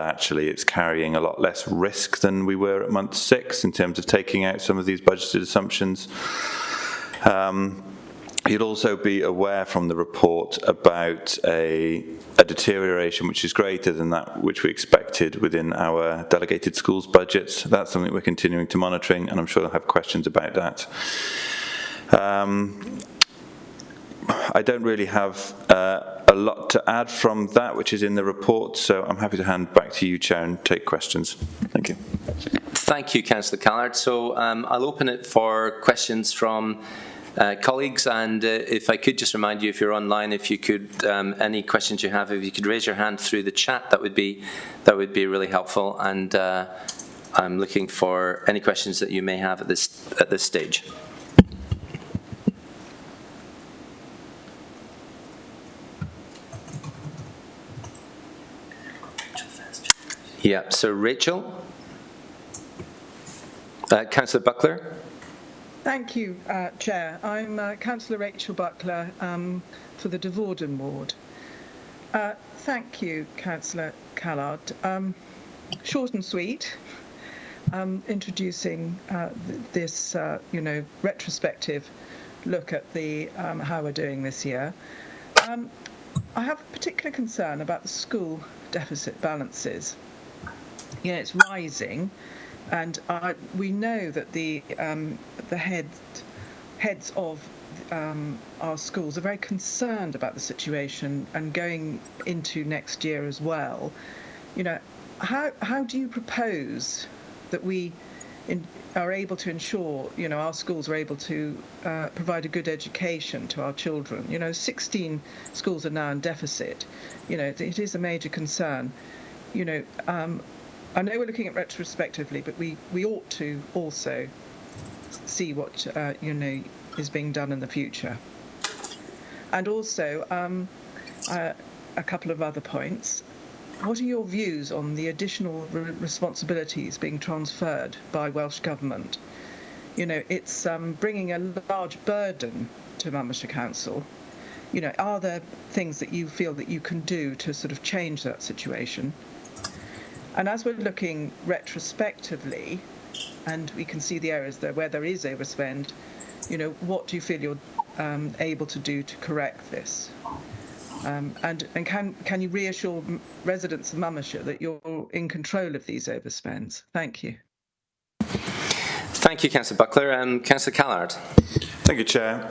actually it's carrying a lot less risk than we were at month 6 in terms of taking out some of these budgeted assumptions. You'll also be aware from the report about a deterioration which is greater than that which we expected within our delegated schools budgets. That's something we're continuing to monitoring, and I'm sure you'll have questions about that. I don't really have a lot to add from that which is in the report, so I'm happy to hand back to you, Chair, and take questions. Thank you. Thank you, Councillor Callard. So I'll open it for questions from colleagues, and if I could just remind you, if you're online, if you could, any questions you have, if you could raise your hand through the chat, that would be really helpful. And I'm looking for any questions that you may have at this stage. Yeah. So Rachel, Councillor Buckler. Thank you, Chair. I'm Councillor Rachel Buckler for the Devorden ward. Thank you, Councillor Callard. Short and sweet, introducing this, retrospective look at the how we're doing this year. I have a particular concern about the school deficit balances. Yeah, it's rising. And we know that the heads of our schools are very concerned about the situation and going into next year as well. You know, how do you propose that we are able to ensure, our schools are able to provide a good education to our children? 16 schools are now in deficit. It is a major concern. I know we're looking at retrospectively, but we ought to also see what is being done in the future. And also, a couple of other points. What are your views on the additional responsibilities being transferred by Welsh Government? It's bringing a large burden to Monmouthshire Council. Are there things that you feel that you can do to sort of change that situation? And as we're looking retrospectively, and we can see the areas there where there is overspend, what do you feel you're able to do to correct this? And can you reassure residents of Monmouthshire that you're in control of these overspends? Thank you. Thank you, Councillor Buckler. Councillor Callard. Thank you, Chair.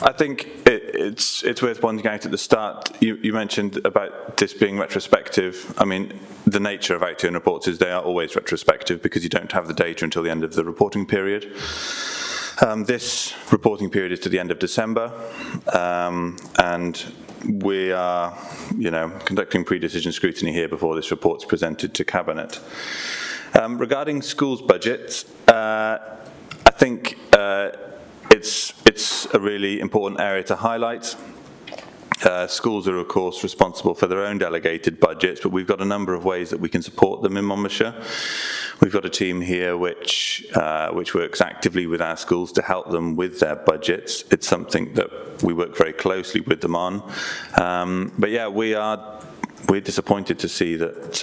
I think it's worth pointing out at the start, you mentioned about this being retrospective. I mean, the nature of outturn reports is they are always retrospective because you don't have the data until the end of the reporting period. This reporting period is to the end of December, and we are, conducting pre-decision scrutiny here before this report's presented to Cabinet. Regarding schools' budgets, I think it's a really important area to highlight. Schools are, of course, responsible for their own delegated budgets, but we've got a number of ways that we can support them in Monmouthshire. We've got a team here which works actively with our schools to help them with their budgets. It's something that we work very closely with them on. But yeah, we're disappointed to see that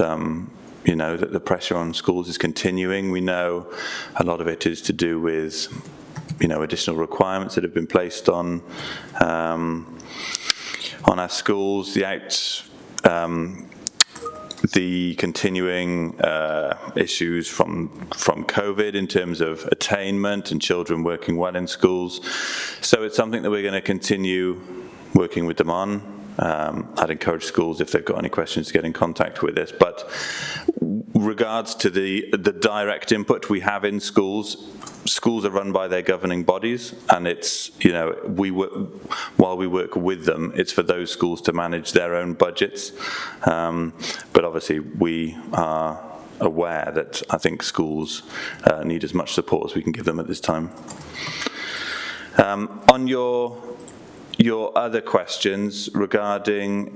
that the pressure on schools is continuing. We know a lot of it is to do with additional requirements that have been placed on our schools, the continuing issues from COVID in terms of attainment and children working well in schools. So it's something that we're going to continue working with them on. I'd encourage schools, if they've got any questions, to get in contact with us. But regards to the direct input we have in schools are run by their governing bodies, and it's, while we work with them, it's for those schools to manage their own budgets. But obviously we are aware that I think schools need as much support as we can give them at this time. On your other questions regarding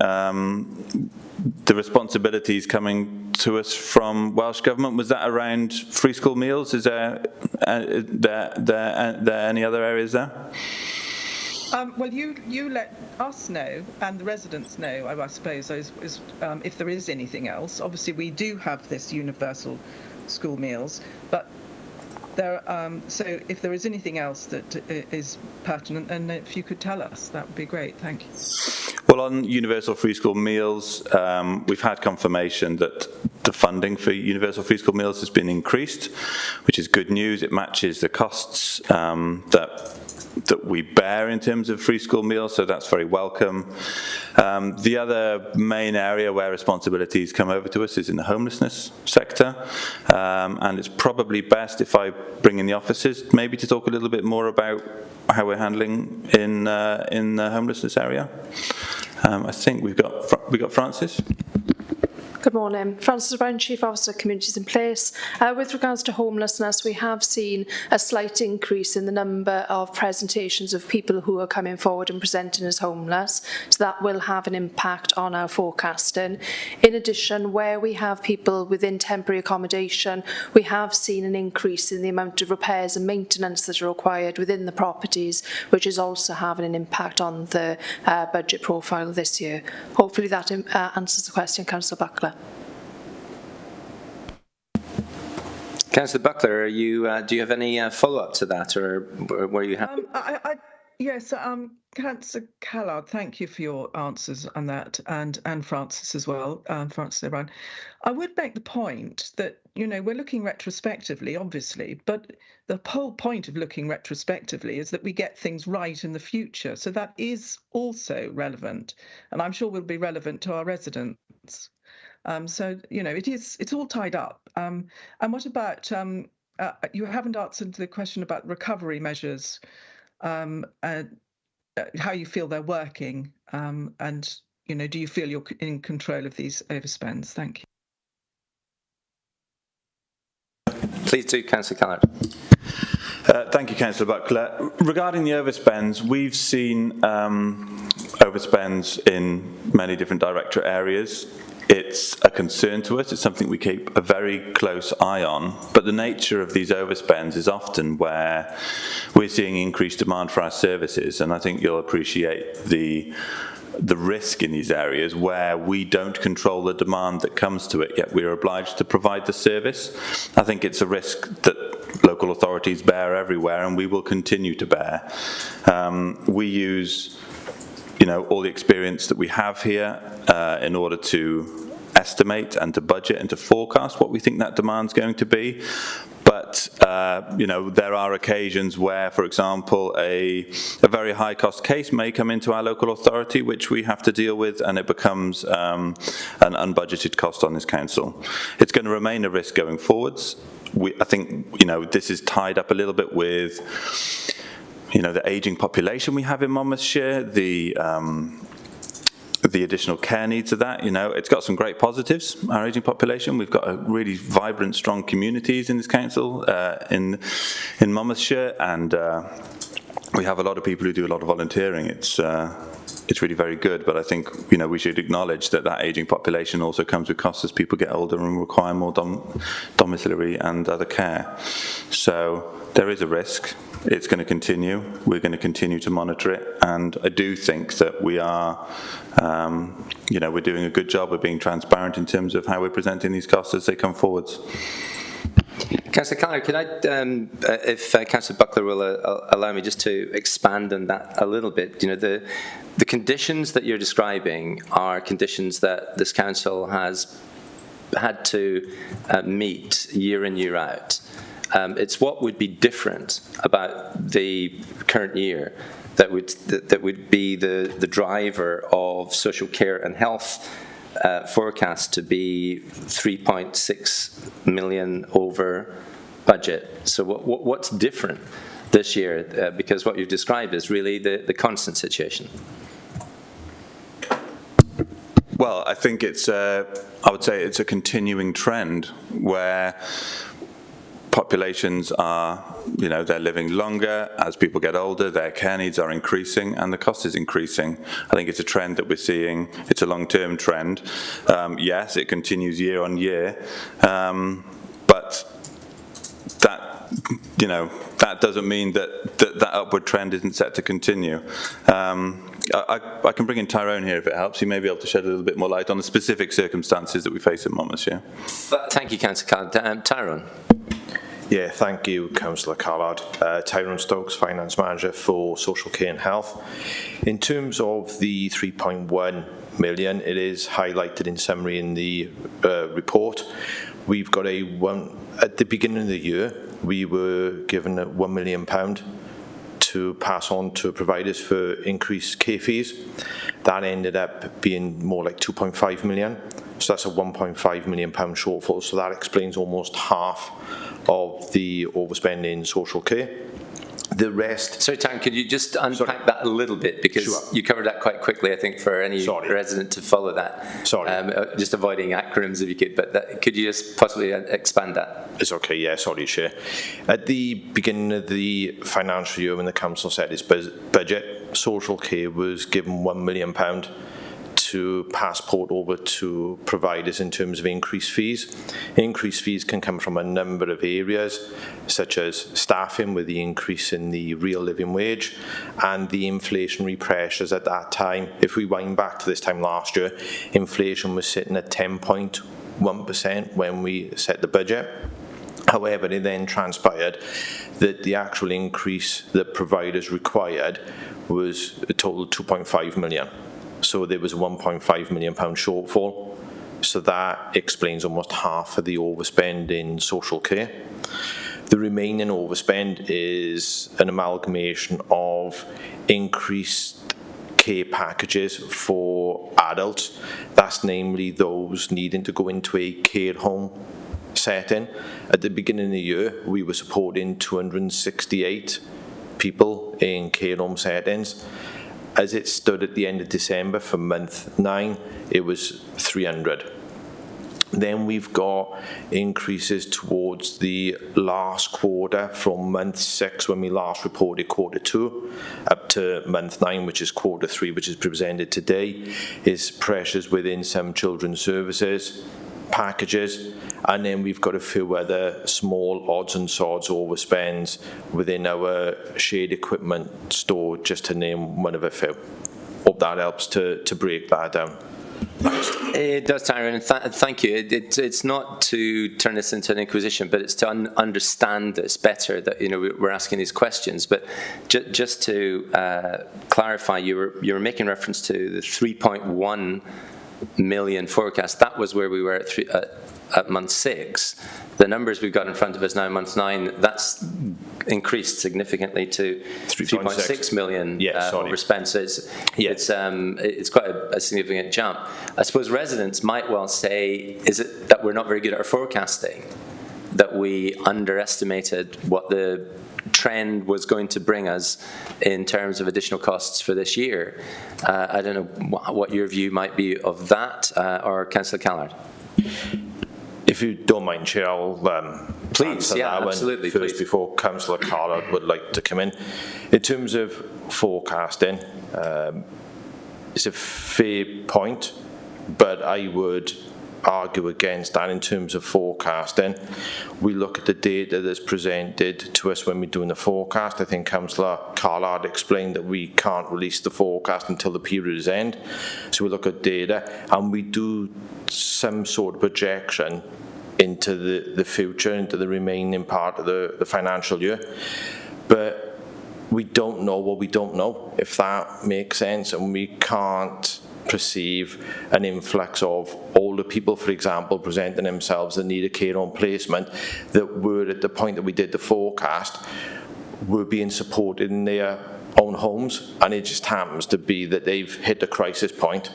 the responsibilities coming to us from Welsh Government, was that around free school meals? Is there any other areas there? Well, you let us know and the residents know, I suppose, if there is anything else. Obviously, we do have this universal school meals, but so if there is anything else that is pertinent, and if you could tell us, that would be great. Thank you. Well, on universal free school meals, we've had confirmation that the funding for universal free school meals has been increased, which is good news. It matches the costs that we bear in terms of free school meals, so that's very welcome. The other main area where responsibilities come over to us is in the homelessness sector, and it's probably best if I bring in the officers maybe to talk a little bit more about how we're handling in the homelessness area. I think we've got Francis. Good morning. Frances Brown, Chief Officer, Communities in Place. With regards to homelessness, we have seen a slight increase in the number of presentations of people who are coming forward and presenting as homeless, so that will have an impact on our forecasting. In addition, where we have people within temporary accommodation, we have seen an increase in the amount of repairs and maintenance that are required within the properties, which is also having an impact on the budget profile this year. Hopefully that answers the question, Councillor Buckler. Councillor Buckler, do you have any follow-up to that, or were you happy? Yes, Councillor Callard, thank you for your answers on that, and Francis as well, Francis Brown. I would make the point that, we're looking retrospectively, obviously, but the whole point of looking retrospectively is that we get things right in the future. So that is also relevant, and I'm sure will be relevant to our residents. So, it's all tied up. And what about, you haven't answered the question about recovery measures, how you feel they're working, and, do you feel you're in control of these overspends? Thank you. Please do, Councillor Callard. Thank you, Councillor Buckler. Regarding the overspends, we've seen overspends in many different directorate areas. It's a concern to us. It's something we keep a very close eye on. But the nature of these overspends is often where we're seeing increased demand for our services, and I think you'll appreciate the risk in these areas where we don't control the demand that comes to it, yet we're obliged to provide the service. I think it's a risk that local authorities bear everywhere, and we will continue to bear. We use all the experience that we have here in order to estimate and to budget and to forecast what we think that demand's going to be. But, there are occasions where, for example, a very high-cost case may come into our local authority, which we have to deal with, and it becomes an unbudgeted cost on this council. It's going to remain a risk going forwards. I think, this is tied up a little bit with the ageing population we have in Monmouthshire, the additional care needs of that. It's got some great positives, our ageing population. We've got a really vibrant, strong communities in this council, in Monmouthshire, and we have a lot of people who do a lot of volunteering. It's really very good, but I think we should acknowledge that ageing population also comes with costs as people get older and require more domiciliary and other care. So there is a risk. It's going to continue. We're going to continue to monitor it, and I do think that we are, we're doing a good job of being transparent in terms of how we're presenting these costs as they come forwards. Councillor Callard, could I, if Councillor Buckler will allow me just to expand on that a little bit, the conditions that you're describing are conditions that this council has had to meet year in, year out. It's what would be different about the current year that would be the driver of social care and health forecast to be 3.6 million over budget. So what's different this year? Because what you've described is really the constant situation. Well, I think I would say it's a continuing trend where populations are, they're living longer. As people get older, their care needs are increasing and the cost is increasing. I think it's a trend that we're seeing. It's a long-term trend. Yes, it continues year on year, but that that doesn't mean that upward trend isn't set to continue. I can bring in Tyrone here if it helps. He may be able to shed a little bit more light on the specific circumstances that we face in Monmouthshire. Thank you, Councillor Callard. Tyrone. Yeah, thank you, Councillor Callard. Tyrone Stokes, Finance Manager for Social Care and Health. In terms of the 3.1 million, it is highlighted in summary in the report. We've got at the beginning of the year, we were given £1 million to pass on to providers for increased care fees. That ended up being more like 2.5 million. So that's a 1.5 million pound shortfall. So that explains almost half of the overspend in social care. The rest... Sorry, Tyrone, could you just unpack that a little bit? Because you covered that quite quickly, I think, for any resident to follow that. Just avoiding acronyms if you could, but could you just possibly expand that? It's okay, yeah, sorry, Chair. At the beginning of the financial year, when the Council set its budget, social care was given £1 million to passport over to providers in terms of increased fees. Increased fees can come from a number of areas, such as staffing with the increase in the real living wage and the inflationary pressures at that time. If we wind back to this time last year, inflation was sitting at 10.1% when we set the budget. However, it then transpired that the actual increase that providers required was a total of 2.5 million. So there was a £1.5 million shortfall. So that explains almost half of the overspend in social care. The remaining overspend is an amalgamation of increased care packages for adults. That's namely those needing to go into a care home setting. At the beginning of the year, we were supporting 268 people in care home settings. As it stood at the end of December for month 9, it was 300. Then we've got increases towards the last quarter from month 6 when we last reported quarter 2 up to month 9, which is quarter 3, which is presented today, is pressures within some children's services packages, and then we've got a few other small odds and sods overspends within our shared equipment store, just to name one of a few. Hope that helps to break that down. It does, Tyrone, and thank you. It's not to turn this into an inquisition, but it's to understand this better that we're asking these questions. But just to clarify, you were making reference to the 3.1 million forecast. That was where we were at month 6. The numbers we've got in front of us now, month 9, that's increased significantly to 3.6 million overspend. So it's quite a significant jump. I suppose residents might well say, is it that we're not very good at our forecasting, that we underestimated what the trend was going to bring us in terms of additional costs for this year? I don't know what your view might be of that, or Councillor Callard. If you don't mind, Chair, I'll please, yeah, absolutely, first before Councillor Callard would like to come in. In terms of forecasting, it's a fair point, but I would argue against that. In terms of forecasting, we look at the data that's presented to us when we're doing the forecast. I think Councillor Callard explained that we can't release the forecast until the period is end. So we look at data and we do some sort of projection into the future, into the remaining part of the financial year. But we don't know what we don't know, if that makes sense, and we can't perceive an influx of older people, for example, presenting themselves that need a care home placement, that were at the point that we did the forecast were being supported in their own homes, and it just happens to be that they've hit a crisis point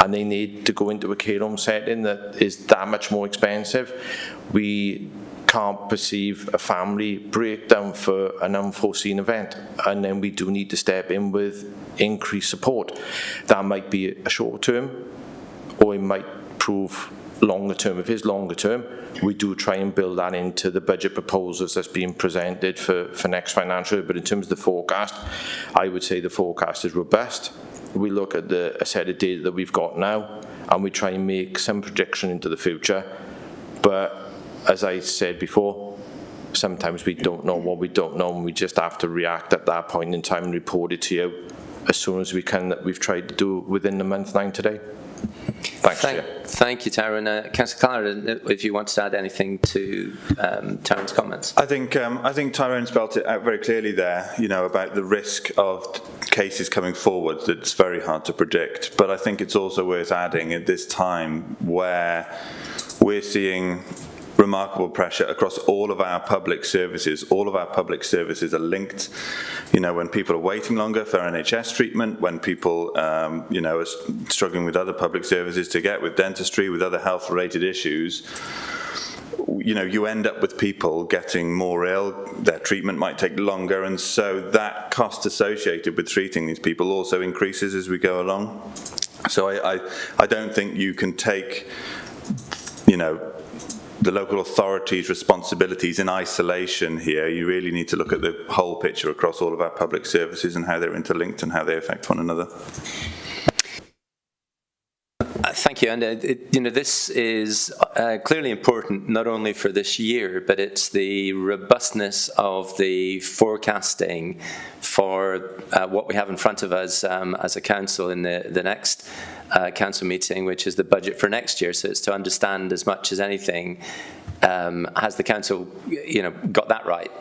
and they need to go into a care home setting that is that much more expensive. We can't perceive a family breakdown for an unforeseen event, and then we do need to step in with increased support. That might be a short term, or it might prove longer term. If it's longer term, we do try and build that into the budget proposals that's being presented for next financial year. But in terms of the forecast, I would say the forecast is robust. We look at a set of data that we've got now, and we try and make some projection into the future. But as I said before, sometimes we don't know what we don't know, and we just have to react at that point in time and report it to you as soon as we can, that we've tried to do within the month 9 today. Thanks, Chair. Thank you, Tyrone. Councillor Callard, if you want to add anything to Tyrone's comments. I think Tyrone spelled it out very clearly there, about the risk of cases coming forward that's very hard to predict. But I think it's also worth adding at this time where we're seeing remarkable pressure across all of our public services. All of our public services are linked. When people are waiting longer for NHS treatment, when people, are struggling with other public services to get with dentistry, with other health-related issues, you end up with people getting more ill, their treatment might take longer, and so that cost associated with treating these people also increases as we go along. So I don't think you can take, the local authorities' responsibilities in isolation here. You really need to look at the whole picture across all of our public services and how they're interlinked and how they affect one another. Thank you, and this is clearly important not only for this year, but it's the robustness of the forecasting for what we have in front of us as a council in the next council meeting, which is the budget for next year. So it's to understand as much as anything, has the council, got that right,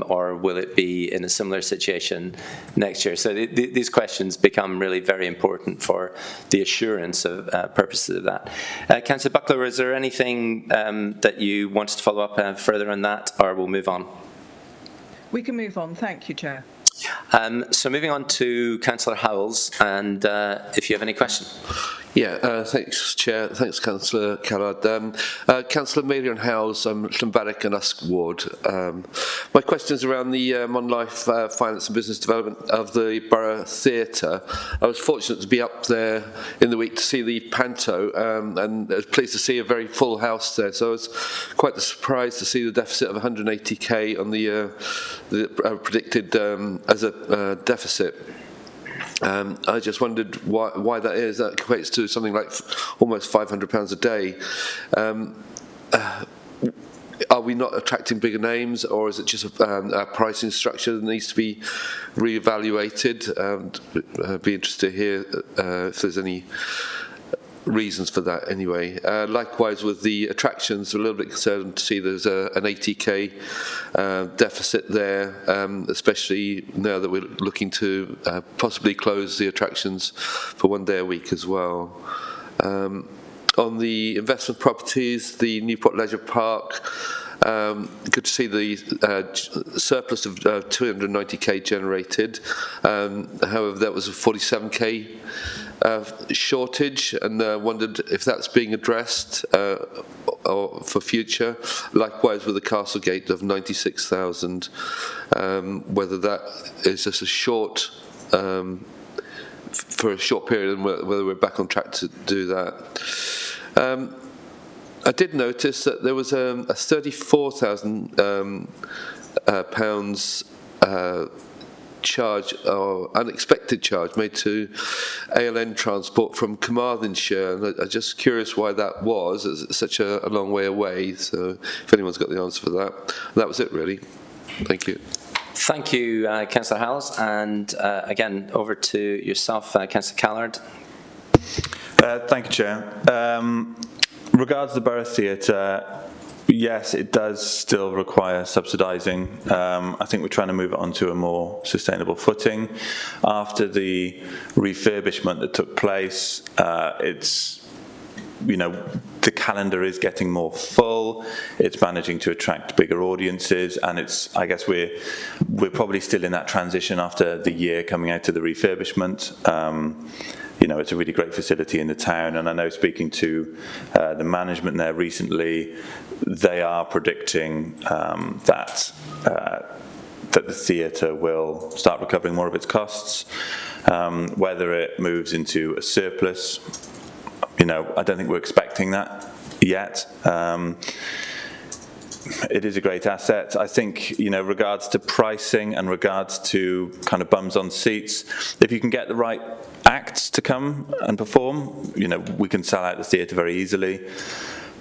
or will it be in a similar situation next year? So these questions become really very important for the assurance of purposes of that. Councillor Buckler, is there anything that you wanted to follow up further on that, or we'll move on? We can move on. Thank you, Chair. So moving on to Councillor Howells, and if you have any question. Yeah, thanks, Chair. Thanks, Councillor Callard. Councillor Marion Howells, Llanbarrack and Usk Ward. My question is around the on-life finance and business development of the Borough Theatre. I was fortunate to be up there in the week to see the Panto, and I was pleased to see a very full house there. So I was quite surprised to see the deficit of 180k on the predicted as a deficit. I just wondered why that is. That equates to something like almost £500 a day. Are we not attracting bigger names, or is it just a pricing structure that needs to be reevaluated? I'd be interested to hear if there's any reasons for that anyway. Likewise with the attractions, a little bit concerned to see there's an 80k deficit there, especially now that we're looking to possibly close the attractions for 1 day a week as well. On the investment properties, the Newport Leisure Park, good to see the surplus of 290k generated. However, that was a 47k shortage, and wondered if that's being addressed or for future. Likewise with the Castlegate of 96,000, whether that is just a short for a short period, and whether we're back on track to do that. I did notice that there was a £34,000 charge, or unexpected charge, made to ALN Transport from Carmarthenshire, and I'm just curious why that was. It's such a long way away, so if anyone's got the answer for that. And that was it, really. Thank you. Thank you, Councillor Howells, and again, over to yourself, Councillor Callard. Thank you, Chair. Regards the Borough Theatre, yes, it does still require subsidising. I think we're trying to move it onto a more sustainable footing. After the refurbishment that took place, the calendar is getting more full. It's managing to attract bigger audiences, and I guess we're probably still in that transition after the year coming out of the refurbishment. It's a really great facility in the town, and I know, speaking to the management there recently, they are predicting that the theatre will start recovering more of its costs. Whether it moves into a surplus, I don't think we're expecting that yet. It is a great asset. I think, regards to pricing and regards to kind of bums on seats, if you can get the right acts to come and perform, we can sell out the theatre very easily.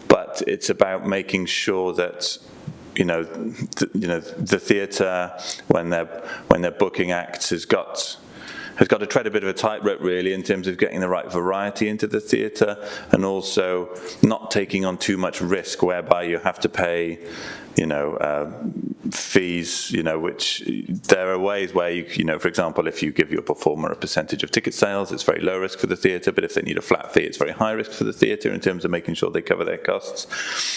But it's about making sure that, the theatre, when they're booking acts, has got to tread a bit of a tightrope, really, in terms of getting the right variety into the theatre, and also not taking on too much risk, whereby you have to pay, fees, which there are ways where you, for example, if you give your performer a percentage of ticket sales, it's very low risk for the theatre, but if they need a flat fee, it's very high risk for the theatre in terms of making sure they cover their costs.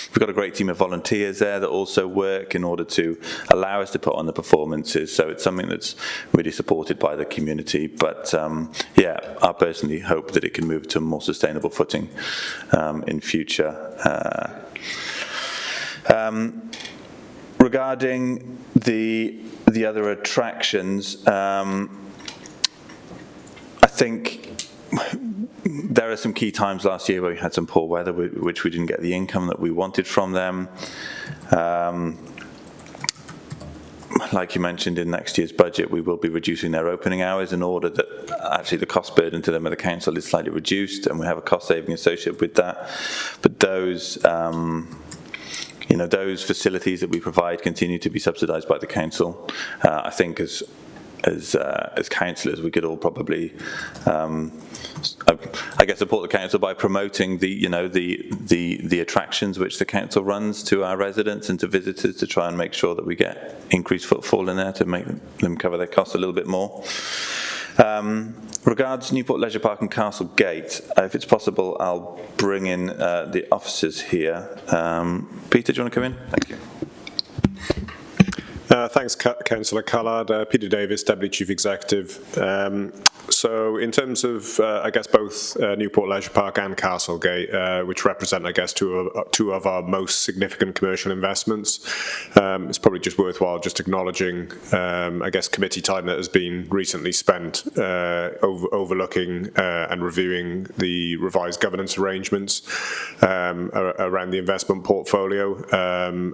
We've got a great team of volunteers there that also work in order to allow us to put on the performances, so it's something that's really supported by the community. But I personally hope that it can move to a more sustainable footing in future. Regarding the other attractions, I think there are some key times last year where we had some poor weather, which we didn't get the income that we wanted from them. Like you mentioned, in next year's budget, we will be reducing their opening hours in order that actually the cost burden to them of the council is slightly reduced, and we have a cost saving associated with that. But those those facilities that we provide continue to be subsidised by the council. I think as councillors, we could all probably, support the council by promoting the attractions which the council runs to our residents and to visitors, to try and make sure that we get increased footfall in there to make them cover their costs a little bit more. Regards Newport Leisure Park and Castle Gate, if it's possible, I'll bring in the officers here. Peter, do you want to come in? Thank you. Thanks, Councillor Callard. Peter Davis, Deputy Chief Executive. So in terms of, both Newport Leisure Park and Castlegate, which represent, two of our most significant commercial investments, it's probably just worthwhile just acknowledging, committee time that has been recently spent overlooking and reviewing the revised governance arrangements around the investment portfolio.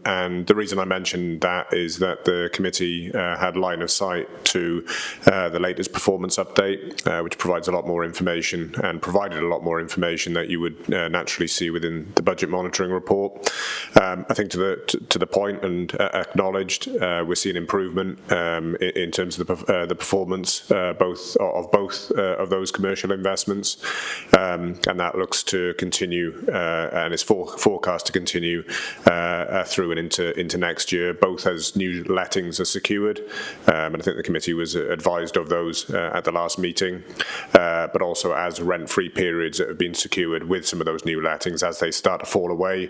And the reason I mentioned that is that the committee had line of sight to the latest performance update, which provides a lot more information and provided a lot more information that you would naturally see within the budget monitoring report. I think to the point and acknowledged, we're seeing improvement in terms of the performance both of those commercial investments, and that looks to continue and is forecast to continue through and into next year, both as new lettings are secured, and I think the committee was advised of those at the last meeting, but also as rent-free periods that have been secured with some of those new lettings, as they start to fall away,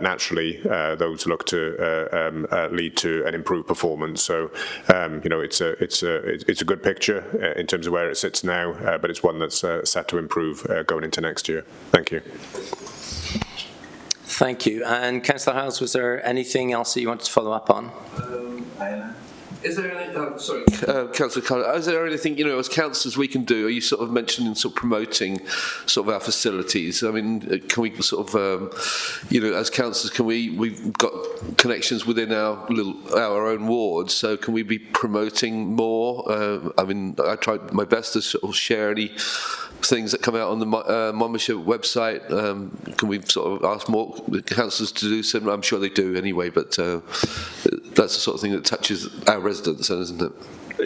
naturally those look to lead to an improved performance. So it's a good picture in terms of where it sits now, but it's one that's set to improve going into next year. Thank you. Thank you. And Councillor Howells, was there anything else that you wanted to follow up on? Is there anything, Councillor Carter, is there anything, as councillors we can do? Are you sort of mentioning promoting our facilities? I mean, can we as councillors, we've got connections within our own wards, so can we be promoting more? I tried my best to share any things that come out on the Monmouthshire website. Can we ask more councillors to do so? I'm sure they do anyway, but that's the sort of thing that touches our residents, isn't it?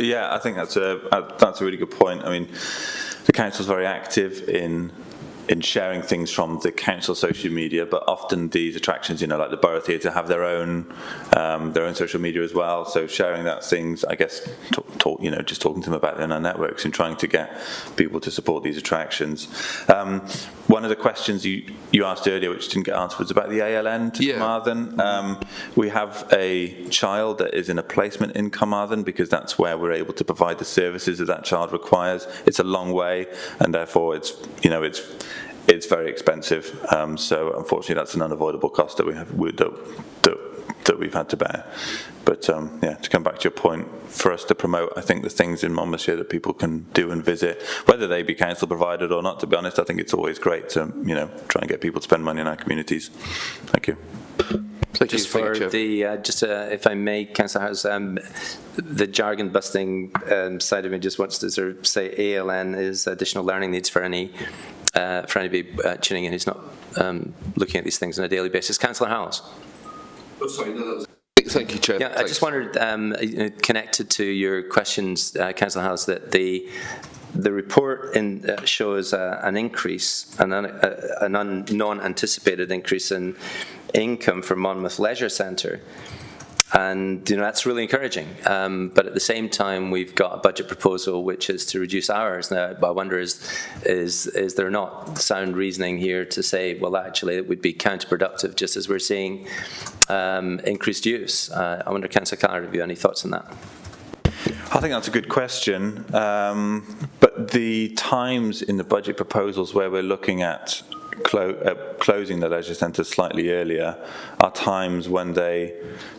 Yeah, I think that's a really good point. I mean, the council's very active in sharing things from the council social media, but often these attractions, like the Borough Theatre, have their own social media as well. So sharing that things, just talking to them about their networks and trying to get people to support these attractions. One of the questions you asked earlier, which didn't get answered, was about the ALN to Carmarthen. We have a child that is in a placement in Carmarthen because that's where we're able to provide the services that child requires. It's a long way, and therefore it's very expensive. So unfortunately, that's an unavoidable cost that we have that we've had to bear. But to come back to your point, for us to promote, I think the things in Monmouthshire that people can do and visit, whether they be council provided or not, to be honest, I think it's always great to try and get people to spend money in our communities. Thank you. Just for if I may, Councillor House, the jargon busting side of me just wants to say ALN is additional learning needs for anybody tuning in who's not looking at these things on a daily basis. Councillor Howells. Oh, sorry, no, that was Thank you, Chair. Yeah, I just wondered, connected to your questions, Councillor Howells, that the report shows an increase, a non-anticipated increase in income for Monmouth Leisure Centre. And that's really encouraging. But at the same time, we've got a budget proposal which is to reduce hours. Now, I wonder, is there not sound reasoning here to say, well, actually, it would be counterproductive, just as we're seeing increased use? I wonder, Councillor Callard, have you any thoughts on that? I think that's a good question. But the times in the budget proposals where we're looking at closing the leisure centres slightly earlier are times when they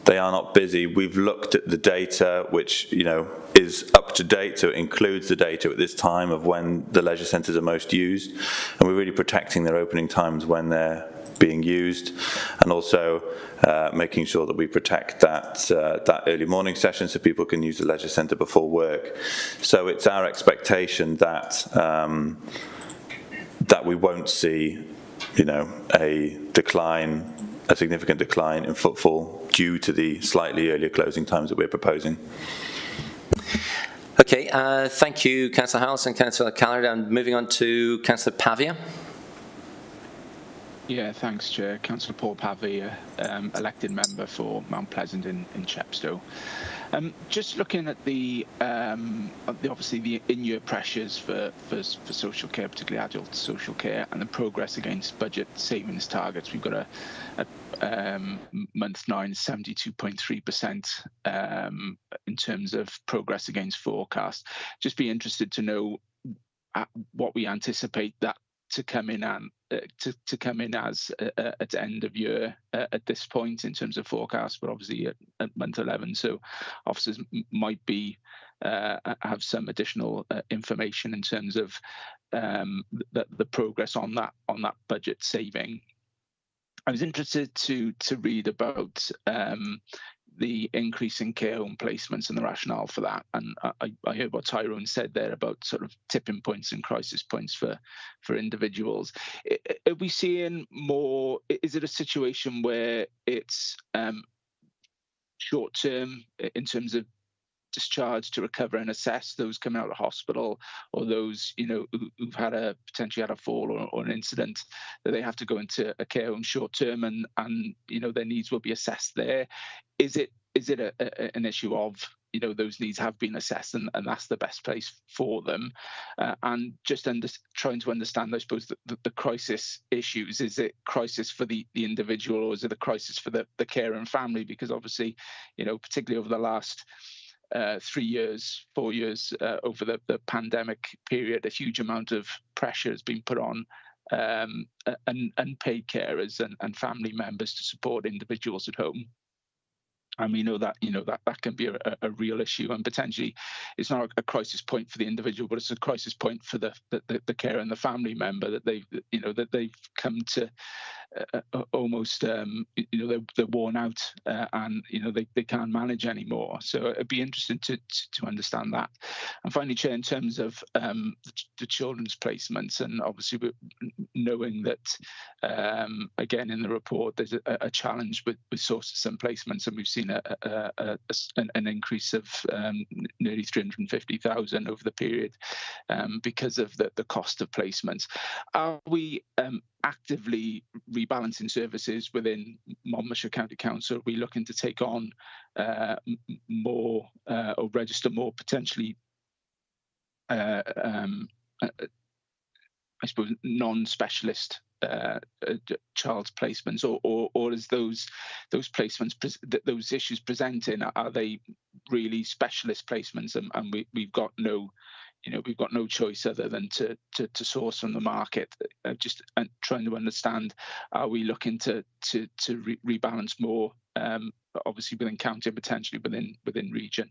are not busy. We've looked at the data, which is up to date, so it includes the data at this time of when the leisure centres are most used, and we're really protecting their opening times when they're being used, and also making sure that we protect that early morning session so people can use the leisure centre before work. So it's our expectation that that we won't see, a significant decline in footfall due to the slightly earlier closing times that we're proposing. Okay, thank you, Councillor Howells and Councillor Callard. And moving on to Councillor Pavia. Yeah, thanks, Chair. Councillor Paul Pavia, elected member for Mount Pleasant in Chepstow. Just looking at obviously the in-year pressures for social care, particularly adult social care, and the progress against budget savings targets. We've got a month 9, 72.3% in terms of progress against forecast. Just be interested to know what we anticipate that to come in and to come in as at end of year at this point in terms of forecast, but obviously at month 11, so officers might be have some additional information in terms of the progress on that budget saving. I was interested to read about the increase in care home placements and the rationale for that. And I heard what Tyrone said there about sort of tipping points and crisis points for individuals. Are we seeing more, is it a situation where it's short term in terms of discharge to recover and assess those coming out of hospital, or those who've potentially had a fall or an incident, that they have to go into a care home short term and their needs will be assessed there? Is it an issue of those needs have been assessed and that's the best place for them, and just trying to understand, I suppose, the crisis issues? Is it crisis for the individual, or is it a crisis for the carer and family? Because obviously particularly over the last 3 years, 4 years, over the pandemic period, a huge amount of pressure has been put on unpaid carers and family members to support individuals at home. And we know that that can be a real issue, and potentially it's not a crisis point for the individual, but it's a crisis point for the carer and the family member, that they've come to almost they're worn out and they can't manage anymore. So it'd be interesting to understand that. And finally, Chair, in terms of the children's placements, and obviously knowing that again in the report there's a challenge with sources and placements, and we've seen an increase of nearly 350,000 over the period because of the cost of placements. Are we actively rebalancing services within Monmouthshire County Council? Are we looking to take on more or register more potentially I suppose non-specialist child's placements, or is those placements, those issues presenting, are they really specialist placements, and we've got no choice other than to source from the market? Just trying to understand, are we looking to rebalance more, obviously within county, potentially within region?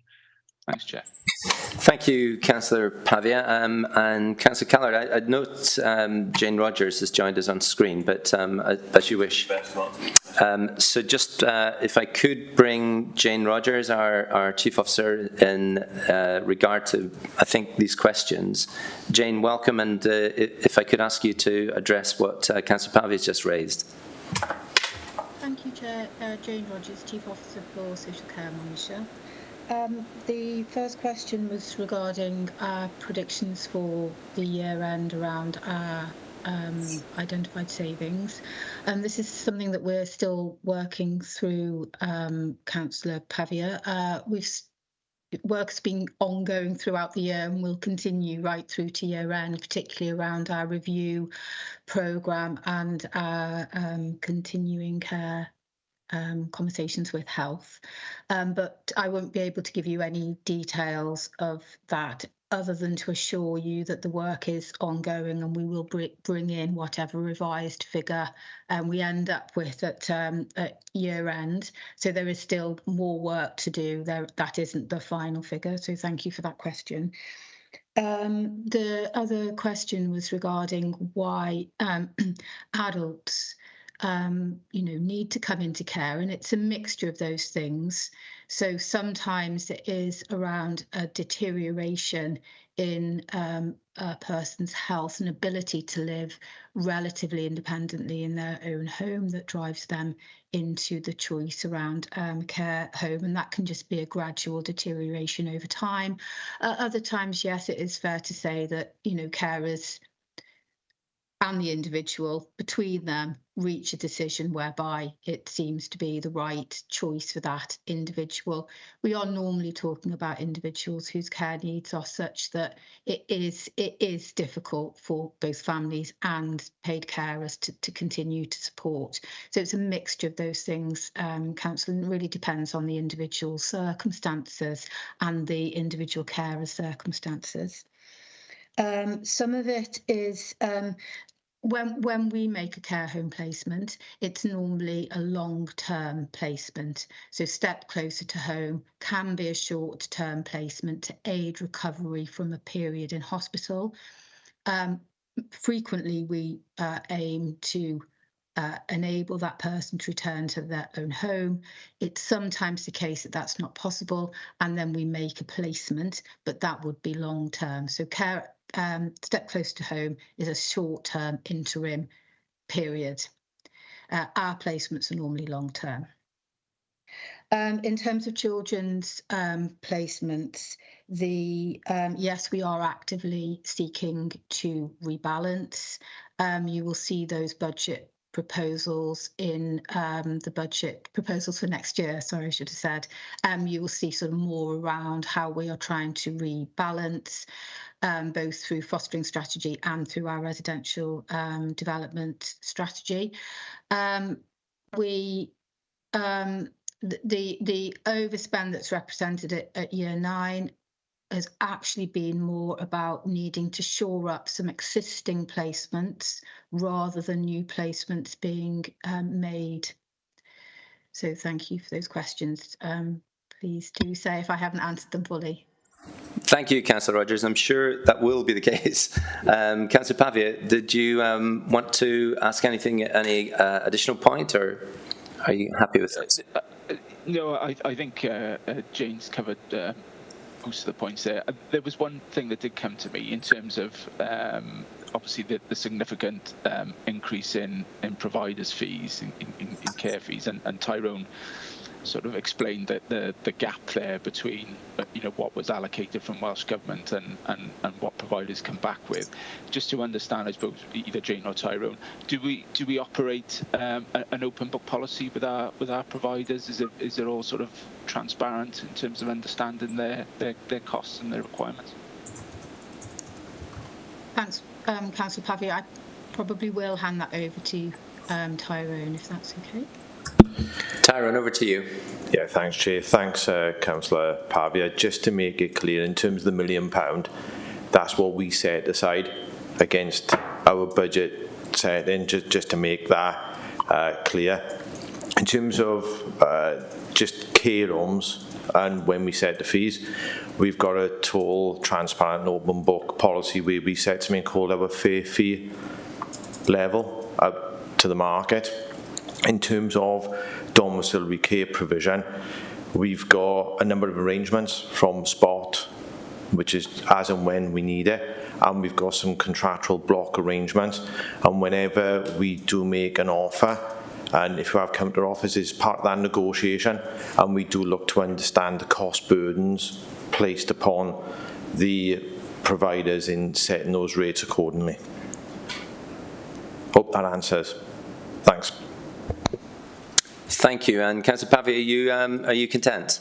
Thanks, Chair. Thank you, Councillor Pavia. And Councillor Callard, I'd note Jane Rogers has joined us on screen, but as you wish. So just if I could bring Jane Rogers, our Chief Officer, in regard to, I think, these questions. Jane, welcome, and if I could ask you to address what Councillor Pavia has just raised. Thank you, Chair. Jane Rogers, Chief Officer for Social Care Monitor. The first question was regarding predictions for the year end around our identified savings. This is something that we're still working through, Councillor Pavia. Work's been ongoing throughout the year and will continue right through to year end, particularly around our review programme and our continuing care conversations with health. But I won't be able to give you any details of that other than to assure you that the work is ongoing and we will bring in whatever revised figure we end up with at year end. So there is still more work to do. That isn't the final figure. So thank you for that question. The other question was regarding why adults need to come into care, and it's a mixture of those things. So sometimes it is around a deterioration in a person's health and ability to live relatively independently in their own home that drives them into the choice around care home, and that can just be a gradual deterioration over time. Other times, yes, it is fair to say that carers and the individual between them reach a decision whereby it seems to be the right choice for that individual. We are normally talking about individuals whose care needs are such that it is difficult for both families and paid carers to continue to support. So it's a mixture of those things, Councillor. It really depends on the individual circumstances and the individual carer's circumstances. Some of it is when we make a care home placement, it's normally a long-term placement. So Step Closer to Home can be a short-term placement to aid recovery from a period in hospital. Frequently, we aim to enable that person to return to their own home. It's sometimes the case that that's not possible, and then we make a placement, but that would be long-term. So Step Closer to Home is a short-term interim period. Our placements are normally long-term. In terms of children's placements, yes, we are actively seeking to rebalance. You will see those budget proposals in the budget proposals for next year, sorry, I should have said. You will see sort of more around how we are trying to rebalance, both through fostering strategy and through our residential development strategy. The overspend that's represented at year 9 has actually been more about needing to shore up some existing placements rather than new placements being made. So thank you for those questions. Please do say if I haven't answered them fully. Thank you, Councillor Rogers. I'm sure that will be the case. Councillor Pavia, did you want to ask any additional point, or are you happy with this? No, I think Jane's covered most of the points there. There was one thing that did come to me in terms of obviously the significant increase in providers' fees, in care fees, and Tyrone sort of explained that the gap there between what was allocated from Welsh Government and what providers come back with. Just to understand, I suppose, either Jane or Tyrone, do we operate an open book policy with our providers? Is it all sort of transparent in terms of understanding their costs and their requirements? Thanks, Councillor Pavia. I probably will hand that over to Tyrone, if that's okay. Tyrone, over to you. Yeah, thanks, Chair. Thanks, Councillor Pavia. Just to make it clear, in terms of the £1 million, that's what we set aside against our budget setting, just to make that clear. In terms of just care homes and when we set the fees, we've got a total transparent open book policy where we set something called our fair fee level up to the market. In terms of domiciliary care provision, we've got a number of arrangements from spot, which is as and when we need it, and we've got some contractual block arrangements, and whenever we do make an offer And if you have counter offers, it's part of that negotiation, and we do look to understand the cost burdens placed upon the providers in setting those rates accordingly. Hope that answers. Thanks. Thank you. And Councillor Pavey, are you content?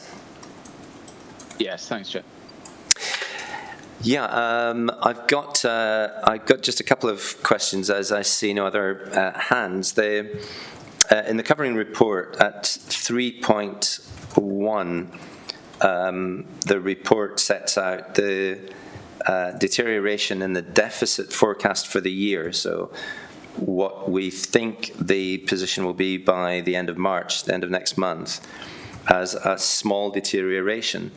Yes, thanks, Chair. Yeah, I've got just a couple of questions as I see no other hands. In the covering report at 3.1, the report sets out the deterioration in the deficit forecast for the year. So what we think the position will be by the end of March, the end of next month, as a small deterioration.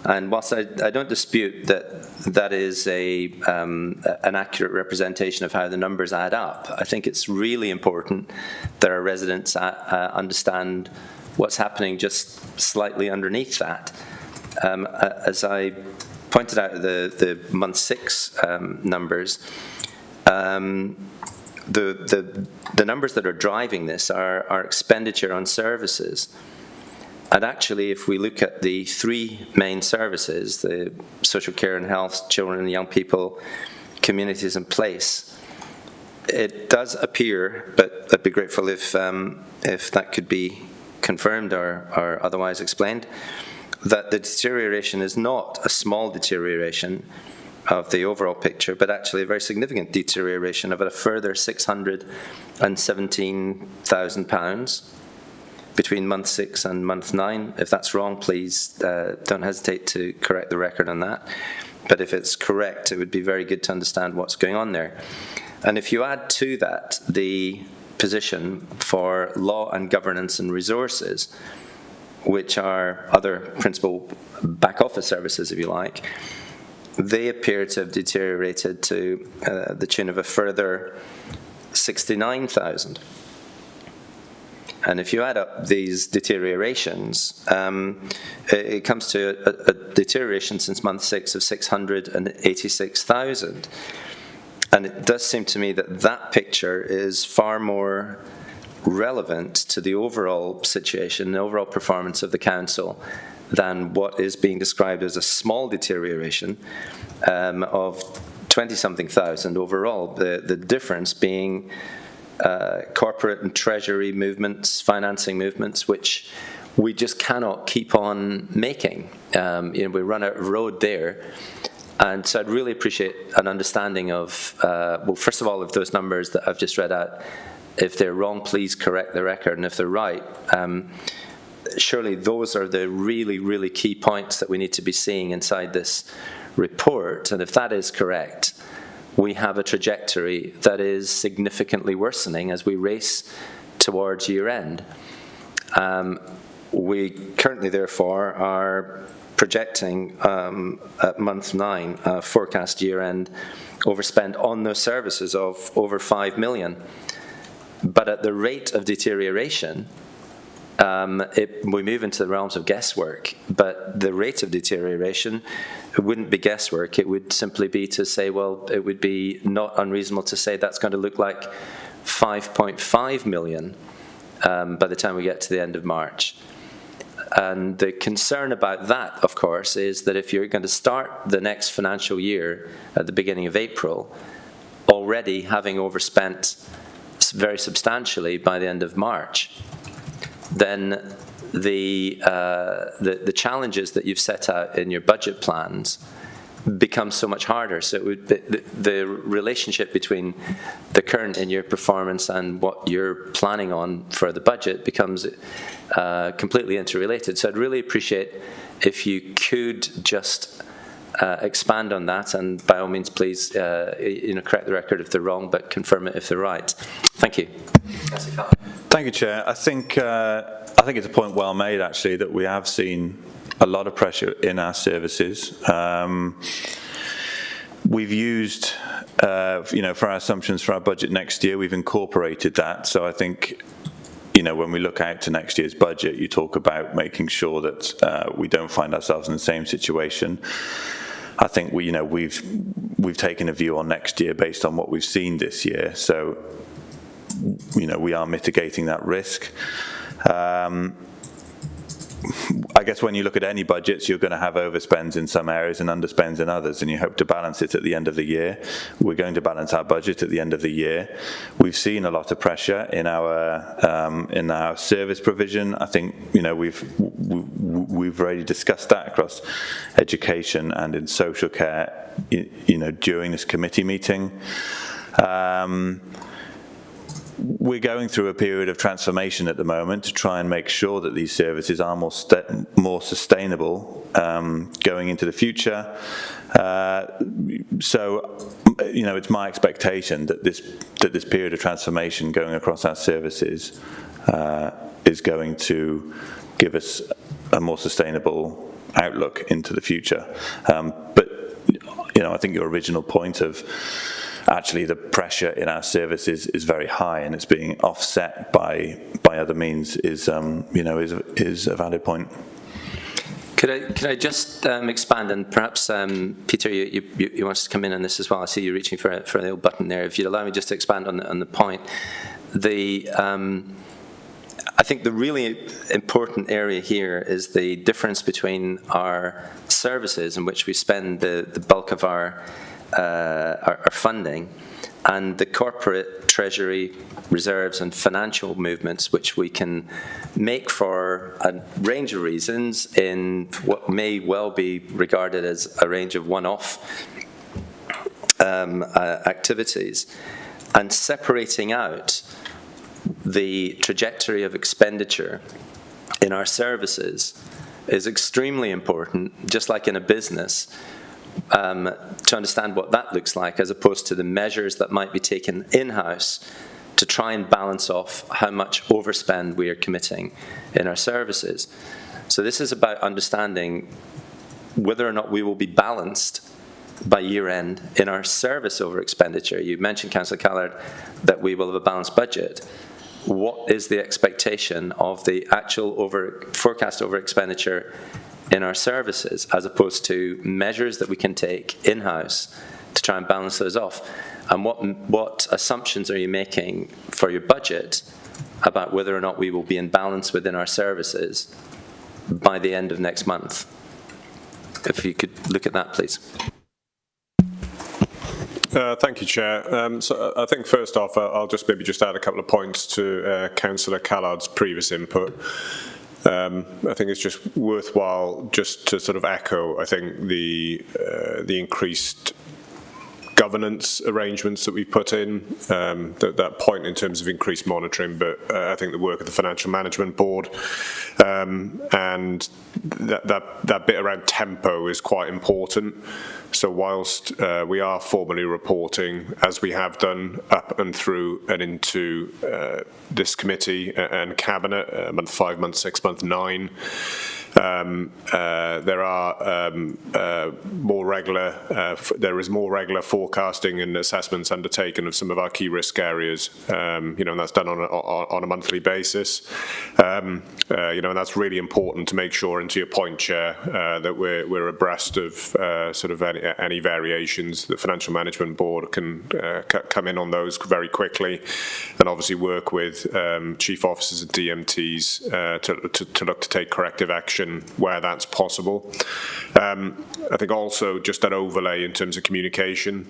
And whilst I don't dispute that is an accurate representation of how the numbers add up, I think it's really important that our residents understand what's happening just slightly underneath that. As I pointed out, the month 6 numbers, the numbers that are driving this are expenditure on services. And actually, if we look at the 3 main services, the social care and health, children and young people, communities and place, it does appear, but I'd be grateful if that could be confirmed or otherwise explained, that the deterioration is not a small deterioration of the overall picture, but actually a very significant deterioration of a further £617,000 between month 6 and month 9. If that's wrong, please don't hesitate to correct the record on that. But if it's correct, it would be very good to understand what's going on there. And if you add to that the position for law and governance and resources, which are other principal back office services, if you like, they appear to have deteriorated to the tune of a further 69,000. And if you add up these deteriorations, it comes to a deterioration since month 6 of 686,000. And it does seem to me that that picture is far more relevant to the overall situation, the overall performance of the council, than what is being described as a small deterioration of 20-something thousand overall. The difference being corporate and treasury movements, financing movements, which we just cannot keep on making. We run out of road there. And so I'd really appreciate an understanding of, well, first of all, of those numbers that I've just read out. If they're wrong, please correct the record. And if they're right, surely those are the really, really key points that we need to be seeing inside this report. And if that is correct, we have a trajectory that is significantly worsening as we race towards year end. We currently, therefore, are projecting at month 9 forecast year end overspend on those services of over 5 million. But at the rate of deterioration, we move into the realms of guesswork, but the rate of deterioration, it wouldn't be guesswork. It would simply be to say, well, it would be not unreasonable to say that's going to look like 5.5 million by the time we get to the end of March. And the concern about that, of course, is that if you're going to start the next financial year at the beginning of April, already having overspent very substantially by the end of March, then the challenges that you've set out in your budget plans become so much harder. So it would be, the relationship between the current in-year performance and what you're planning on for the budget becomes completely interrelated. So I'd really appreciate if you could just expand on that, and by all means, please, correct the record if they're wrong, but confirm it if they're right. Thank you. Thank you, Chair. I think it's a point well made, actually, that we have seen a lot of pressure in our services. We've used, for our assumptions for our budget next year, we've incorporated that. So I think, when we look out to next year's budget, you talk about making sure that we don't find ourselves in the same situation. I think we've taken a view on next year based on what we've seen this year. So, we are mitigating that risk. I guess when you look at any budgets, you're going to have overspends in some areas and underspends in others, and you hope to balance it at the end of the year. We're going to balance our budget at the end of the year. We've seen a lot of pressure in our service provision. I think we've already discussed that across education and in social care, during this committee meeting. We're going through a period of transformation at the moment to try and make sure that these services are more sustainable going into the future. So, it's my expectation that this period of transformation going across our services is going to give us a more sustainable outlook into the future. But I think your original point of actually the pressure in our services is very high, and it's being offset by other means is a valid point. Could I just expand, and perhaps Peter, you want to come in on this as well? I see you reaching for the old button there. If you'd allow me just to expand on the point, I think the really important area here is the difference between our services, in which we spend the bulk of our funding, and the corporate treasury reserves and financial movements, which we can make for a range of reasons in what may well be regarded as a range of one-off activities, and separating out the trajectory of expenditure in our services is extremely important, just like in a business. To understand what that looks like, as opposed to the measures that might be taken in-house to try and balance off how much overspend we are committing in our services. So this is about understanding whether or not we will be balanced by year-end in our service over expenditure. You mentioned, Councillor Callard, that we will have a balanced budget. What is the expectation of the actual forecast over expenditure in our services, as opposed to measures that we can take in-house to try and balance those off? And what assumptions are you making for your budget about whether or not we will be in balance within our services by the end of next month? If you could look at that, please. Thank you, Chair. So I think first off, I'll just add a couple of points to Councillor Callard's previous input. I think it's just worthwhile just to sort of echo, I think, the increased governance arrangements that we put in, that point in terms of increased monitoring, but I think the work of the Financial Management Board and that bit around tempo is quite important. So whilst we are formally reporting, as we have done up and through and into this committee and Cabinet, month 5, month 6, month 9, there are there is more regular forecasting and assessments undertaken of some of our key risk areas, and that's done on a monthly basis. And that's really important to make sure, and to your point, Chair, that we're abreast of sort of any variations. The Financial Management Board can come in on those very quickly, and obviously work with chief officers and DMTs to look to take corrective action where that's possible. I think also just that overlay in terms of communication.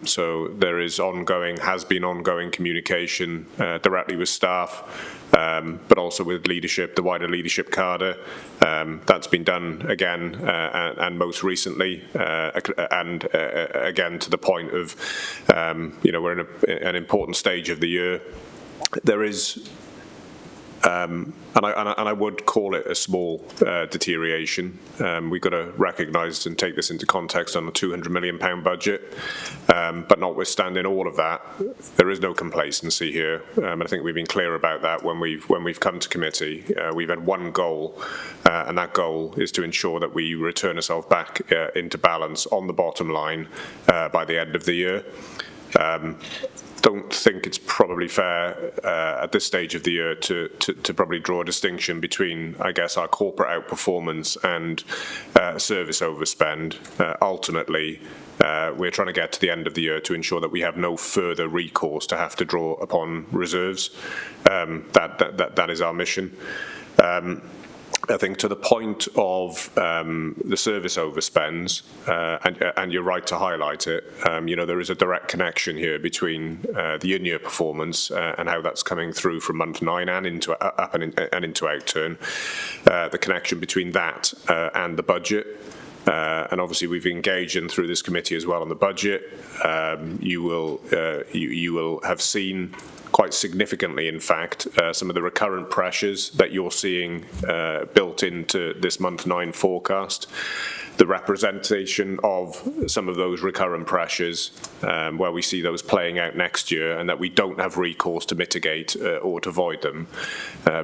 So there is has been ongoing communication directly with staff, but also with leadership, the wider leadership cadre. That's been done again and most recently, and again to the point of, we're in an important stage of the year. There is, and I would call it a small deterioration. We've got to recognise and take this into context on a £200 million budget. But notwithstanding all of that, there is no complacency here. And I think we've been clear about that when we've come to committee. We've had one goal, and that goal is to ensure that we return ourselves back into balance on the bottom line by the end of the year. Don't think it's probably fair at this stage of the year to probably draw a distinction between, I guess, our corporate outperformance and service overspend. Ultimately, we're trying to get to the end of the year to ensure that we have no further recourse to have to draw upon reserves. That is our mission. I think to the point of the service overspends, and you're right to highlight it, there is a direct connection here between the in-year performance and how that's coming through from month 9 and into up and into outturn. The connection between that and the budget. And obviously we've engaged in through this committee as well on the budget. You will have seen quite significantly, in fact, some of the recurrent pressures that you're seeing built into this month 9 forecast. The representation of some of those recurrent pressures, where we see those playing out next year, and that we don't have recourse to mitigate or to avoid them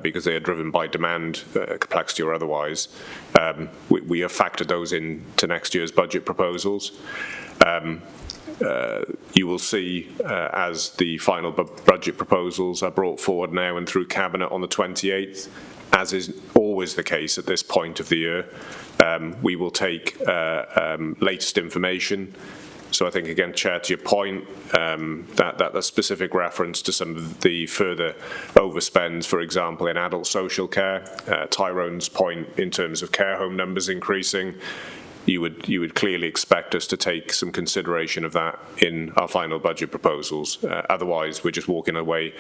because they are driven by demand, complexity or otherwise. We have factored those into next year's budget proposals. You will see as the final budget proposals are brought forward now and through Cabinet on the 28th, as is always the case at this point of the year, we will take latest information. So I think, again, Chair, to your point, that specific reference to some of the further overspends, for example, in adult social care, Tyrone's point in terms of care home numbers increasing, you would clearly expect us to take some consideration of that in our final budget proposals. Otherwise, we're just walking away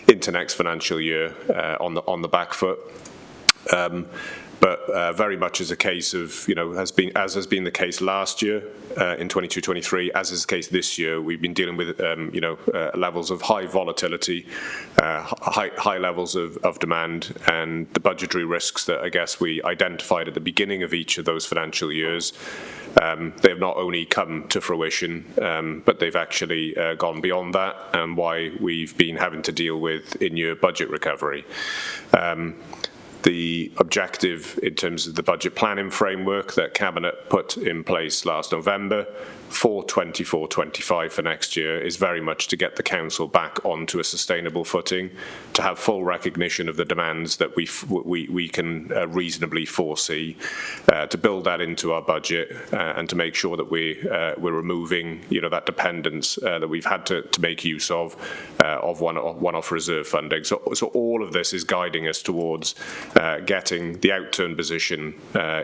into next financial year on the back foot. But very much as a case of, as has been the case last year in 22-23, as is the case this year, we've been dealing with, levels of high volatility, high levels of demand, and the budgetary risks that I guess we identified at the beginning of each of those financial years. They have not only come to fruition, but they've actually gone beyond that, and why we've been having to deal with in-year budget recovery. The objective in terms of the budget planning framework that Cabinet put in place last November for 24-25 for next year is very much to get the Council back onto a sustainable footing, to have full recognition of the demands that we can reasonably foresee, to build that into our budget, and to make sure that we're removing that dependence that we've had to make use of one-off reserve funding. So all of this is guiding us towards getting the outturn position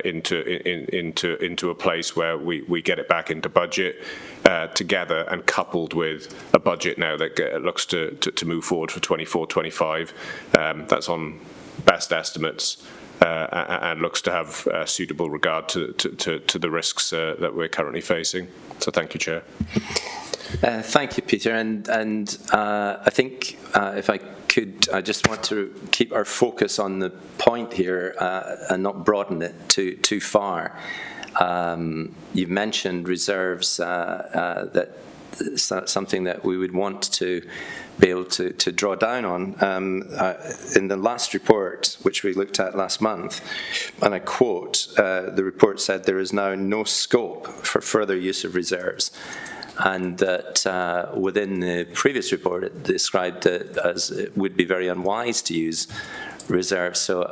into a place where we get it back into budget together, and coupled with a budget now that looks to move forward for 24-25. That's on best estimates and looks to have suitable regard to the risks that we're currently facing. So thank you, Chair. Thank you, Peter. And I think if I could, I just want to keep our focus on the point here and not broaden it too far. You've mentioned reserves, that's something that we would want to be able to draw down on. In the last report, which we looked at last month, and I quote, the report said there is now no scope for further use of reserves. And that within the previous report, it described it as it would be very unwise to use reserves. So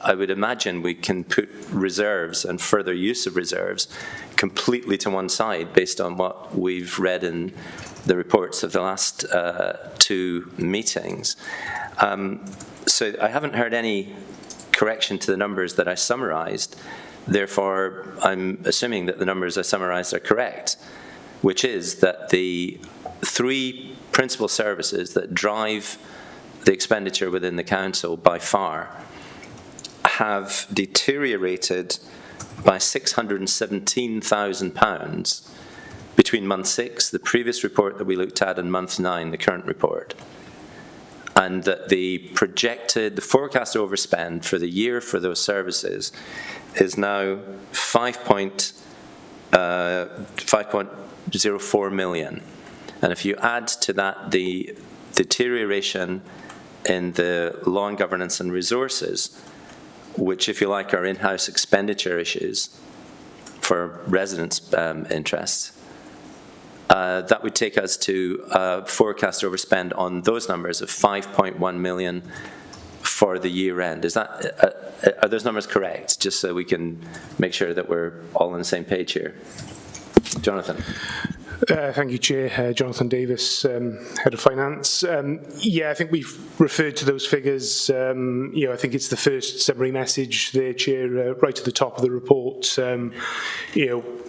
I would imagine we can put reserves and further use of reserves completely to one side based on what we've read in the reports of the last 2 meetings. So I haven't heard any correction to the numbers that I summarised. Therefore, I'm assuming that the numbers I summarised are correct, which is that the 3 principal services that drive the expenditure within the Council by far have deteriorated by £617,000 between month 6, the previous report that we looked at, and month 9, the current report. And that the forecast overspend for the year for those services is now 5.04 million. And if you add to that the deterioration in the law and governance and resources, which, if you like, are in-house expenditure issues for residents' interests, that would take us to forecast overspend on those numbers of 5.1 million for the year end. Is that are those numbers correct? Just so we can make sure that we're all on the same page here. Jonathan. Thank you, Chair. Jonathan Davis, Head of Finance. Yeah, I think we've referred to those figures. I think it's the first summary message there, Chair, right at the top of the report.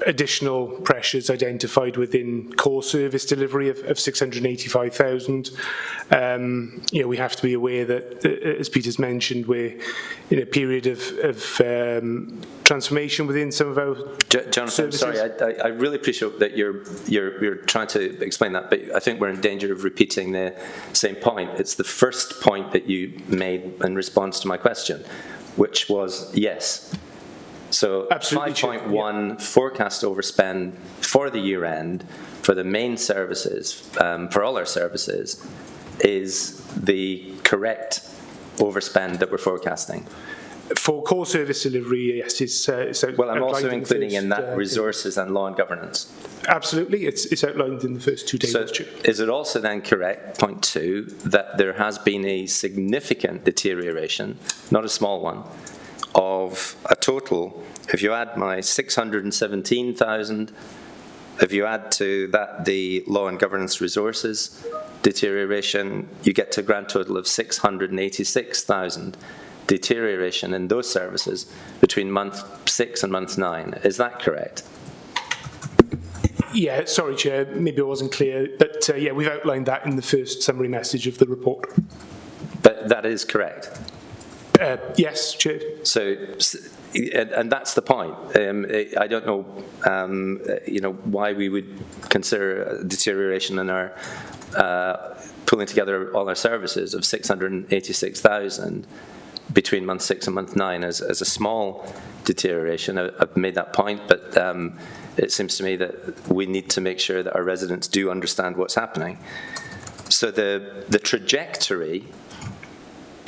Additional pressures identified within core service delivery of 685,000. We have to be aware that, as Peter's mentioned, we're in a period of transformation within some of our Jonathan, services. sorry, I really appreciate that you're trying to explain that, but I think we're in danger of repeating the same point. It's the first point that you made in response to my question, which was yes. So 5.1 forecast overspend for the year end for the main services, for all our services, is the correct overspend that we're forecasting. For core service delivery, yes, it's well, I'm also including in that resources and law and governance. Absolutely, it's outlined in the first two tables. So is it also then correct, point 2, that there has been a significant deterioration, not a small one, of a total, if you add my 617,000, if you add to that the law and governance resources deterioration, you get to a grand total of 686,000 deterioration in those services between month 6 and month 9. Is that correct? Yeah, sorry, Chair, maybe I wasn't clear, but yeah, we've outlined that in the first summary message of the report. But that is correct? Yes, Chair. So, and that's the point. I don't know, why we would consider a deterioration in our pulling together all our services of 686,000 between month 6 and month 9 as a small deterioration. I've made that point, but it seems to me that we need to make sure that our residents do understand what's happening. So the trajectory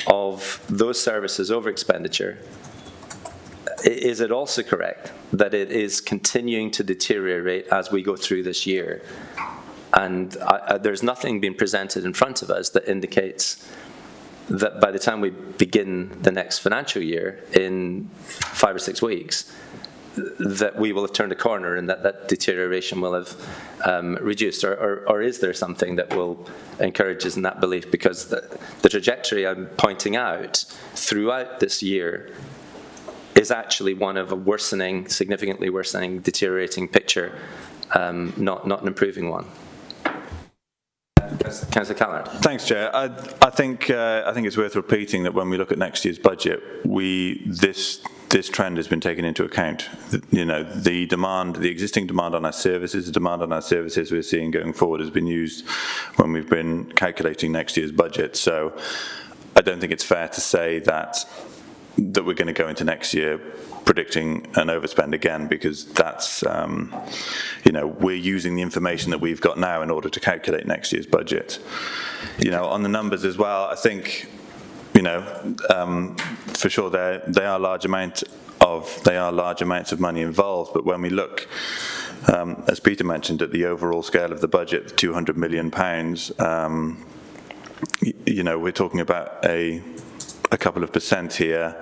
of those services over expenditure, is it also correct that it is continuing to deteriorate as we go through this year? And there's nothing being presented in front of us that indicates that by the time we begin the next financial year in 5 or 6 weeks, that we will have turned a corner and that deterioration will have reduced, or is there something that will encourage us in that belief? Because the trajectory I'm pointing out throughout this year is actually one of a worsening, significantly worsening, deteriorating picture, not an improving one. Councillor Callard. Thanks, Chair. I think it's worth repeating that when we look at next year's budget, this trend has been taken into account. The demand, the existing demand on our services, the demand on our services we're seeing going forward has been used when we've been calculating next year's budget. So I don't think it's fair to say that we're going to go into next year predicting an overspend again, because that's, we're using the information that we've got now in order to calculate next year's budget. On the numbers as well, I think, for sure they are large amounts of money involved, but when we look, as Peter mentioned, at the overall scale of the budget, the £200 million, we're talking about a couple of percent here,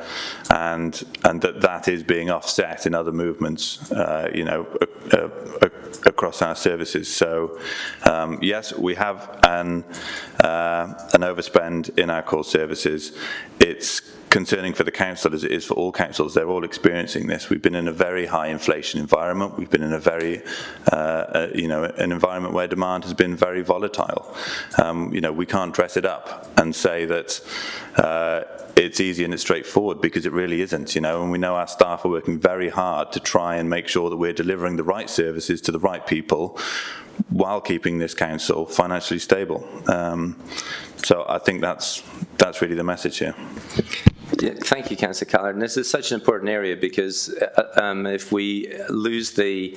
and that is being offset in other movements, across our services. So yes, we have an overspend in our core services. It's concerning for the council as it is for all councils. They're all experiencing this. We've been in a very high inflation environment. We've been in a very, an environment where demand has been very volatile. We can't dress it up and say that it's easy and it's straightforward, because it really isn't, and we know our staff are working very hard to try and make sure that we're delivering the right services to the right people while keeping this council financially stable. So I think that's really the message here. Yeah, thank you, Councillor Callard. And this is such an important area, because if we lose the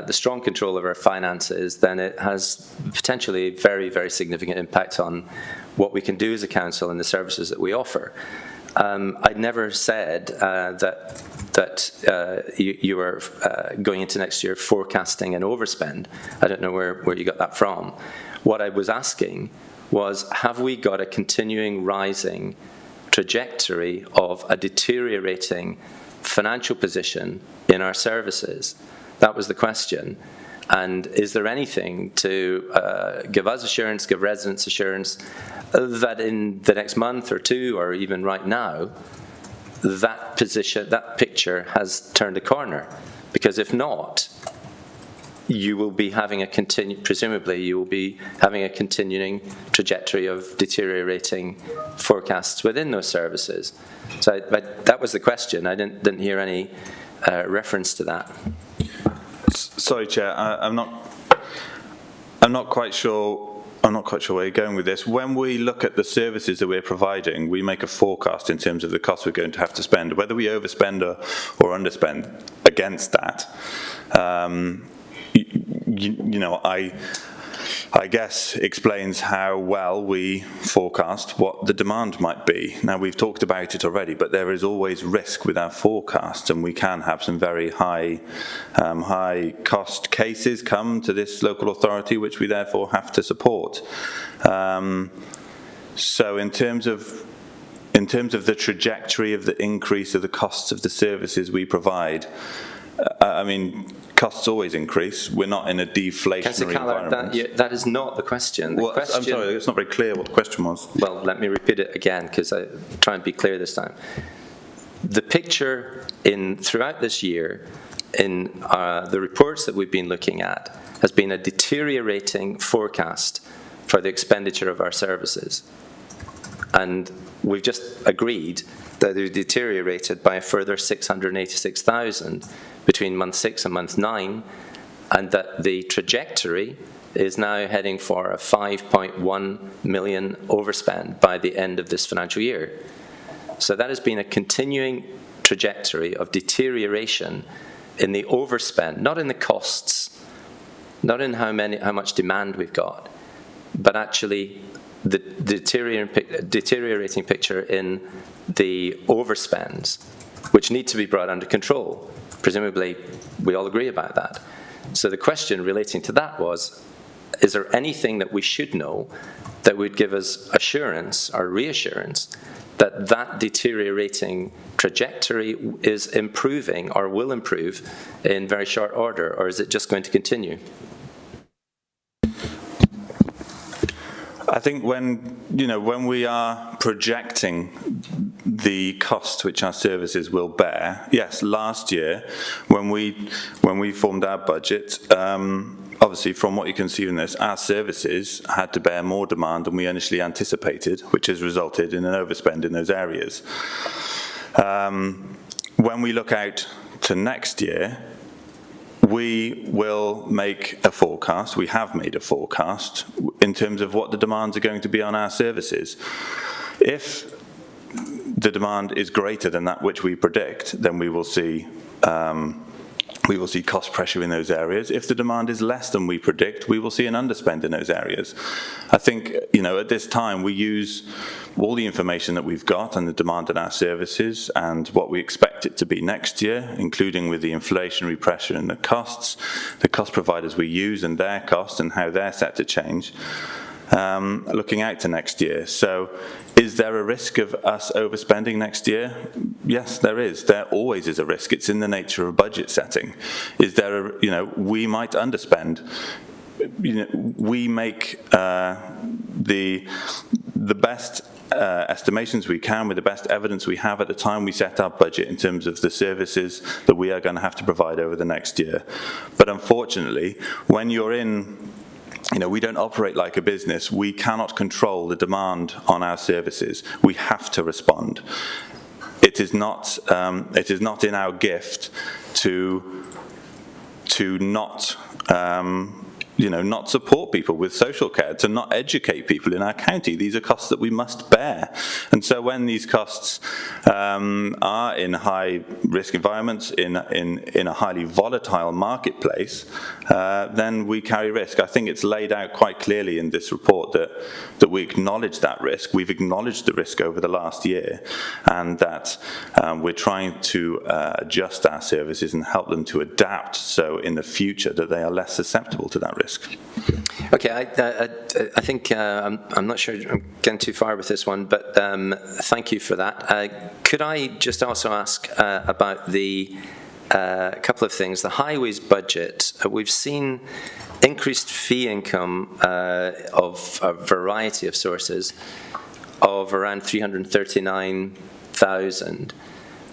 strong control of our finances, then it has potentially a very, very significant impact on what we can do as a council and the services that we offer. I'd never said that that you were going into next year forecasting an overspend. I don't know where you got that from. What I was asking was, have we got a continuing rising trajectory of a deteriorating financial position in our services? That was the question. And is there anything to give us assurance, give residents assurance, that in the next month or two, or even right now, that picture has turned a corner? Because if not, you will be having presumably you will be having a continuing trajectory of deteriorating forecasts within those services. So that was the question. I didn't hear any reference to that. Sorry, Chair. I'm not quite sure where you're going with this. When we look at the services that we're providing, we make a forecast in terms of the costs we're going to have to spend. Whether we overspend or underspend against that, I guess explains how well we forecast what the demand might be. Now, we've talked about it already, but there is always risk with our forecasts, and we can have some very high cost cases come to this local authority, which we therefore have to support. So in terms of the trajectory of the increase of the costs of the services we provide, I mean, costs always increase. We're not in a deflationary environment. That is not the question. I'm sorry, it's not very clear what the question was. Well, let me repeat it again, because I try and be clear this time. The picture throughout this year, in the reports that we've been looking at, has been a deteriorating forecast for the expenditure of our services. And we've just agreed that they deteriorated by a further 686,000 between month 6 and month 9, and that the trajectory is now heading for a 5.1 million overspend by the end of this financial year. So that has been a continuing trajectory of deterioration in the overspend, not in the costs, not in how much demand we've got, but actually the deteriorating picture in the overspends, which need to be brought under control. Presumably, we all agree about that. So the question relating to that was, is there anything that we should know that would give us assurance or reassurance that that deteriorating trajectory is improving or will improve in very short order, or is it just going to continue? I think when we are projecting the cost which our services will bear, yes, last year when we formed our budget, obviously from what you can see in this, our services had to bear more demand than we initially anticipated, which has resulted in an overspend in those areas. When we look out to next year, we will make a forecast, we have made a forecast in terms of what the demands are going to be on our services. If the demand is greater than that which we predict, then we will see cost pressure in those areas. If the demand is less than we predict, we will see an underspend in those areas. I think, at this time we use all the information that we've got and the demand in our services and what we expect it to be next year, including with the inflationary pressure and the costs, the cost providers we use and their costs and how they're set to change, looking out to next year. So is there a risk of us overspending next year? Yes, there is. There always is a risk. It's in the nature of budget setting. Is there we might underspend. We make the best estimations we can with the best evidence we have at the time we set our budget in terms of the services that we are going to have to provide over the next year. But unfortunately, when you're in we don't operate like a business. We cannot control the demand on our services. We have to respond. It is not in our gift to not not support people with social care, to not educate people in our county. These are costs that we must bear. And so when these costs are in high-risk environments, in a highly volatile marketplace, then we carry risk. I think it's laid out quite clearly in this report that we acknowledge that risk. We've acknowledged the risk over the last year, and that we're trying to adjust our services and help them to adapt so in the future that they are less susceptible to that risk. Okay, I think I'm not sure I'm getting too far with this one, but thank you for that. Could I just also ask about the couple of things? The highways budget, we've seen increased fee income of a variety of sources of around 339,000.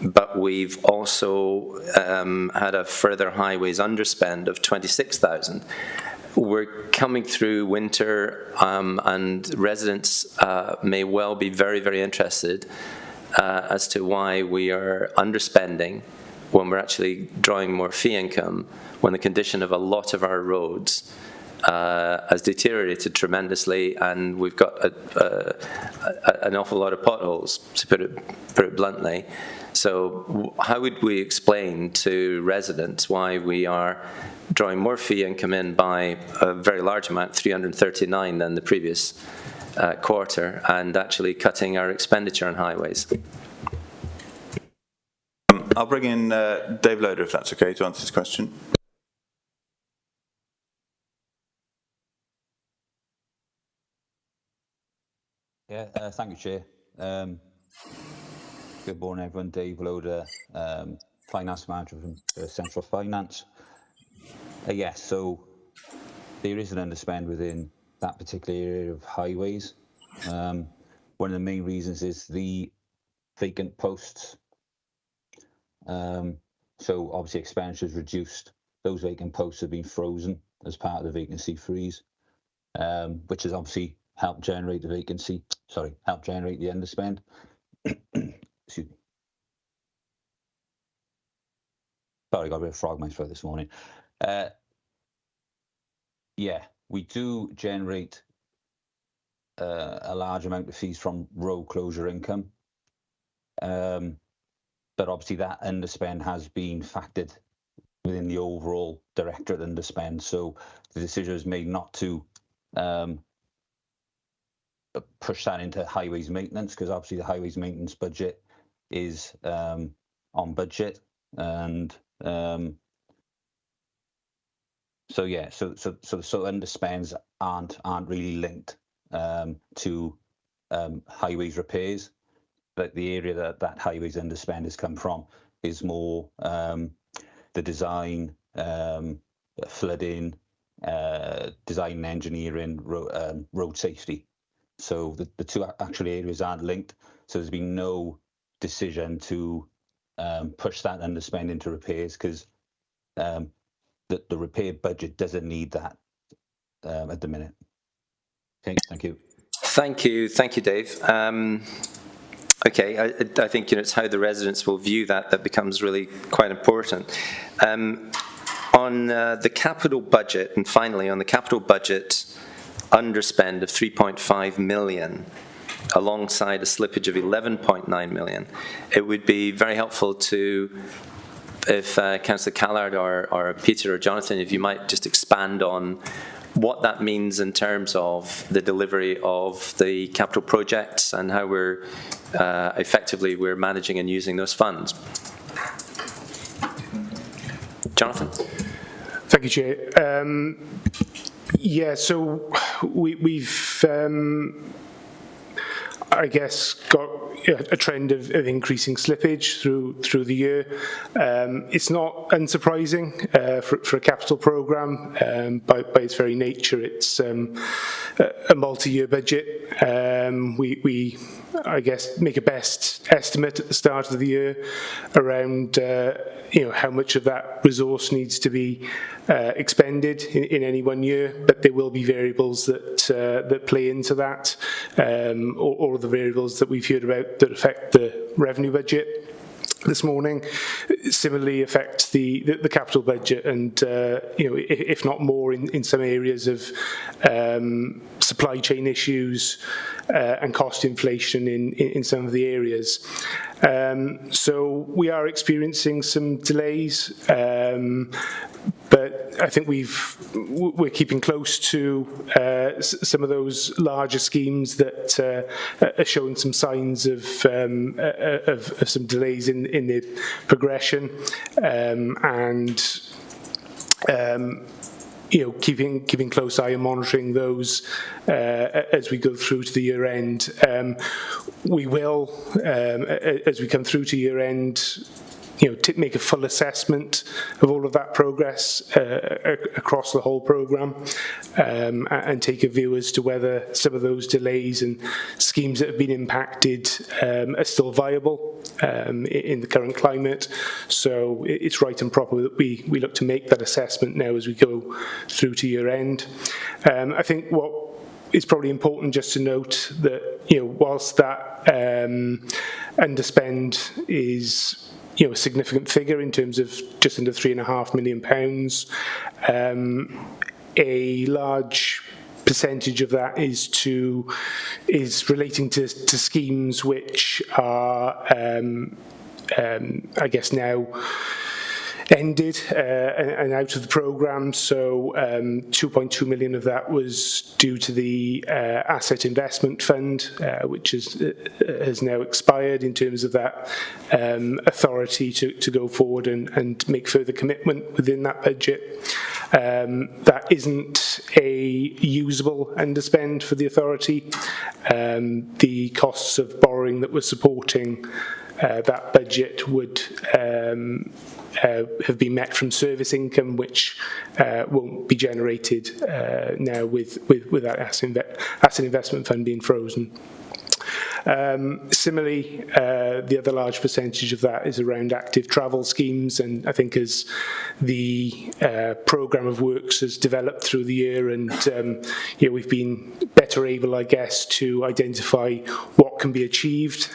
But we've also had a further highways underspend of 26,000. We're coming through winter, and residents may well be very, very interested as to why we are underspending when we're actually drawing more fee income, when the condition of a lot of our roads has deteriorated tremendously, and we've got an awful lot of potholes, to put it bluntly. So how would we explain to residents why we are drawing more fee income in by a very large amount, 339 than the previous quarter, and actually cutting our expenditure on highways? I'll bring in Dave Loader, if that's okay, to answer this question. Yeah, thank you, Chair. Good morning, everyone. Dave Loader, Finance Manager from Central Finance. Yes, so there is an underspend within that particular area of highways. One of the main reasons is the vacant posts. So obviously expenditure is reduced. Those vacant posts have been frozen as part of the vacancy freeze, which has obviously helped generate the underspend. Excuse me. Sorry, I got a bit of frog in my throat this morning. Yeah, we do generate a large amount of fees from road closure income. But obviously that underspend has been factored within the overall directorate underspend. So the decision was made not to push that into highways maintenance, because obviously the highways maintenance budget is on budget, and so yeah, so underspends aren't really linked to highways repairs. But the area that highways underspend has come from is more the design, flooding, design and engineering, road safety. So the two actual areas aren't linked. So there's been no decision to push that underspend into repairs, because the repair budget doesn't need that at the minute. Okay, thank you. Thank you, Dave. Okay, I think it's how the residents will view that becomes really quite important. On the capital budget, and finally on the capital budget underspend of 3.5 million, alongside a slippage of 11.9 million, it would be very helpful if Councillor Callard or Peter or Jonathan, if you might just expand on what that means in terms of the delivery of the capital projects and how we're effectively managing and using those funds. Jonathan? Thank you, Chair. Yeah, so we've I guess got a trend of increasing slippage through the year. It's not unsurprising for a capital programme. By its very nature, it's a multi-year budget. We I guess make a best estimate at the start of the year around how much of that resource needs to be expended in any one year, but there will be variables that play into that, or the variables that we've heard about that affect the revenue budget. this morning similarly affect the capital budget, and if not more in some areas of supply chain issues and cost inflation in some of the areas. So we are experiencing some delays, but I think we're keeping close to some of those larger schemes that are showing some signs of some delays in their progression, keeping close eye and monitoring those as we go through to the year end. We will, as we come through to year end, make a full assessment of all of that progress across the whole programme, and take a view as to whether some of those delays and schemes that have been impacted are still viable in the current climate. So it's right and proper that we look to make that assessment now as we go through to year end. I think what is probably important just to note that whilst that underspend is a significant figure in terms of just under £3.5 million, a large percentage of that is relating to schemes which are I guess now ended and out of the programme. So 2.2 million of that was due to the asset investment fund, which has now expired in terms of that authority to go forward and make further commitment within that budget. That isn't a usable underspend for the authority. The costs of borrowing that were supporting that budget would have been met from service income, which won't be generated now with that asset investment fund being frozen. Similarly, the other large percentage of that is around active travel schemes, and I think as the programme of works has developed through the year, and we've been better able, I guess, to identify what can be achieved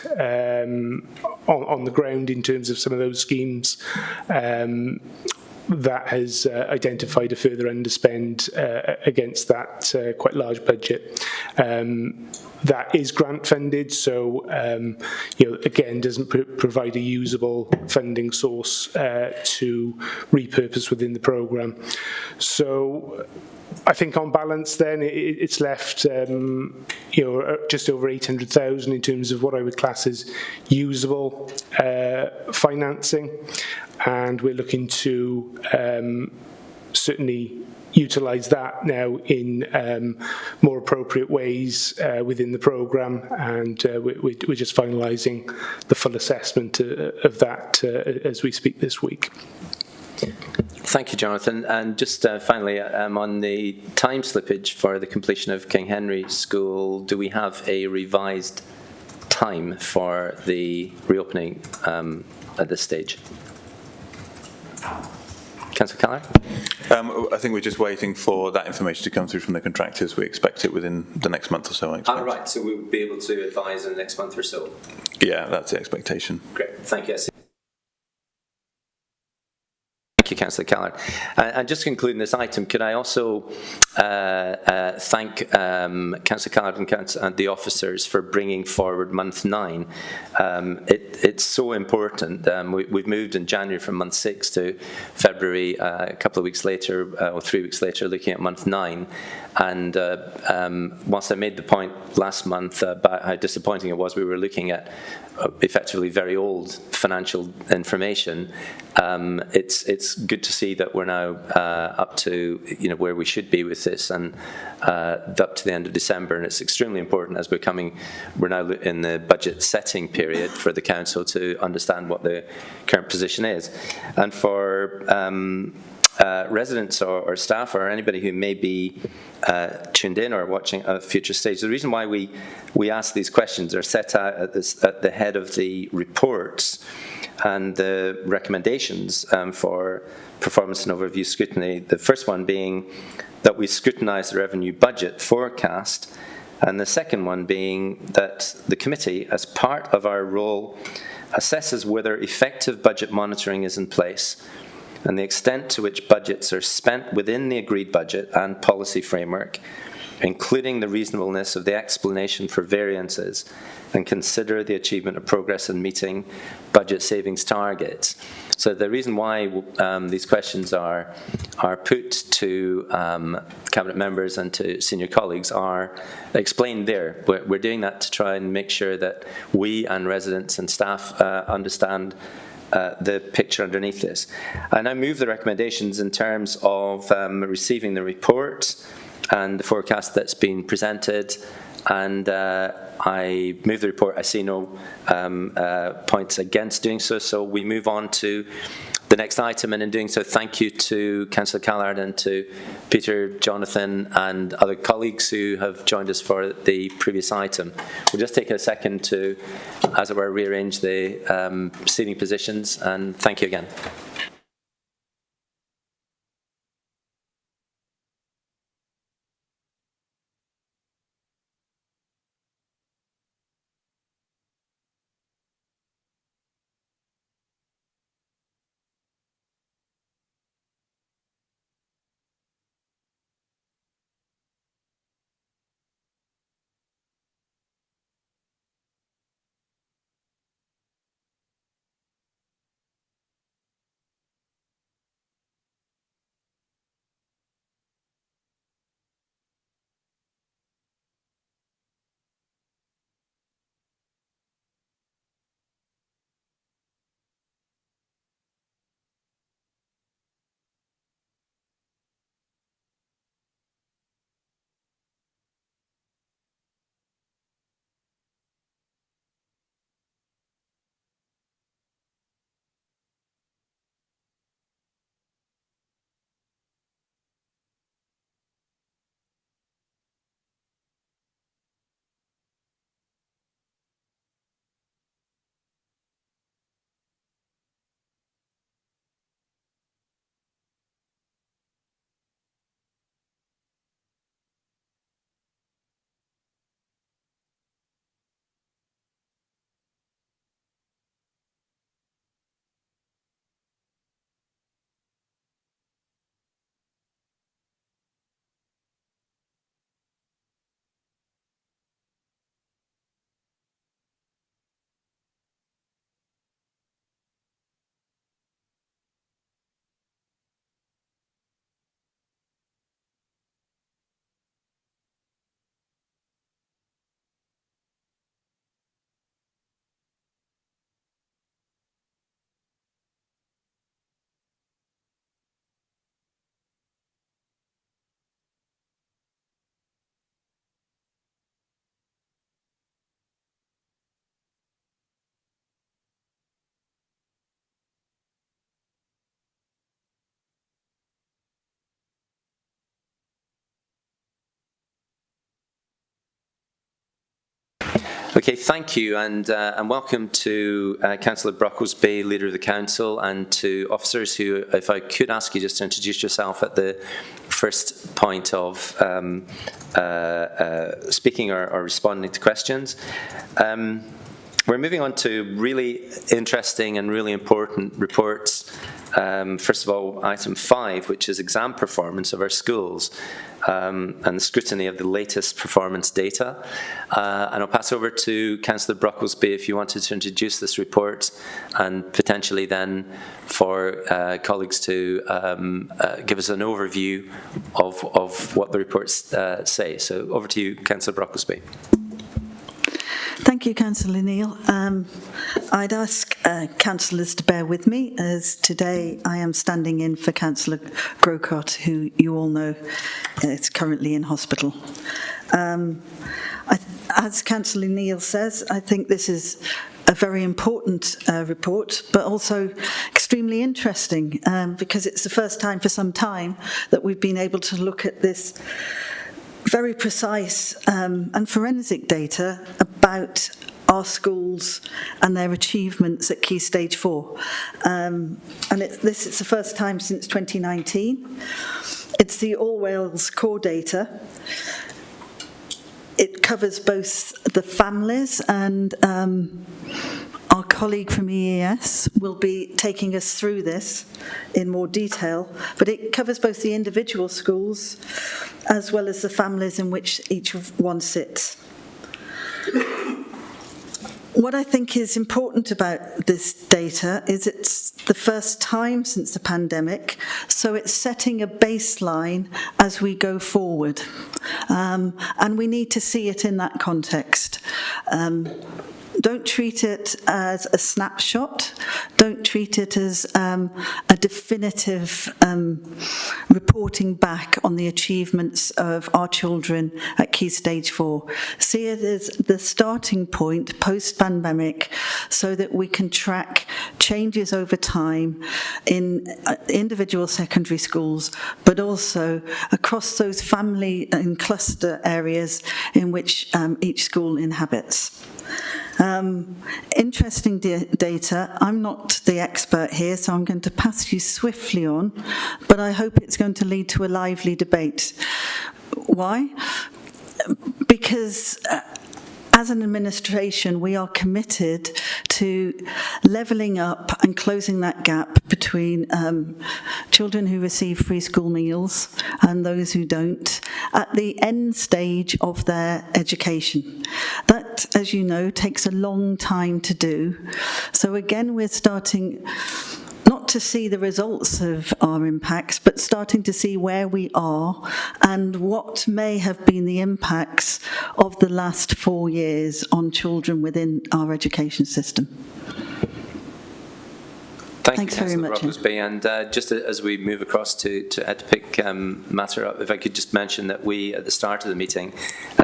on the ground in terms of some of those schemes. That has identified a further underspend against that quite large budget. That is grant funded, so again doesn't provide a usable funding source to repurpose within the programme. So I think on balance then it's left just over 800,000 in terms of what I would class as usable financing, and we're looking to certainly utilise that now in more appropriate ways within the programme, and we're just finalising the full assessment of that as we speak this week. Thank you, Jonathan. And just finally, on the time slippage for the completion of King Henry School, do we have a revised time for the reopening at this stage? Councillor Callard? I think we're just waiting for that information to come through from the contractors. We expect it within the next month or so, I expect. Right, so we'll be able to advise in the next month or so? Yeah, that's the expectation. Great, thank you. Thank you, Councillor Callard. And just concluding this item, could I also thank Councillor Callard and the officers for bringing forward month 9. It's so important. We've moved in January from month 6 to February, a couple of weeks later, or 3 weeks later, looking at month 9. And whilst I made the point last month about how disappointing it was, we were looking at effectively very old financial information. It's good to see that we're now up to where we should be with this, and up to the end of December. And it's extremely important as we're now in the budget setting period for the council to understand what the current position is, and for residents or staff or anybody who may be tuned in or watching a future stage. The reason why we ask these questions are set out at the head of the reports and the recommendations for performance and overview scrutiny. The first one being that we scrutinise the revenue budget forecast, and the second one being that the committee, as part of our role assesses whether effective budget monitoring is in place and the extent to which budgets are spent within the agreed budget and policy framework, including the reasonableness of the explanation for variances, and consider the achievement of progress in meeting budget savings targets. So the reason why these questions are put to Cabinet members and to senior colleagues are explained there. We're doing that to try and make sure that we and residents and staff understand the picture underneath this. And I move the recommendations in terms of receiving the report and the forecast that's been presented, and I move the report. I see no points against doing so, so we move on to the next item, and in doing so, thank you to Councillor Callard and to Peter, Jonathan and other colleagues who have joined us for the previous item. We'll just take a second to, as it were, rearrange the seating positions, and thank you again. Okay, thank you, and welcome to Councillor Brocklesby, Leader of the Council, and to officers who, if I could ask you just to introduce yourself at the first point of speaking or responding to questions. We're moving on to really interesting and really important reports. First of all, item 5, which is exam performance of our schools, and the scrutiny of the latest performance data. And I'll pass over to Councillor Brocklesby if you wanted to introduce this report, and potentially then for colleagues to give us an overview of what the reports say. So over to you, Councillor Brocklesby. Thank you, Councillor Neil. I'd ask councillors to bear with me, as today I am standing in for Councillor Grocott, who you all know is currently in hospital. As Councillor Neil says, I think this is a very important report, but also extremely interesting, because it's the first time for some time that we've been able to look at this very precise and forensic data about our schools and their achievements at Key Stage 4. This is the first time since 2019. It's the All Wales core data. It covers both the families and our colleague from EES will be taking us through this in more detail, but it covers both the individual schools as well as the families in which each one sits. What I think is important about this data is it's the first time since the pandemic, so it's setting a baseline as we go forward. And we need to see it in that context. Don't treat it as a snapshot. Don't treat it as a definitive reporting back on the achievements of our children at Key Stage 4. See it as the starting point post-pandemic so that we can track changes over time in individual secondary schools, but also across those family and cluster areas in which each school inhabits. Interesting data. I'm not the expert here, so I'm going to pass you swiftly on, but I hope it's going to lead to a lively debate. Why? Because as an administration, we are committed to levelling up and closing that gap between children who receive free school meals and those who don't at the end stage of their education. That, as you know, takes a long time to do. So again, we're starting not to see the results of our impacts, but starting to see where we are and what may have been the impacts of the last 4 years on children within our education system. Thanks very much, Rottlesby. And just as we move across to Ed to pick matter up, if I could just mention that we, at the start of the meeting,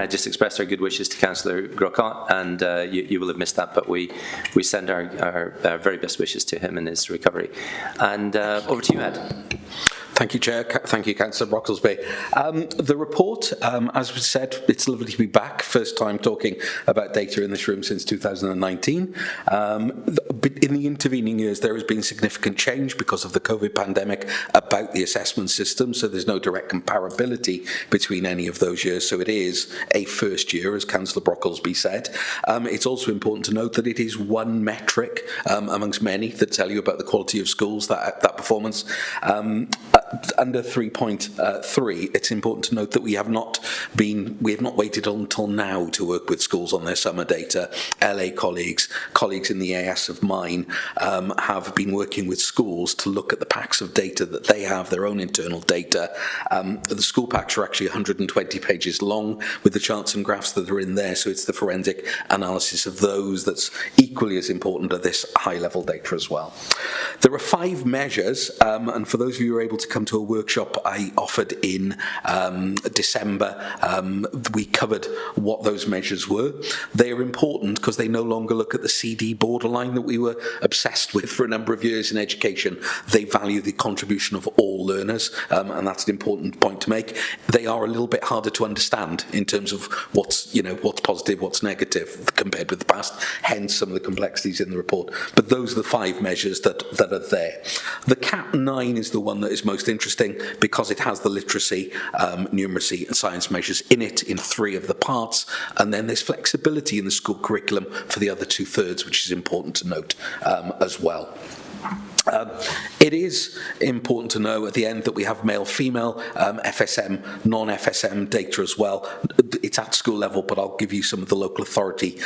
just expressed our good wishes to Councillor Grocott, and you will have missed that, but we send our very best wishes to him in his recovery. And over to you, Ed. Thank you, Chair. Thank you, Councillor Brocklesby. The report, as was said, it's lovely to be back. First time talking about data in this room since 2019. In the intervening years, there has been significant change because of the COVID pandemic about the assessment system, so there's no direct comparability between any of those years. So it is a first year, as Councillor Brocklesby said. It's also important to note that it is one metric amongst many that tell you about the quality of schools, that performance. Under 3.3, it's important to note that we have not waited until now to work with schools on their summer data. LA colleagues in the AS of mine have been working with schools to look at the packs of data that they have, their own internal data. The school packs are actually 120 pages long with the charts and graphs that are in there, so it's the forensic analysis of those that's equally as important at this high-level data as well. There are 5 measures, and for those of you who are able to come to a workshop I offered in December, we covered what those measures were. They are important because they no longer look at the CD borderline that we were obsessed with for a number of years in education. They value the contribution of all learners, and that's an important point to make. They are a little bit harder to understand in terms of what's positive, what's negative compared with the past, hence some of the complexities in the report. But those are the 5 measures that are there. The CAP 9 is the one that is most interesting because it has the literacy, numeracy and science measures in it in 3 of the parts, and then there's flexibility in the school curriculum for the other 2/3, which is important to note as well. It is important to know at the end that we have male-female FSM, non-FSM data as well. It's at school level, but I'll give you some of the local authority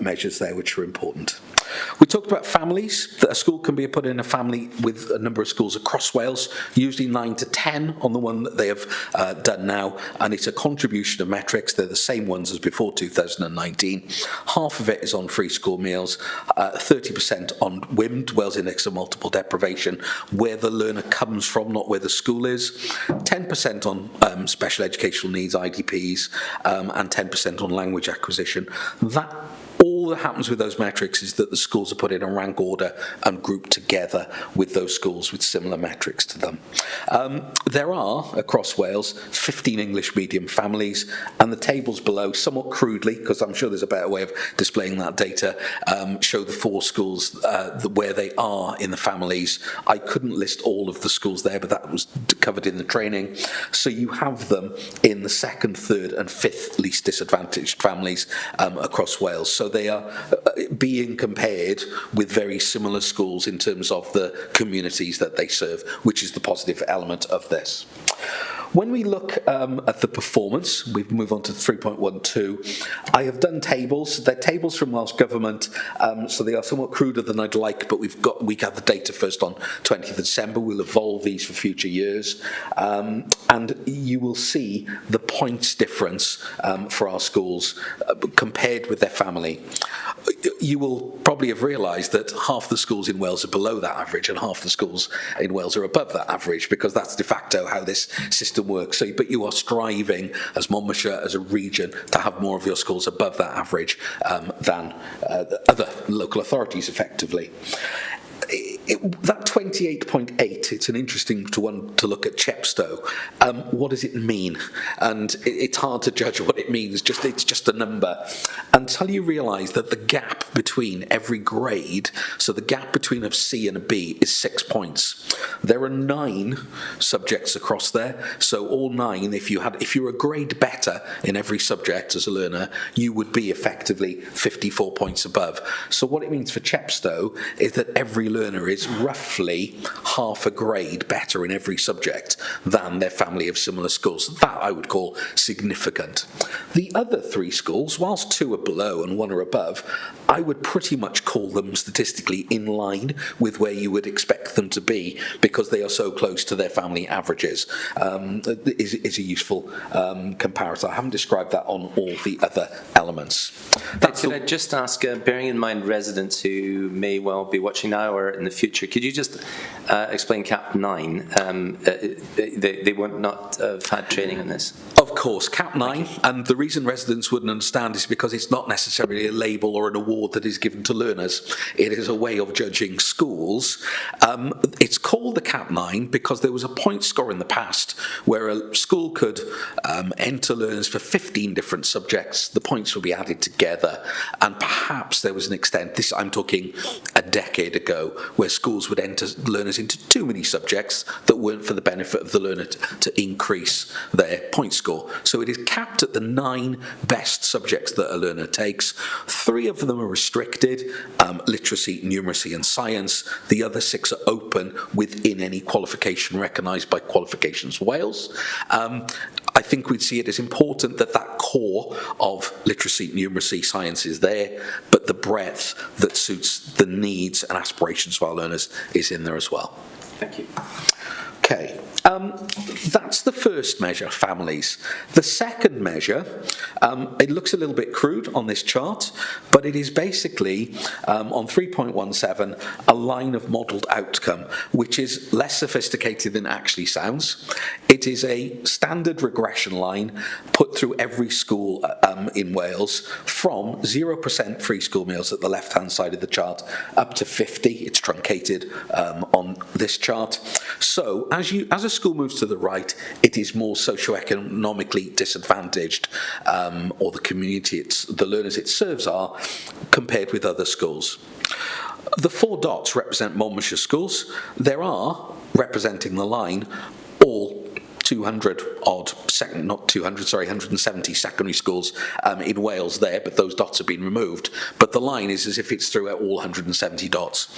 measures there which are important. We talked about families. That a school can be put in a family with a number of schools across Wales, usually 9 to 10 on the one that they have done now, and it's a contribution of metrics. They're the same ones as before 2019. Half of it is on free school meals, 30% on WIMD, Wales Index of Multiple Deprivation, where the learner comes from, not where the school is, 10% on special educational needs, IDPs, and 10% on language acquisition. All that happens with those metrics is that the schools are put in a rank order and grouped together with those schools with similar metrics to them. There are, across Wales, 15 English medium families, and the tables below, somewhat crudely, because I'm sure there's a better way of displaying that data, show the 4 schools where they are in the families. I couldn't list all of the schools there, but that was covered in the training. So you have them in the 2nd, 3rd and 5th least disadvantaged families across Wales. So they are being compared with very similar schools in terms of the communities that they serve, which is the positive element of this. When we look at the performance, we move on to 3.12. I have done tables. They're tables from Welsh Government, so they are somewhat cruder than I'd like, but we have the data first on 20th of December. We'll evolve these for future years. And you will see the points difference for our schools compared with their family. You will probably have realised that half the schools in Wales are below that average and half the schools in Wales are above that average, because that's de facto how this system works. So, but you are striving as Monmouthshire, as a region, to have more of your schools above that average than other local authorities, effectively. That 28.8, it's an interesting one to look at Chepstow. What does it mean? And it's hard to judge what it means. It's just a number. Until you realise that the gap between every grade, so the gap between a C and a B is 6 points. There are 9 subjects across there. So all 9, if you're a grade better in every subject as a learner, you would be effectively 54 points above. So what it means for Chepstow is that every learner is roughly half a grade better in every subject than their family of similar schools. That I would call significant. The other 3 schools, whilst 2 are below and 1 are above, I would pretty much call them statistically in line with where you would expect them to be, because they are so close to their family averages. Is a useful comparator. I haven't described that on all the other elements. Could I just ask, bearing in mind residents who may well be watching now or in the future, could you just explain Cap 9? They would not have had training in this. Of course, Cap 9, and the reason residents wouldn't understand is because it's not necessarily a label or an award that is given to learners. It is a way of judging schools. It's called the Cap 9 because there was a point score in the past where a school could enter learners for 15 different subjects. The points would be added together, and perhaps there was an extent, this I'm talking a decade ago, where schools would enter learners into too many subjects that weren't for the benefit of the learner to increase their point score. So it is capped at the 9 best subjects that a learner takes. 3 of them are restricted, literacy, numeracy and science. The other 6 are open within any qualification recognised by Qualifications Wales. I think we'd see it as important that that core of literacy, numeracy, science is there, but the breadth that suits the needs and aspirations of our learners is in there as well. Thank you. Okay. That's the first measure, families. The second measure, it looks a little bit crude on this chart, but it is basically, on 3.17, a line of modelled outcome, which is less sophisticated than it actually sounds. It is a standard regression line put through every school in Wales, from 0% free school meals at the left-hand side of the chart up to 50. It's truncated on this chart. So as a school moves to the right, it is more socioeconomically disadvantaged, or the community, the learners it serves are, compared with other schools. The 4 dots represent Monmouthshire schools. There are, representing the line, all 170 secondary schools in Wales there, but those dots have been removed. But the line is as if it's throughout all 170 dots.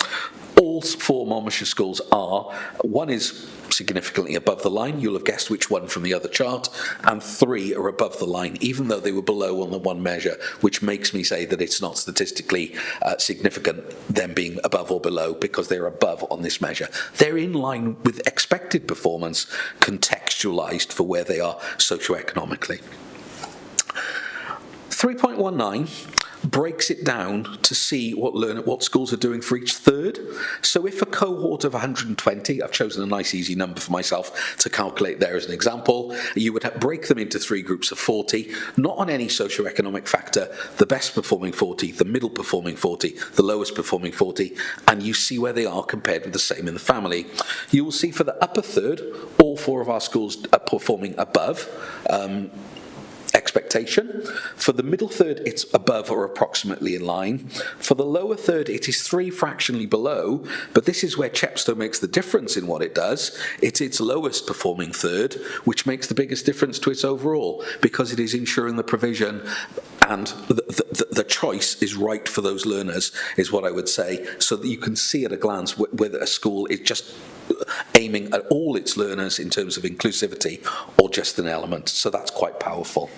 All 4 Monmouthshire schools are, one is significantly above the line, you'll have guessed which one from the other chart, and 3 are above the line, even though they were below on the one measure, which makes me say that it's not statistically significant, them being above or below, because they're above on this measure. They're in line with expected performance, contextualised for where they are socioeconomically. 3.19 breaks it down to see what schools are doing for each third. So if a cohort of 120, I've chosen a nice easy number for myself to calculate there as an example, you would break them into 3 groups of 40, not on any socioeconomic factor, the best performing 40, the middle performing 40, the lowest performing 40, and you see where they are compared with the same in the family. You will see for the upper third, all 4 of our schools are performing above expectation. For the middle third, it's above or approximately in line. For the lower third, it is 3 fractionally below, but this is where Chepstow makes the difference in what it does. It's its lowest performing third, which makes the biggest difference to its overall, because it is ensuring the provision and the choice is right for those learners, is what I would say, so that you can see at a glance whether a school is just aiming at all its learners in terms of inclusivity or just an element. So that's quite powerful.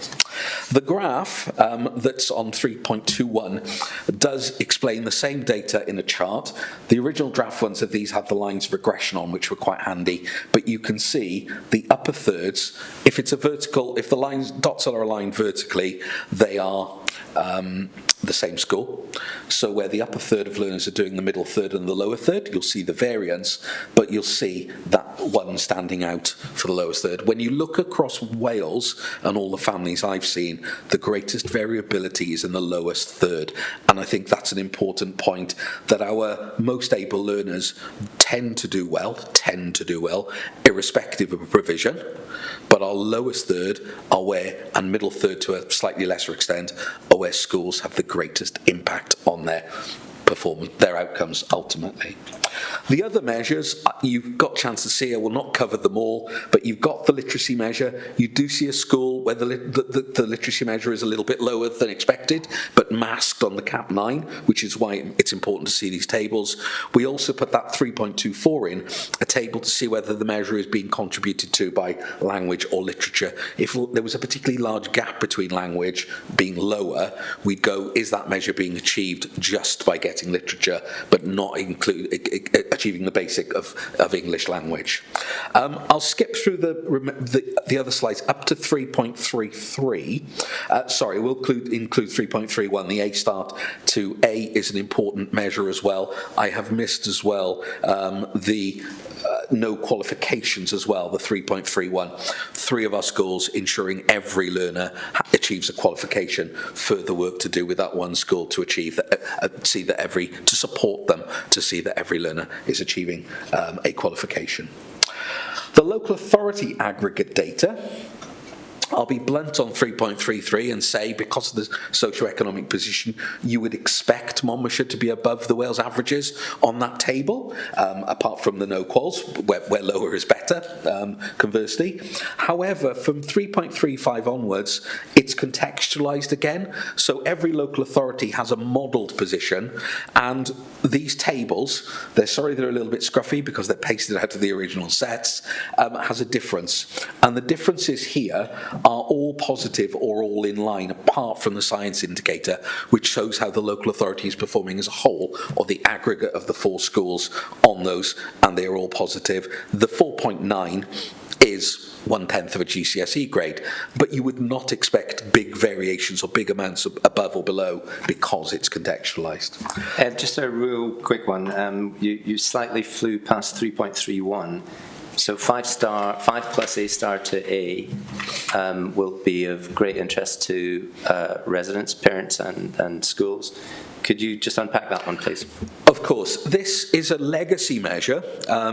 The graph that's on 3.21 does explain the same data in a chart. The original draft ones of these had the lines of regression on, which were quite handy, but you can see the upper thirds. If it's a vertical, if the dots are aligned vertically, they are the same school. So where the upper third of learners are doing the middle third and the lower third, you'll see the variance, but you'll see that one standing out for the lowest third. When you look across Wales and all the families I've seen, the greatest variability is in the lowest third. And I think that's an important point, that our most able learners tend to do well, irrespective of provision, but our lowest third are where, and middle third to a slightly lesser extent, are where schools have the greatest impact on their performance, their outcomes ultimately. The other measures, you've got a chance to see, I will not cover them all, but you've got the literacy measure. You do see a school where the literacy measure is a little bit lower than expected, but masked on the CAP 9, which is why it's important to see these tables. We also put that 3.24 in, a table to see whether the measure is being contributed to by language or literature. If there was a particularly large gap between language being lower, we'd go, is that measure being achieved just by getting literature, but not achieving the basic of English language. I'll skip through the other slides up to 3.33. Sorry, we'll include 3.31. The A start to A is an important measure as well. I have missed as well the no qualifications as well, the 3.31. 3 of our schools ensuring every learner achieves a qualification. Further work to do with that one school to achieve that, to support them to see that every learner is achieving a qualification. The local authority aggregate data, I'll be blunt on 3.33 and say, because of the socio-economic position, you would expect Monmouthshire to be above the Wales averages on that table, apart from the no quals, where lower is better, conversely. However, from 3.35 onwards, it's contextualised again, so every local authority has a modelled position, and these tables, they're a little bit scruffy because they're pasted out of the original sets, has a difference. And the differences here are all positive or all in line, apart from the science indicator, which shows how the local authority is performing as a whole, or the aggregate of the 4 schools on those, and they are all positive. The 4.9 is 1/10 of a GCSE grade, but you would not expect big variations or big amounts above or below because it's contextualised. Just a real quick one. You slightly flew past 3.31. So 5 plus A star to A will be of great interest to residents, parents and schools. Could you just unpack that one, please? Of course. This is a legacy measure.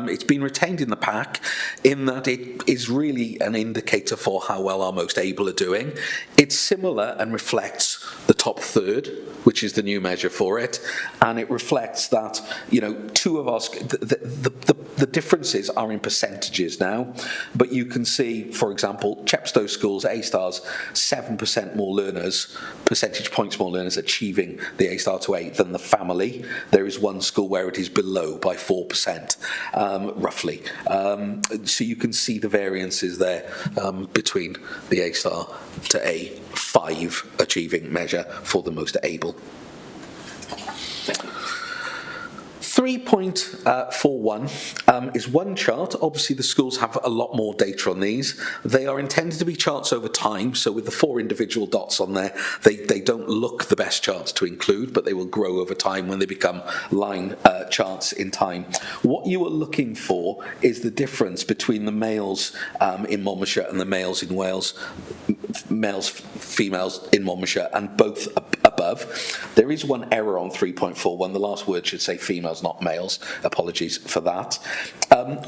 It's been retained in the pack in that it is really an indicator for how well our most able are doing. It's similar and reflects the top third, which is the new measure for it, and it reflects that, 2 of our the differences are in percentages now, but you can see, for example, Chepstow schools A stars, 7% more learners, percentage points more learners achieving the A star to A than the family. There is one school where it is below by 4%, roughly. So you can see the variances there between the A star to A5 achieving measure for the most able. 3.41 is one chart. Obviously, the schools have a lot more data on these. They are intended to be charts over time, so with the 4 individual dots on there, they don't look the best charts to include, but they will grow over time when they become line charts in time. What you are looking for is the difference between the males in Monmouthshire and the males in Wales, males, females in Monmouthshire, and both above. There is one error on 3.41. The last word should say females, not males. Apologies for that.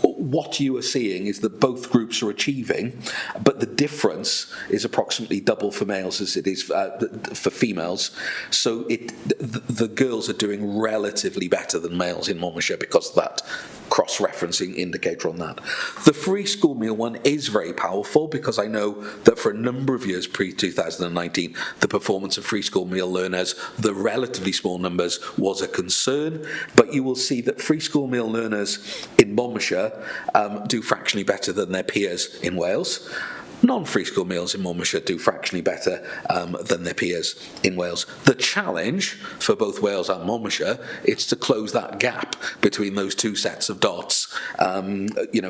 what you are seeing is that both groups are achieving, but the difference is approximately double for males as it is for females. So the girls are doing relatively better than males in Monmouthshire because of that cross-referencing indicator on that. The free school meal one is very powerful because I know that for a number of years pre-2019, the performance of free school meal learners, the relatively small numbers, was a concern, but you will see that free school meal learners in Monmouthshire do fractionally better than their peers in Wales. Non-free school meals in Monmouthshire do fractionally better than their peers in Wales. The challenge for both Wales and Monmouthshire is to close that gap between those two sets of dots,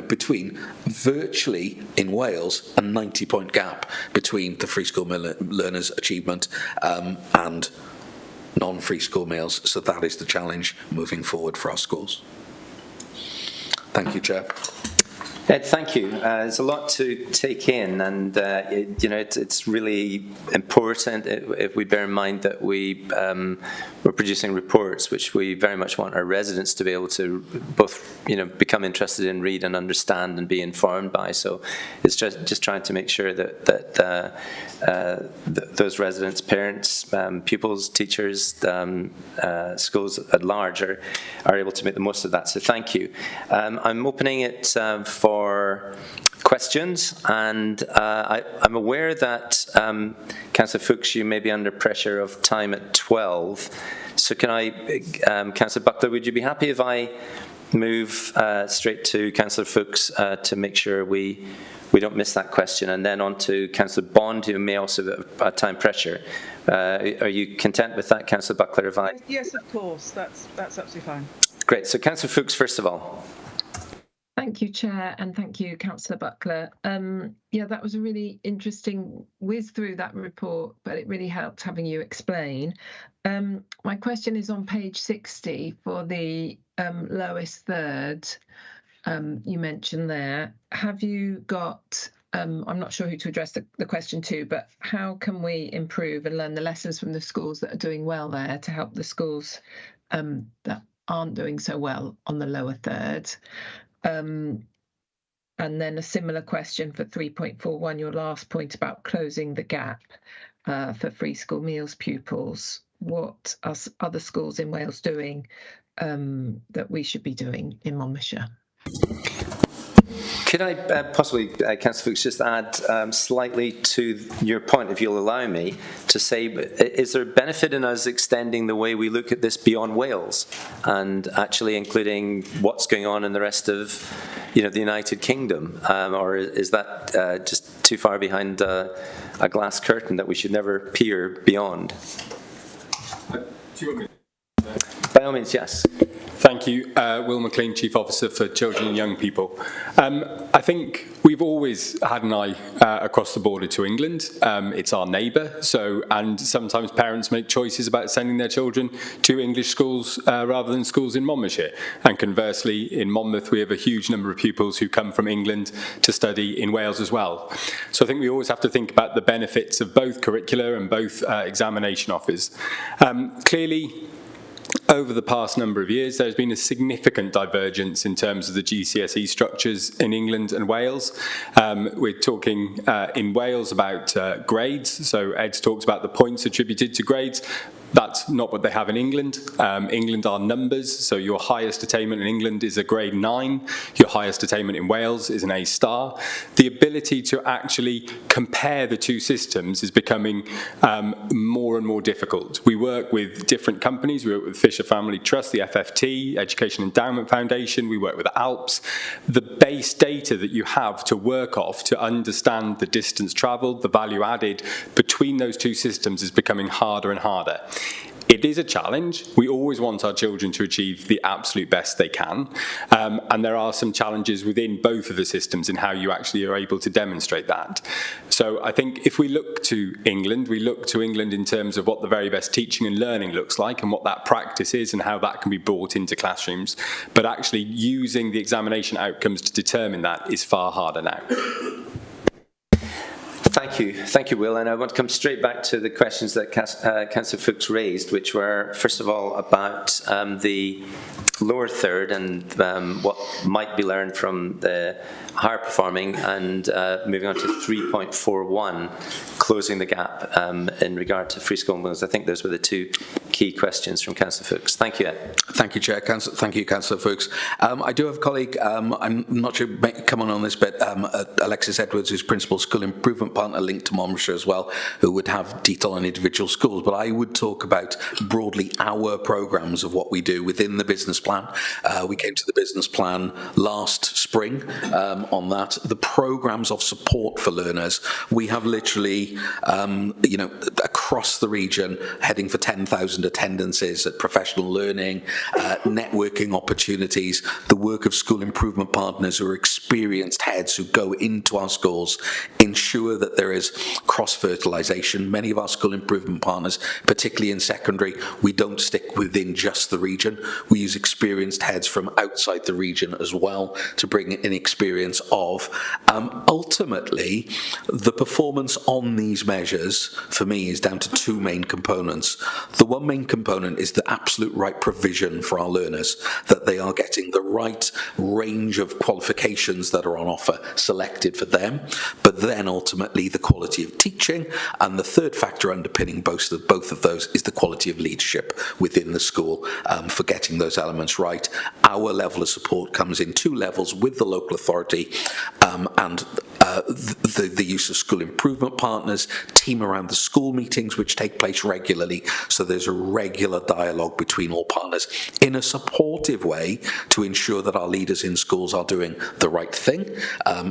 between virtually in Wales a 90-point gap between the free school learners' achievement and non-free school meals. So that is the challenge moving forward for our schools. Thank you, Chair. Ed, thank you. There's a lot to take in, and it's really important if we bear in mind that we're producing reports which we very much want our residents to be able to both become interested in, read and understand and be informed by. So it's just trying to make sure that those residents, parents, pupils, teachers, schools at large are able to make the most of that. So thank you. I'm opening it for questions, and I'm aware that Councillor Fuchs, you may be under pressure of time at 12. So can I, Councillor Buckler, would you be happy if I move straight to Councillor Fuchs to make sure we don't miss that question, and then on to Councillor Bond, who may also have time pressure. Are you content with that, Councillor Buckler? If I... Yes, of course. That's absolutely fine. Great. So Councillor Fuchs, first of all. Thank you, Chair, and thank you, Councillor Buckler. That was a really interesting whiz through that report, but it really helped having you explain. My question is on page 60 for the lowest third you mentioned there. Have you got, I'm not sure who to address the question to, but how can we improve and learn the lessons from the schools that are doing well there to help the schools that aren't doing so well on the lower third? And then a similar question for 3.41, your last point about closing the gap for free school meals pupils. What are other schools in Wales doing that we should be doing in Monmouthshire? Could I possibly, Councillor Fuchs, just add slightly to your point, if you'll allow me, to say, is there a benefit in us extending the way we look at this beyond Wales and actually including what's going on in the rest of the United Kingdom? Or is that just too far behind a glass curtain that we should never peer beyond? By all means, yes. Thank you. Will McLean, Chief Officer for Children and Young People. I think we've always had an eye across the border to England. It's our neighbour, and sometimes parents make choices about sending their children to English schools rather than schools in Monmouthshire. And conversely, in Monmouth, we have a huge number of pupils who come from England to study in Wales as well. So I think we always have to think about the benefits of both curricula and both examination offers. Clearly, over the past number of years, there's been a significant divergence in terms of the GCSE structures in England and Wales. We're talking in Wales about grades, so Ed's talks about the points attributed to grades. That's not what they have in England. England are numbers, so your highest attainment in England is a grade 9. Your highest attainment in Wales is an A star. The ability to actually compare the two systems is becoming more and more difficult. We work with different companies. We work with Fisher Family Trust, the FFT, Education Endowment Foundation. We work with ALPS. The base data that you have to work off to understand the distance travelled, the value added between those two systems is becoming harder and harder. It is a challenge. We always want our children to achieve the absolute best they can. And there are some challenges within both of the systems in how you actually are able to demonstrate that. So I think if we look to England, we look to England in terms of what the very best teaching and learning looks like and what that practice is and how that can be brought into classrooms. But actually using the examination outcomes to determine that is far harder now. Thank you, Will. And I want to come straight back to the questions that Councillor Fuchs raised, which were, first of all, about the lower third and what might be learned from the higher performing, and moving on to 3.41, closing the gap in regard to free school meals. I think those were the two key questions from Councillor Fuchs. Thank you, Ed. Thank you, Chair. Thank you, Councillor Fuchs. I do have a colleague, I'm not sure who may come on this, but Alexis Edwards, who's Principal School Improvement Partner linked to Monmouthshire as well, who would have detail on individual schools. But I would talk about broadly our programmes of what we do within the business plan. We came to the business plan last spring on that. The programmes of support for learners, we have literally, across the region, heading for 10,000 attendances at professional learning, networking opportunities, the work of school improvement partners who are experienced heads who go into our schools, ensure that there is cross-fertilisation. Many of our school improvement partners, particularly in secondary, we don't stick within just the region. We use experienced heads from outside the region as well to bring in experience of. Ultimately, the performance on these measures, for me, is down to two main components. The one main component is the absolute right provision for our learners, that they are getting the right range of qualifications that are on offer selected for them, but then ultimately the quality of teaching, and the third factor underpinning both of those is the quality of leadership within the school for getting those elements right. Our level of support comes in two levels with the local authority and the use of school improvement partners, team around the school meetings which take place regularly, so there's a regular dialogue between all partners in a supportive way to ensure that our leaders in schools are doing the right thing,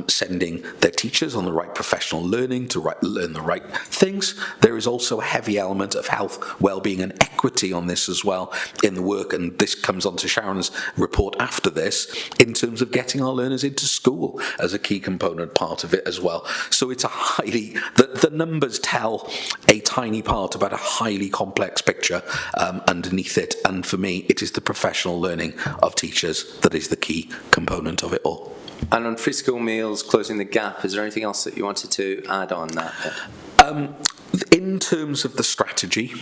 sending their teachers on the right professional learning to learn the right things. There is also a heavy element of health, well-being and equity on this as well in the work, and this comes on to Sharon's report after this, in terms of getting our learners into school as a key component part of it as well. So it's a highly, the numbers tell a tiny part about a highly complex picture underneath it, and for me it is the professional learning of teachers that is the key component of it all. And on free school meals, closing the gap, is there anything else that you wanted to add on that? In terms of the strategy,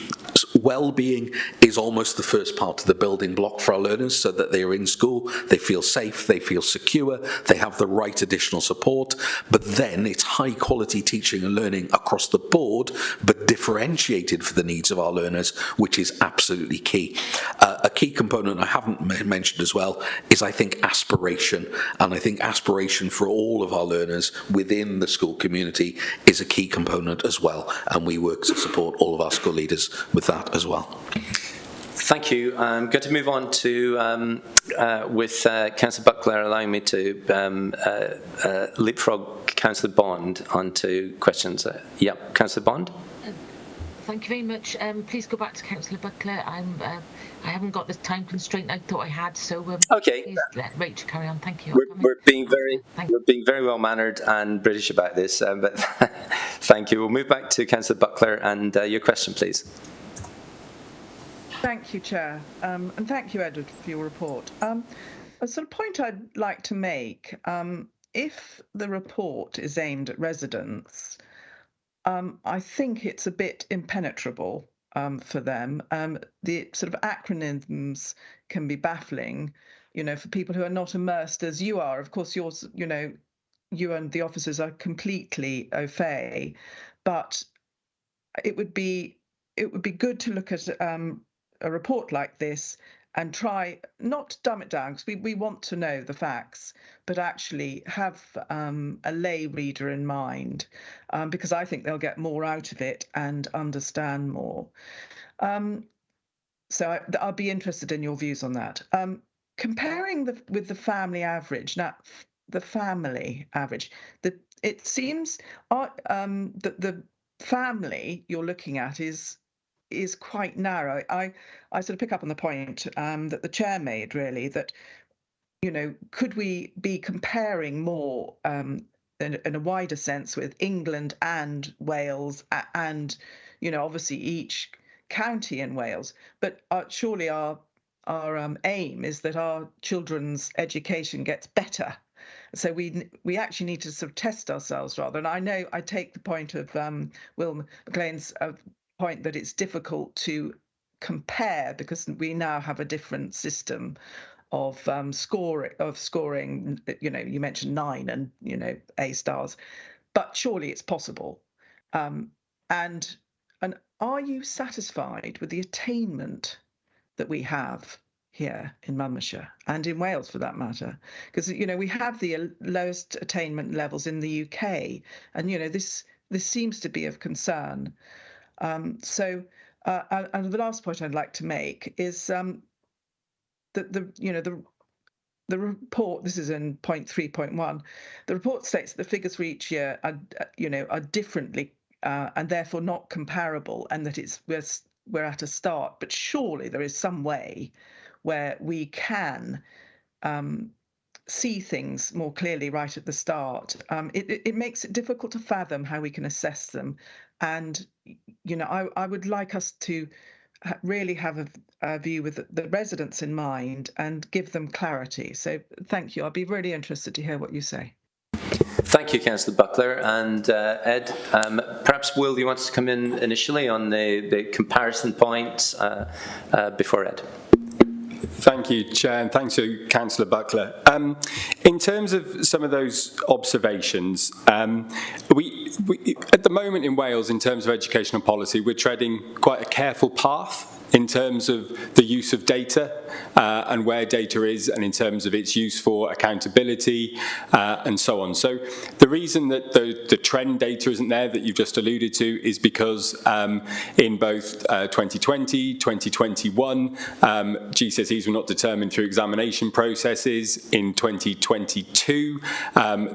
well-being is almost the first part of the building block for our learners, so that they are in school, they feel safe, they feel secure, they have the right additional support, but then it's high-quality teaching and learning across the board, but differentiated for the needs of our learners, which is absolutely key. A key component I haven't mentioned as well is, I think, aspiration, and I think aspiration for all of our learners within the school community is a key component as well, and we work to support all of our school leaders with that as well. Thank you. I'm going to move on to, with Councillor Buckler allowing me to leapfrog Councillor Bond onto questions. Councillor Bond. Thank you very much. Please go back to Councillor Buckler. I haven't got the time constraint I thought I had, so okay. Please let Rachel carry on. Thank you. We're being very well mannered and British about this, but thank you. We'll move back to Councillor Buckler and your question, please. Thank you, Chair, and thank you, Edward, for your report. A sort of point I'd like to make: if the report is aimed at residents, I think it's a bit impenetrable for them. The sort of acronyms can be baffling, for people who are not immersed as you are. Of course, you and the officers are completely au fait, but it would be good to look at a report like this and try not to dumb it down, because we want to know the facts, but actually have a lay reader in mind, because I think they'll get more out of it and understand more. So I'll be interested in your views on that. Comparing with the family average, now the family average, it seems that the family you're looking at is quite narrow. I sort of pick up on the point that the chair made, really, that could we be comparing more in a wider sense with England and Wales and obviously each county in Wales, but surely our aim is that our children's education gets better So we actually need to sort of test ourselves rather. And I know I take the point of Will McLean's point that it's difficult to compare because we now have a different system of scoring. You know, you mentioned 9 and A stars, but surely it's possible. And are you satisfied with the attainment that we have here in Monmouthshire and in Wales for that matter? Because we have the lowest attainment levels in the UK, and this seems to be of concern. And the last point I'd like to make is that the report, this is in point 3.1, the report states that the figures for each year are differently and therefore not comparable, and that we're at a start. But surely there is some way where we can see things more clearly right at the start. It makes it difficult to fathom how we can assess them, and I would like us to really have a view with the residents in mind and give them clarity. So thank you. I'll be really interested to hear what you say. Thank you, Councillor Buckler. And Ed, perhaps Will, you want to come in initially on the comparison points before Ed? Thank you, Chair, and thanks to Councillor Buckler. In terms of some of those observations, we at the moment in Wales, in terms of educational policy, we're treading quite a careful path in terms of the use of data and where data is, and in terms of its use for accountability and so on. So the reason that the trend data isn't there that you've just alluded to is because in both 2020, 2021, GCSEs were not determined through examination processes. In 2022,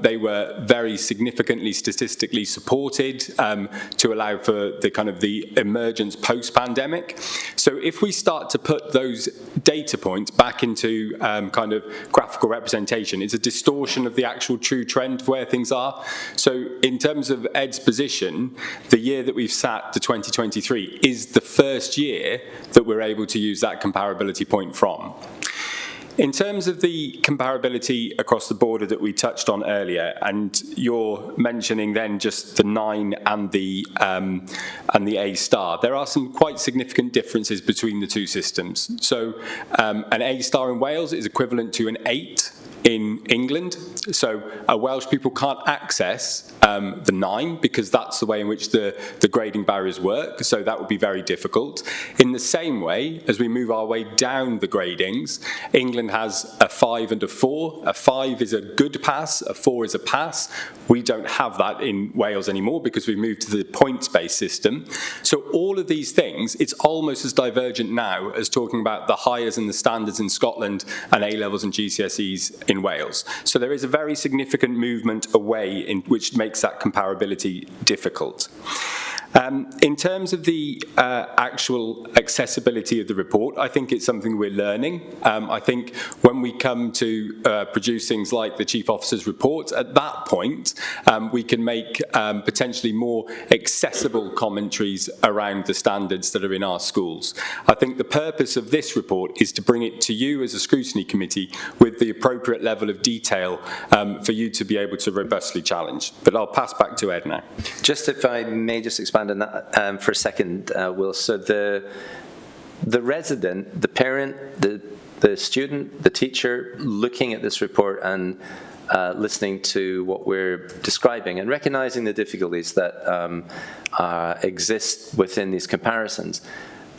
they were very significantly statistically supported to allow for the emergence post-pandemic. So if we start to put those data points back into kind of graphical representation, it's a distortion of the actual true trend of where things are. So in terms of Ed's position, the year that we've sat, the 2023, is the first year that we're able to use that comparability point from. In terms of the comparability across the border that we touched on earlier, and you're mentioning then just the 9 and the A star, there are some quite significant differences between the two systems. So an A star in Wales is equivalent to an 8 in England. So Welsh people can't access the 9 because that's the way in which the grading barriers work. So that would be very difficult. In the same way, as we move our way down the gradings, England has a 5 and a 4. A 5 is a good pass, a 4 is a pass. We don't have that in Wales anymore because we've moved to the points-based system. So all of these things, it's almost as divergent now as talking about the hires and the standards in Scotland and A-levels and GCSEs in Wales. So there is a very significant movement away in which makes that comparability difficult. In terms of the actual accessibility of the report, I think it's something we're learning. I think when we come to produce things like the Chief Officer's report, at that point, we can make potentially more accessible commentaries around the standards that are in our schools. I think the purpose of this report is to bring it to you as a scrutiny committee with the appropriate level of detail for you to be able to robustly challenge. But I'll pass back to Ed now. Just if I may just expand on that for a second, Will. So the resident, the parent, the student, the teacher looking at this report and listening to what we're describing and recognizing the difficulties that exist within these comparisons,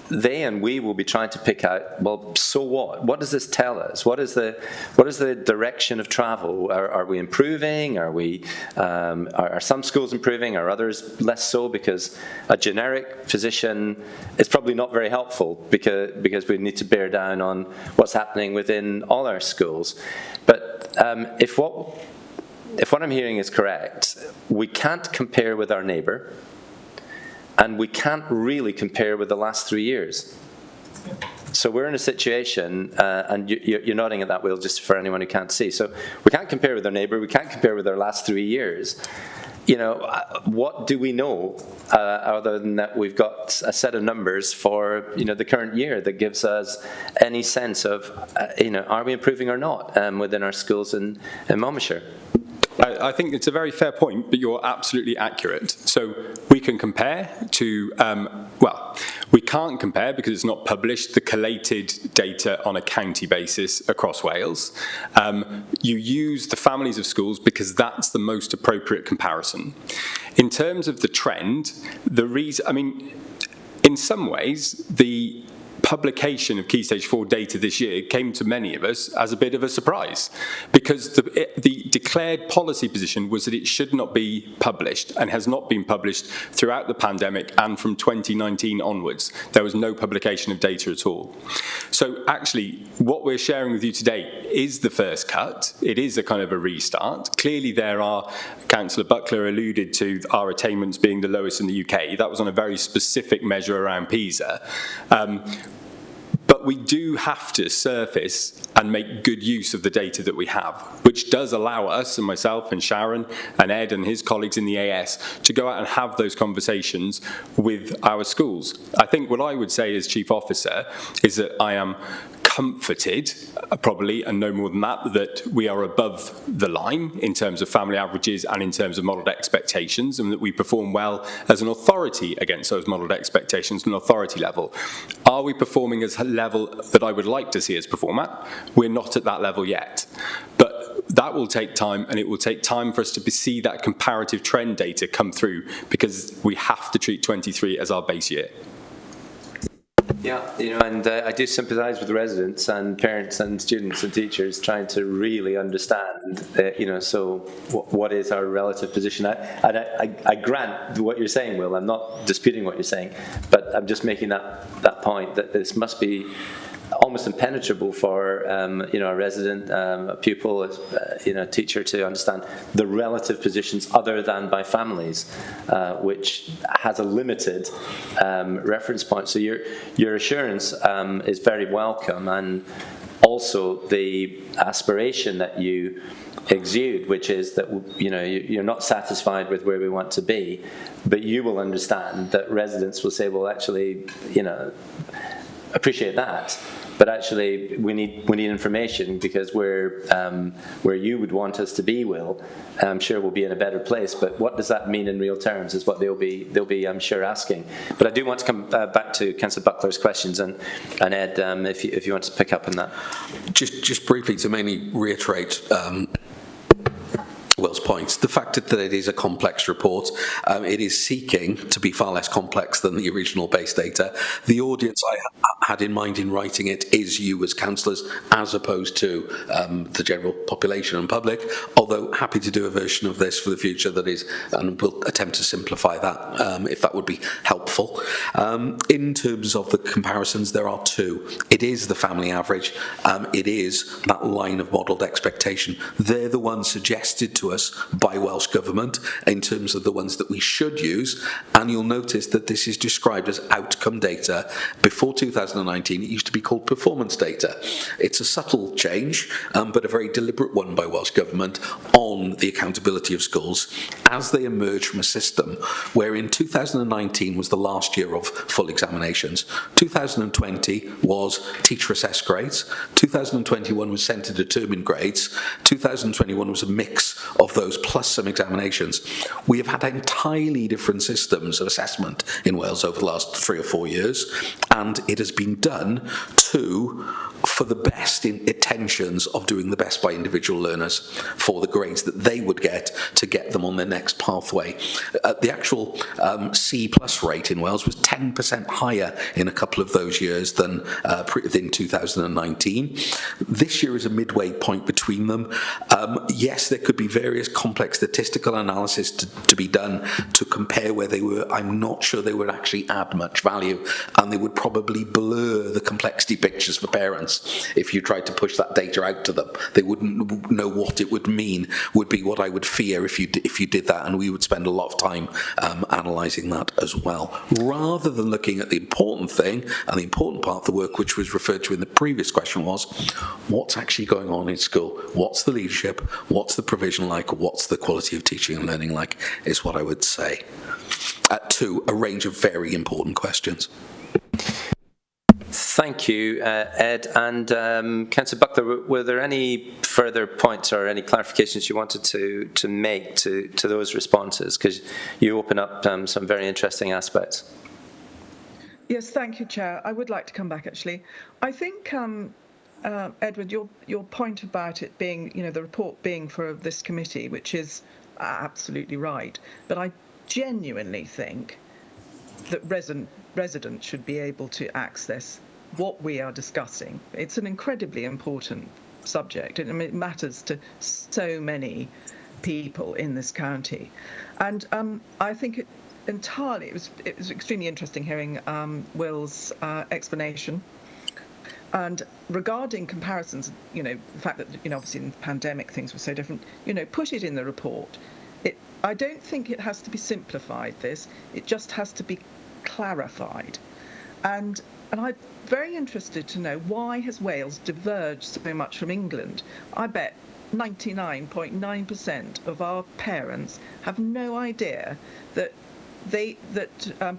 they and we will be trying to pick out, well, so what? What does this tell us? What is the direction of travel? Are we improving? Are some schools improving? Are others less so? Because a generic position is probably not very helpful because we need to bear down on what's happening within all our schools. But if what I'm hearing is correct, we can't compare with our neighbour. And we can't really compare with the last 3 years. So we're in a situation, and you're nodding at that, Will, just for anyone who can't see. So we can't compare with our neighbour, we can't compare with our last 3 years. what do we know other than that we've got a set of numbers for, the current year that gives us any sense of, are we improving or not within our schools in Monmouthshire? I think it's a very fair point, but you're absolutely accurate. So we can compare to, we can't compare because it's not published, the collated data on a county basis across Wales. You use the families of schools because that's the most appropriate comparison. In terms of the trend, in some ways, the publication of Key Stage 4 data this year came to many of us as a bit of a surprise, because the declared policy position was that it should not be published and has not been published throughout the pandemic, and from 2019 onwards there was no publication of data at all. So actually what we're sharing with you today is the first cut. It is a kind of a restart. Clearly there are, Councillor Buckler alluded to our attainments being the lowest in the UK. That was on a very specific measure around PISA. But we do have to surface and make good use of the data that we have, which does allow us, and myself and Sharon and Ed and his colleagues in the AS, to go out and have those conversations with our schools. I think what I would say as Chief Officer is that I am comforted, probably, and no more than that, that we are above the line in terms of family averages and in terms of modelled expectations, and that we perform well as an authority against those modelled expectations at an authority level. Are we performing as a level that I would like to see us perform at? We're not at that level yet. But that will take time, and it will take time for us to see that comparative trend data come through, because we have to treat 23 as our base year. Yeah, and I do sympathise with residents and parents and students and teachers trying to really understand, so what is our relative position? I grant what you're saying, Will. I'm not disputing what you're saying, but I'm just making that point that this must be almost impenetrable for a resident, a pupil, a teacher to understand the relative positions other than by families, which has a limited reference point. So your assurance is very welcome, and also the aspiration that you exude, which is that you're not satisfied with where we want to be, but you will understand that residents will say, well, actually, appreciate that, but actually we need information, because where you would want us to be, Will, I'm sure we'll be in a better place. But what does that mean in real terms is what they'll be I'm sure asking. But I do want to come back to Councillor Buckler's questions, and Ed, if you want to pick up on that. Just briefly to mainly reiterate Will's points, the fact that it is a complex report, it is seeking to be far less complex than the original base data. The audience I had in mind in writing it is you as councillors, as opposed to the general population and public, although happy to do a version of this for the future that is, and we'll attempt to simplify that if that would be helpful. In terms of the comparisons, there are two. It is the family average, it is that line of modelled expectation. They're the ones suggested to us by Welsh Government in terms of the ones that we should use, and you'll notice that this is described as outcome data. Before 2019 it used to be called performance data. It's a subtle change, but a very deliberate one by Welsh Government on the accountability of schools as they emerge from a system wherein 2019 was the last year of full examinations, 2020 was teacher assessed grades, 2021 was centre determined grades, 2021 was a mix of those plus some examinations. We have had entirely different systems of assessment in Wales over the last 3 or 4 years, and it has been done for the best intentions of doing the best by individual learners for the grades that they would get to get them on their next pathway. The actual C plus rate in Wales was 10% higher in a couple of those years than in 2019. This year is a midway point between them. Yes, there could be various complex statistical analysis to be done to compare where they were. I'm not sure they would actually add much value, and they would probably blur the complexity pictures for parents. if you tried to push that data out to them. They wouldn't know what it would mean, would be what I would fear if you did that, and we would spend a lot of time analysing that as well, rather than looking at the important thing, and the important part of the work which was referred to in the previous question was, what's actually going on in school? What's the leadership? What's the provision like? What's the quality of teaching and learning like, is what I would say. To a range of very important questions. Thank you, Ed. And Councillor Buckler, were there any further points or any clarifications you wanted to make to those responses? Because you open up some very interesting aspects. Yes, thank you, Chair. I would like to come back, actually. I think, Edward, your point about it being, the report being for this committee, which is absolutely right, but I genuinely think that residents should be able to access what we are discussing. It's an incredibly important subject, and it matters to so many people in this county. And I think it was extremely interesting hearing Will's explanation. And regarding comparisons, the fact that, obviously in the pandemic things were so different, put it in the report. I don't think it has to be simplified, this. It just has to be clarified. And I'm very interested to know, why has Wales diverged so much from England? I bet 99.9% of our parents have no idea that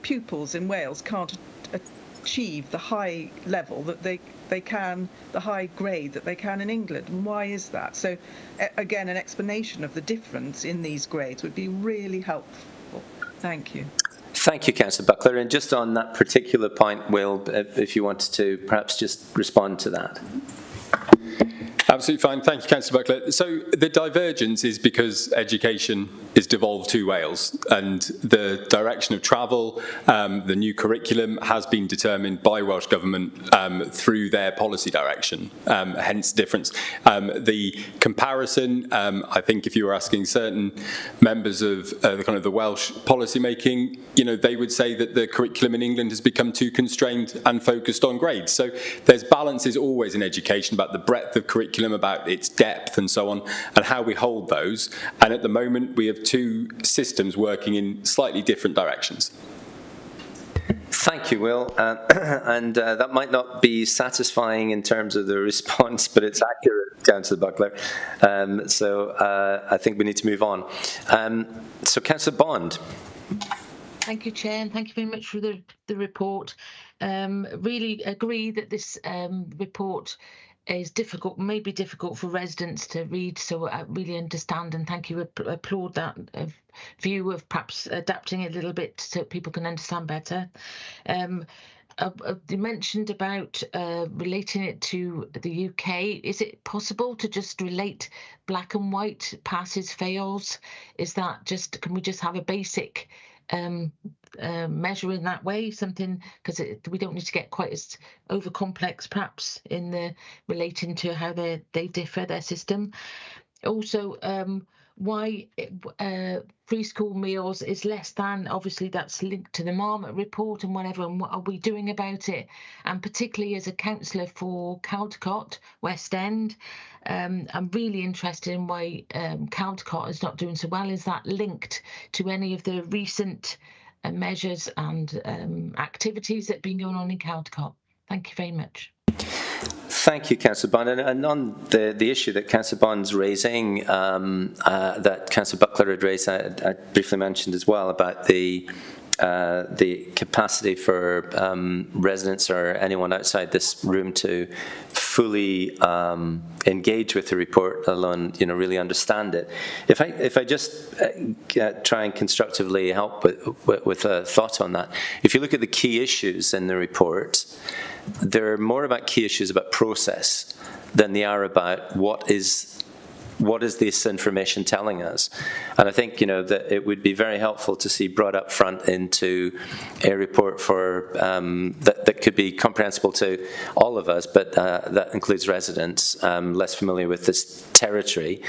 pupils in Wales can't achieve the high level that they can, the high grade that they can in England. And why is that? So again, an explanation of the difference in these grades would be really helpful. Thank you. Thank you, Councillor Buckler. And just on that particular point, Will, if you wanted to perhaps just respond to that. Absolutely fine. Thank you, Councillor Buckler. So the divergence is because education is devolved to Wales, and the direction of travel, the new curriculum has been determined by Welsh Government through their policy direction, hence difference. The comparison, I think if you were asking certain members of the Welsh policy making, they would say that the curriculum in England has become too constrained and focused on grades. So there's balances always in education about the breadth of curriculum, about its depth and so on, and how we hold those. And at the moment, we have two systems working in slightly different directions. Thank you, Will. And that might not be satisfying in terms of the response, but it's accurate, Councillor Buckler. So I think we need to move on. So Councillor Bond. Thank you, Chair, and thank you very much for the report. Really agree that this report is difficult, maybe difficult for residents to read, so I really understand and thank you, applaud that view of perhaps adapting it a little bit so people can understand better. You mentioned about relating it to the UK. Is it possible to just relate black and white passes, fails? Is that just, can we just have a basic measure in that way, something, because we don't need to get quite as over complex perhaps in the relating to how they differ, their system. Also, why free school meals is less than, obviously that's linked to the Marmot report and whatever, and what are we doing about it? And particularly as a councillor for Caldecott, West End, I'm really interested in why Caldecott is not doing so well. Is that linked to any of the recent measures and activities that have been going on in Caldecott? Thank you very much. Thank you, Councillor Bond. And on the issue that Councillor Bond's raising, that Councillor Buckler had raised, I briefly mentioned as well about the capacity for residents or anyone outside this room to fully engage with the report, let alone really understand it. If I just try and constructively help with a thought on that, if you look at the key issues in the report, they're more about key issues about process than they are about what is this information telling us. And I think that it would be very helpful to see brought up front into a report for that could be comprehensible to all of us, but that includes residents less familiar with this territory,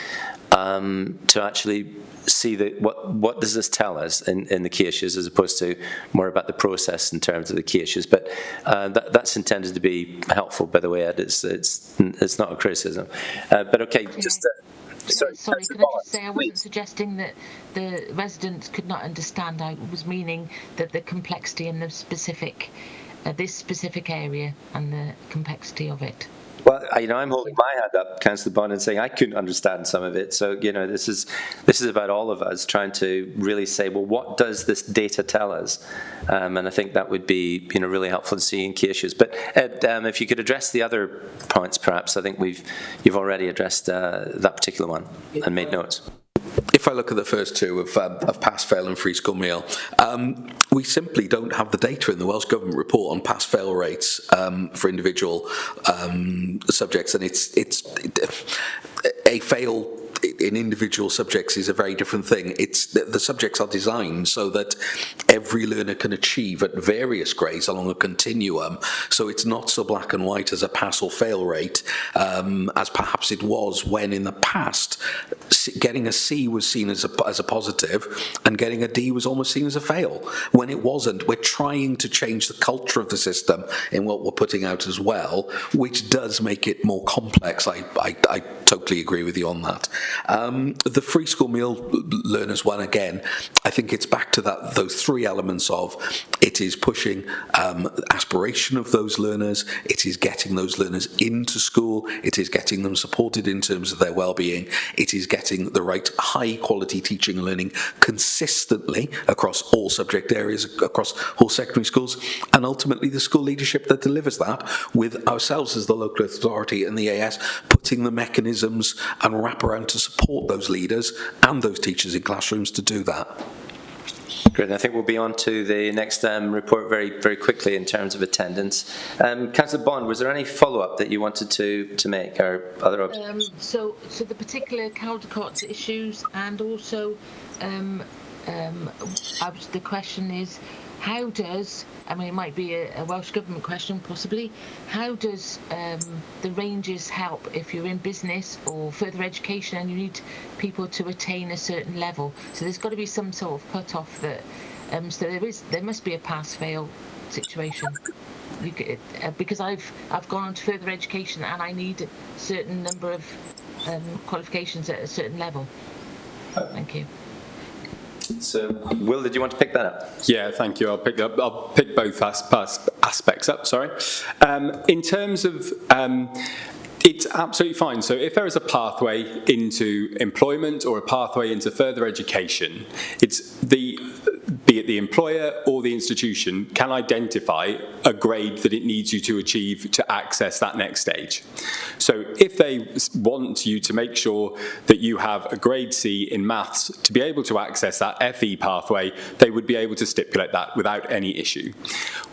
to actually see what does this tell us in the key issues, as opposed to more about the process in terms of the key issues. But that's intended to be helpful, by the way, Ed. It's not a criticism. But okay, just. Sorry, can I just say I wasn't suggesting that the residents could not understand. I was meaning that the complexity in the specific, this specific area and the complexity of it. Well, I'm holding my hand up, Councillor Bond, and saying I couldn't understand some of it. So, this is about all of us trying to really say, well, what does this data tell us? And I think that would be, really helpful to see in key issues. But Ed, if you could address the other points, perhaps. I think you've already addressed that particular one and made notes. If I look at the first two of pass-fail and free school meal, we simply don't have the data in the Welsh Government report on pass-fail rates for individual subjects, and it's a fail in individual subjects is a very different thing. It's the subjects are designed so that every learner can achieve at various grades along a continuum. So it's not so black and white as a pass or fail rate as perhaps it was when in the past getting a C was seen as a positive and getting a D was almost seen as a fail. When it wasn't, we're trying to change the culture of the system in what we're putting out as well, which does make it more complex. I totally agree with you on that. The free school meal learners one, again, I think it's back to those three elements of it is pushing aspiration of those learners, it is getting those learners into school, it is getting them supported in terms of their well-being, it is getting the right high quality teaching and learning consistently across all subject areas, across all secondary schools, and ultimately the school leadership that delivers that, with ourselves as the local authority and the AS putting the mechanisms and wraparound to support those leaders and those teachers in classrooms to do that. Great, and I think we'll be on to the next report very, very quickly in terms of attendance. Councillor Bond, was there any follow-up that you wanted to make, or other observations? So the particular Caldecott issues, and also the question is, how does, it might be a Welsh Government question possibly, how does the ranges help if you're in business or further education and you need people to attain a certain level? So there's got to be some sort of cut-off that, so there must be a pass-fail situation. Because I've gone on to further education and I need a certain number of qualifications at a certain level. Thank you. So, Will, did you want to pick that up? Yeah, thank you. I'll pick both aspects up. Sorry. In terms of, it's absolutely fine. So, if there is a pathway into employment or a pathway into further education, it's be it the employer or the institution can identify a grade that it needs you to achieve to access that next stage. So if they want you to make sure that you have a grade C in maths to be able to access that FE pathway, they would be able to stipulate that without any issue.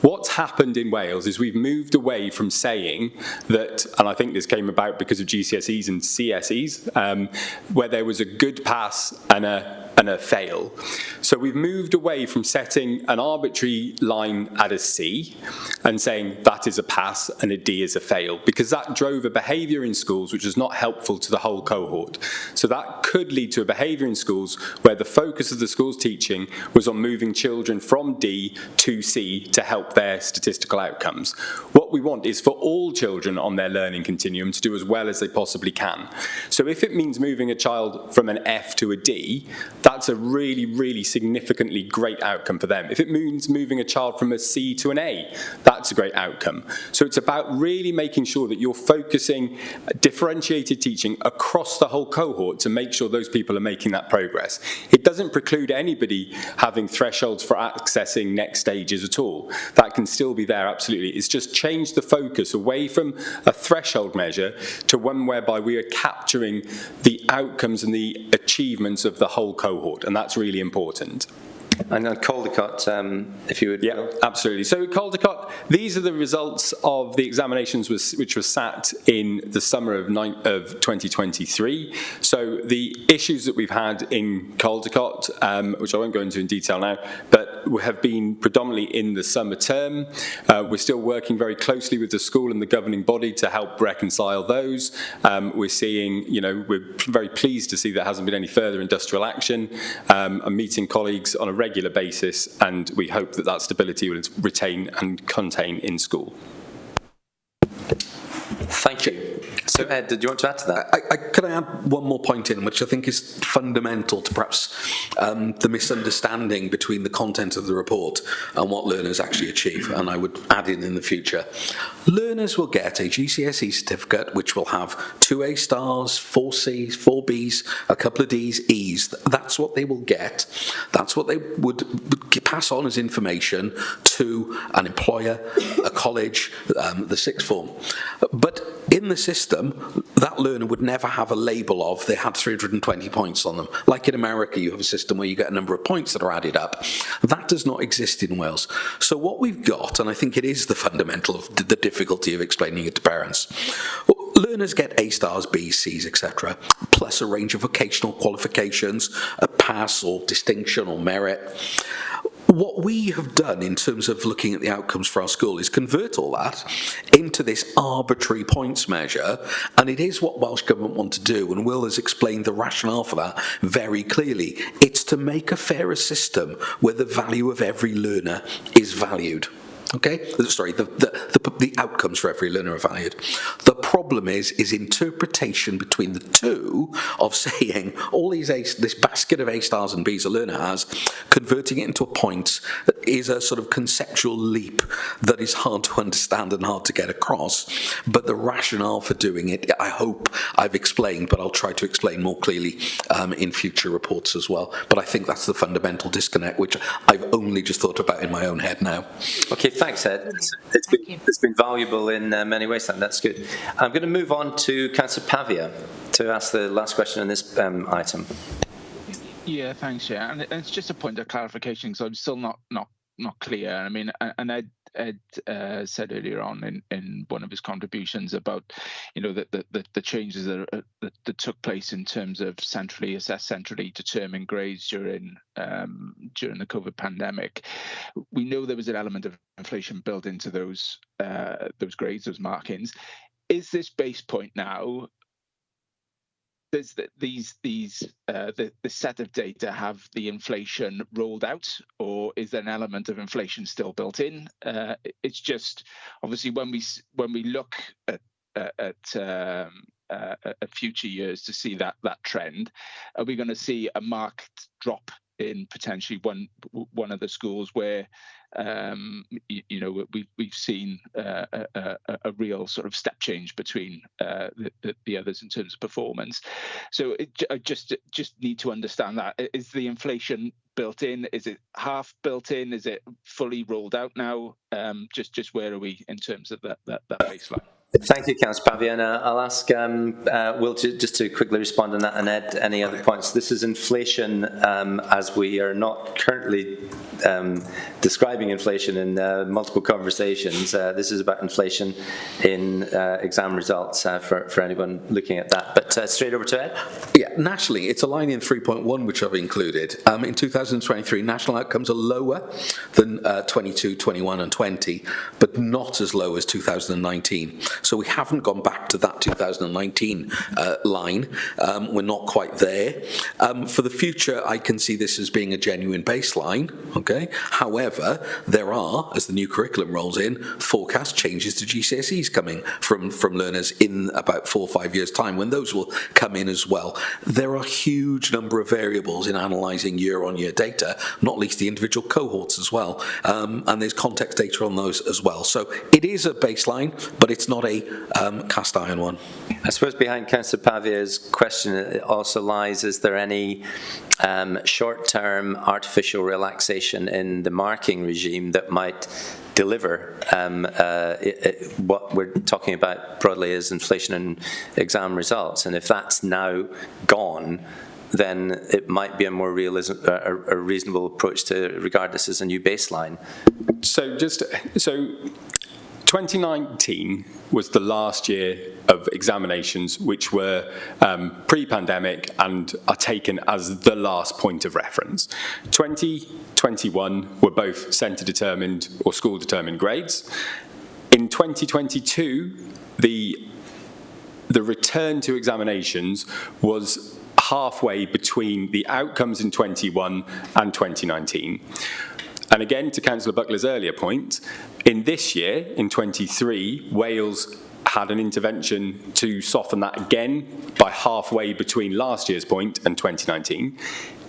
What's happened in Wales is we've moved away from saying that, and I think this came about because of GCSEs and CSEs, where there was a good pass and a fail. So we've moved away from setting an arbitrary line at a C and saying that is a pass and a D is a fail, because that drove a behaviour in schools which is not helpful to the whole cohort. So that could lead to a behaviour in schools where the focus of the school's teaching was on moving children from D to C to help their statistical outcomes. What we want is for all children on their learning continuum to do as well as they possibly can. So if it means moving a child from an F to a D, that's a really, really significantly great outcome for them. If it means moving a child from a C to an A, that's a great outcome. So it's about really making sure that you're focusing differentiated teaching across the whole cohort to make sure those people are making that progress. It doesn't preclude anybody having thresholds for accessing next stages at all. That can still be there, absolutely. It's just change the focus away from a threshold measure to one whereby we are capturing the outcomes and the achievements of the whole cohort, and that's really important. And on Caldecott, if you would. Yeah, absolutely. So Caldecott, these are the results of the examinations which were sat in the summer of 2023. So the issues that we've had in Caldecott, which I won't go into in detail now, but have been predominantly in the summer term. We're still working very closely with the school and the governing body to help reconcile those. We're seeing, we're very pleased to see there hasn't been any further industrial action. I'm meeting colleagues on a regular basis, and we hope that that stability will retain and contain in school. Thank you. So Ed, did you want to add to that? Could I add one more point in, which I think is fundamental to perhaps the misunderstanding between the content of the report and what learners actually achieve, and I would add in the future. Learners will get a GCSE certificate which will have 2 A stars, 4 Cs, 4 Bs, a couple of Ds, Es. That's what they will get. That's what they would pass on as information to an employer, a college, the sixth form. But in the system, that learner would never have a label of they had 320 points on them. Like in America, you have a system where you get a number of points that are added up. That does not exist in Wales. So what we've got, and I think it is the fundamental of the difficulty of explaining it to parents, learners get A stars, Bs, Cs, etc., plus a range of vocational qualifications, a pass or distinction or merit. What we have done in terms of looking at the outcomes for our school is convert all that into this arbitrary points measure, and it is what Welsh Government want to do, and Will has explained the rationale for that very clearly. It's to make a fairer system where the value of every learner is valued. Okay, sorry, the outcomes for every learner are valued. The problem is interpretation between the two of saying all these this basket of A stars and Bs a learner has, converting it into a point is a sort of conceptual leap that is hard to understand and hard to get across. But the rationale for doing it, I hope I've explained, but I'll try to explain more clearly in future reports as well. But I think that's the fundamental disconnect, which I've only just thought about in my own head now. Okay, thanks, Ed. It's been valuable in many ways, and that's good. I'm going to move on to Councillor Pavia to ask the last question on this item. Yeah, thanks, Chair. And it's just a point of clarification, because I'm still not clear. I mean, and Ed said earlier on in one of his contributions about, the changes that took place in terms of centrally assessed, centrally determined grades during the COVID pandemic. We know there was an element of inflation built into those grades, those markings. Is this base point now? Does the set of data have the inflation rolled out, or is there an element of inflation still built in? It's just obviously when we look at future years to see that trend, are we going to see a marked drop in potentially one of the schools where we've seen a real sort of step change between the others in terms of performance? So I just need to understand that. Is the inflation built in? Is it half built in? Is it fully rolled out now? Just where are we in terms of that baseline? Thank you, Councillor Pavia, and I'll ask Will just to quickly respond on that, and Ed, any other points. This is inflation as we are not currently describing inflation in multiple conversations. This is about inflation in exam results for anyone looking at that. But straight over to Ed. Yeah, nationally, it's a line in 3.1 which I've included. In 2023, national outcomes are lower than 22, 21 and 20, but not as low as 2019. So we haven't gone back to that 2019 line. We're not quite there. For the future, I can see this as being a genuine baseline. Okay. However, there are, as the new curriculum rolls in, forecast changes to GCSEs coming from learners in about 4 or 5 years' time, when those will come in as well. There are a huge number of variables in analysing year-on-year data, not least the individual cohorts as well, and there's context data on those as well. So it is a baseline, but it's not a cast iron one. I suppose behind Councillor Pavia's question also lies, is there any short-term artificial relaxation in the marking regime that might deliver what we're talking about broadly is inflation in exam results? And if that's now gone, then it might be a more a reasonable approach to regard this as a new baseline. So 2019 was the last year of examinations which were pre-pandemic and are taken as the last point of reference. 2021 were both centre-determined or school-determined grades. In 2022, the return to examinations was halfway between the outcomes in 21 and 2019. And again, to Councillor Buckler's earlier point, in this year, in 23, Wales had an intervention to soften that again by halfway between last year's point and 2019.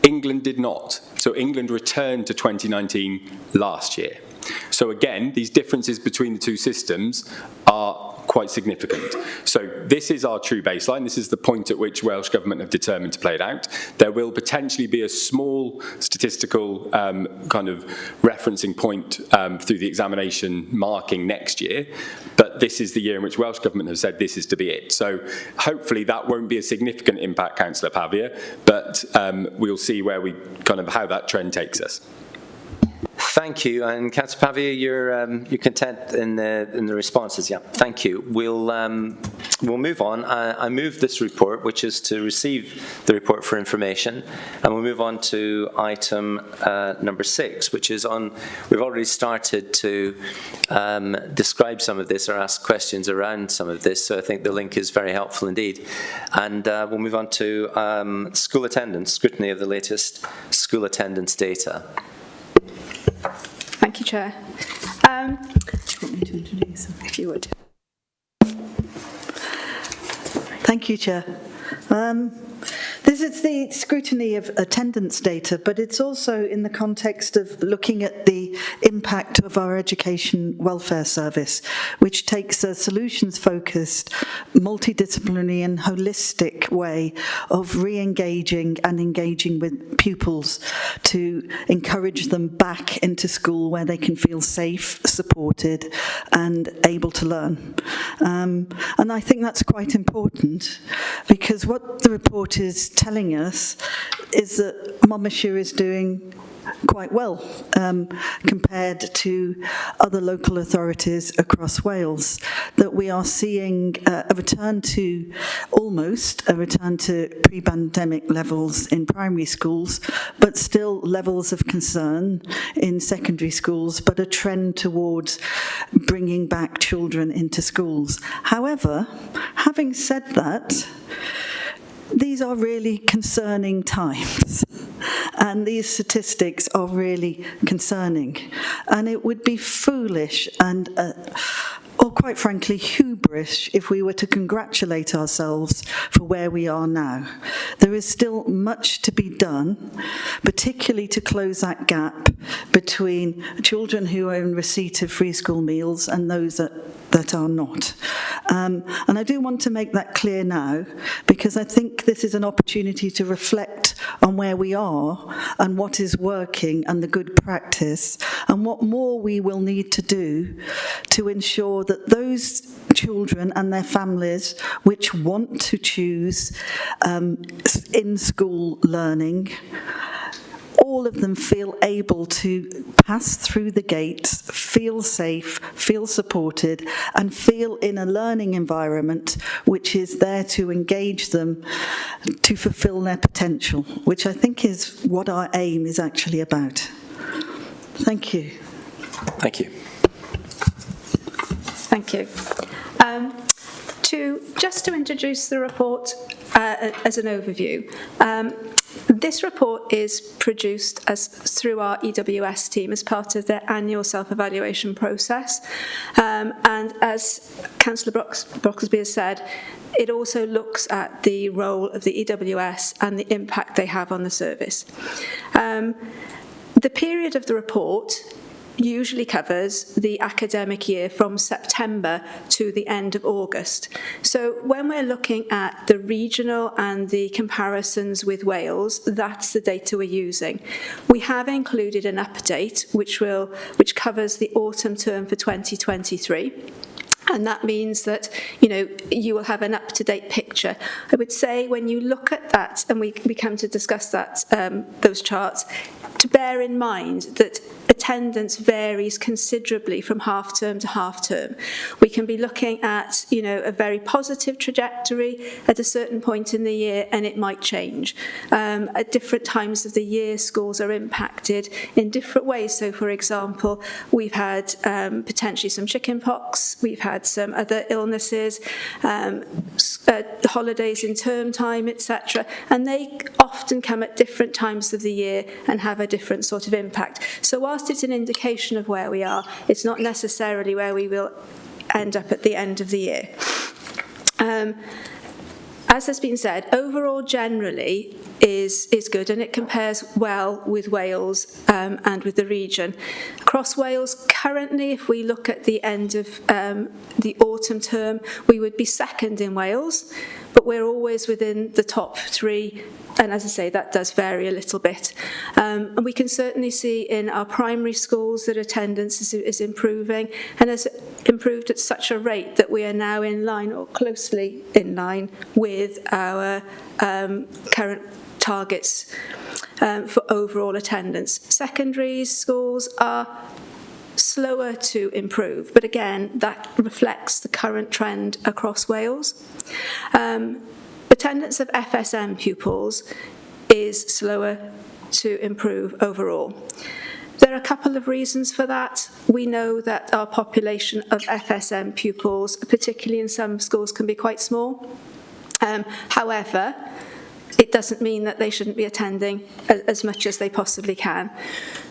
England did not. So England returned to 2019 last year. So again, these differences between the two systems are quite significant. So this is our true baseline. This is the point at which Welsh Government have determined to play it out. There will potentially be a small statistical kind of referencing point through the examination marking next year, but this is the year in which Welsh Government have said this is to be it. So hopefully that won't be a significant impact, Councillor Pavia, but we'll see where we kind of how that trend takes us. Thank you, and Councillor Pavia, you're content in the responses. Yeah, thank you. We'll move on. I move this report, which is to receive the report for information, and we'll move on to item number 6, which is on. We've already started to describe some of this or ask questions around some of this, so I think the link is very helpful indeed. And we'll move on to school attendance, scrutiny of the latest school attendance data. Thank you, Chair. Do you want me to introduce them? If you would. Thank you, Chair. This is the scrutiny of attendance data, but it's also in the context of looking at the impact of our education welfare service, which takes a solutions-focused, multidisciplinary and holistic way of re-engaging and engaging with pupils to encourage them back into school where they can feel safe, supported and able to learn. And I think that's quite important, because what the report is telling us is that Monmouthshire is doing quite well compared to other local authorities across Wales, that we are seeing a return to pre-pandemic levels in primary schools, but still levels of concern in secondary schools, but a trend towards bringing back children into schools. However, having said that, these are really concerning times, and these statistics are really concerning. And it would be foolish and, or quite frankly, hubris if we were to congratulate ourselves for where we are now. There is still much to be done, particularly to close that gap between children who are in receipt of free school meals and those that are not. And I do want to make that clear now, because I think this is an opportunity to reflect on where we are and what is working and the good practice, and what more we will need to do to ensure that those children and their families which want to choose in-school learning, all of them feel able to pass through the gates, feel safe, feel supported, and feel in a learning environment which is there to engage them to fulfill their potential, which I think is what our aim is actually about. Thank you. Thank you. Thank you. Just to introduce the report as an overview, this report is produced through our EWS team as part of their annual self-evaluation process. And as Councillor Brocklesby has said, it also looks at the role of the EWS and the impact they have on the service. The period of the report usually covers the academic year from September to the end of August. So when we're looking at the regional and the comparisons with Wales, that's the data we're using. We have included an update which covers the autumn term for 2023. And that means that, you will have an up-to-date picture. I would say when you look at that, and we come to discuss that, those charts, to bear in mind that attendance varies considerably from half term to half term. We can be looking at, a very positive trajectory at a certain point in the year, and it might change. At different times of the year, schools are impacted in different ways. So, for example, we've had potentially some chickenpox, we've had some other illnesses, holidays in term time, etc. And they often come at different times of the year and have a different sort of impact. So whilst it's an indication of where we are, it's not necessarily where we will end up at the end of the year. As has been said, overall generally is good, and it compares well with Wales and with the region. Across Wales, currently, if we look at the end of the autumn term, we would be second in Wales, but we're always within the top 3, and as I say, that does vary a little bit. And we can certainly see in our primary schools that attendance is improving, and has improved at such a rate that we are now in line, or closely in line, with our current targets for overall attendance. Secondary schools are slower to improve, but again, that reflects the current trend across Wales. Attendance of FSM pupils is slower to improve overall. There are a couple of reasons for that. We know that our population of FSM pupils, particularly in some schools, can be quite small. However, it doesn't mean that they shouldn't be attending as much as they possibly can.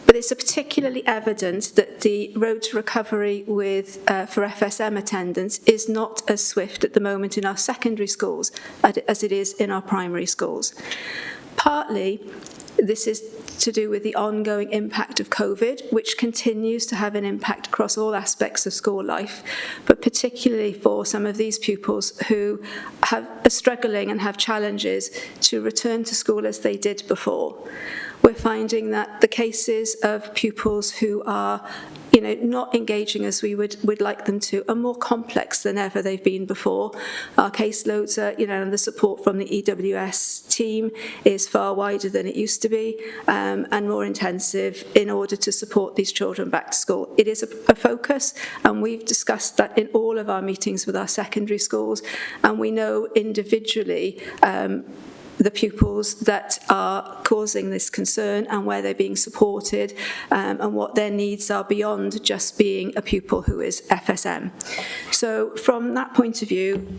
But it's particularly evident that the road to recovery for FSM attendance is not as swift at the moment in our secondary schools as it is in our primary schools. Partly, this is to do with the ongoing impact of COVID, which continues to have an impact across all aspects of school life, but particularly for some of these pupils who are struggling and have challenges to return to school as they did before. We're finding that the cases of pupils who are not engaging as we would like them to are more complex than ever they've been before. Our caseloads are, and the support from the EWS team is far wider than it used to be, and more intensive in order to support these children back to school. It is a focus, and we've discussed that in all of our meetings with our secondary schools, and we know individually the pupils that are causing this concern and where they're being supported, and what their needs are beyond just being a pupil who is FSM. So from that point of view,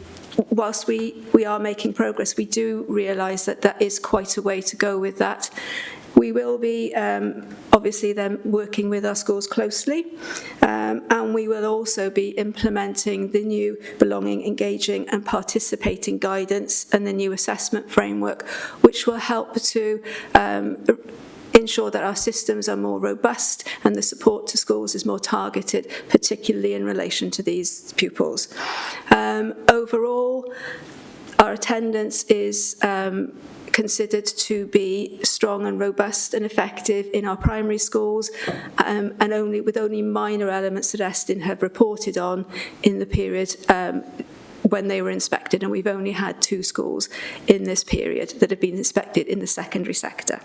whilst we are making progress, we do realise that there is quite a way to go with that. We will be obviously then working with our schools closely, and we will also be implementing the new belonging, engaging and participating guidance and the new assessment framework, which will help to ensure that our systems are more robust and the support to schools is more targeted, particularly in relation to these pupils. Overall, our attendance is considered to be strong and robust and effective in our primary schools, and only minor elements that Estin have reported on in the period when they were inspected, and we've only had 2 schools in this period that have been inspected in the secondary sector.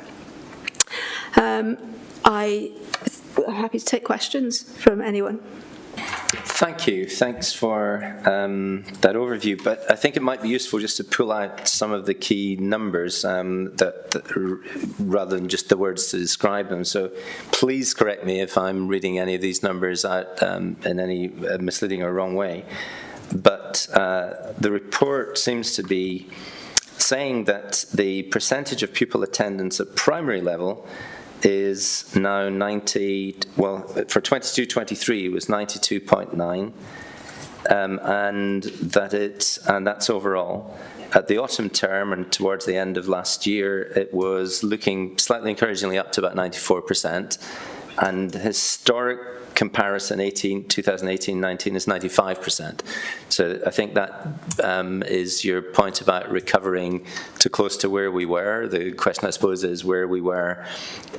I'm happy to take questions from anyone. Thank you. Thanks for that overview. But I think it might be useful just to pull out some of the key numbers that rather than just the words to describe them. So please correct me if I'm reading any of these numbers out in any misleading or wrong way. But the report seems to be saying that the percentage of pupil attendance at primary level is now 90, well, for 22-23 it was 92.9, and that's overall. At the autumn term and towards the end of last year, it was looking slightly encouragingly up to about 94%, and historic comparison 2018-19 is 95%. So I think that is your point about recovering to close to where we were. The question, I suppose, is where we were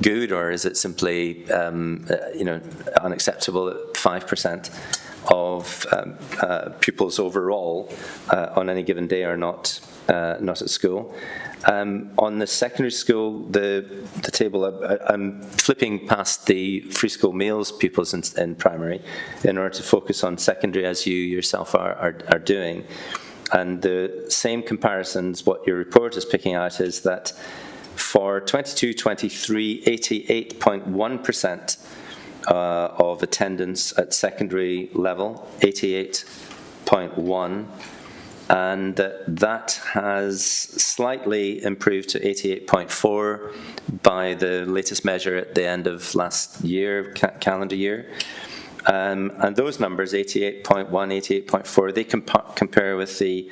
good, or is it simply unacceptable at 5% of pupils overall on any given day are not at school. On the secondary school, the table, I'm flipping past the free school meals pupils in primary in order to focus on secondary, as you yourself are doing. And the same comparisons, what your report is picking out is that for 22-23, 88.1% of attendance at secondary level, 88.1%. And that has slightly improved to 88.4 by the latest measure at the end of last year, calendar year. And those numbers, 88.1, 88.4, they compare with the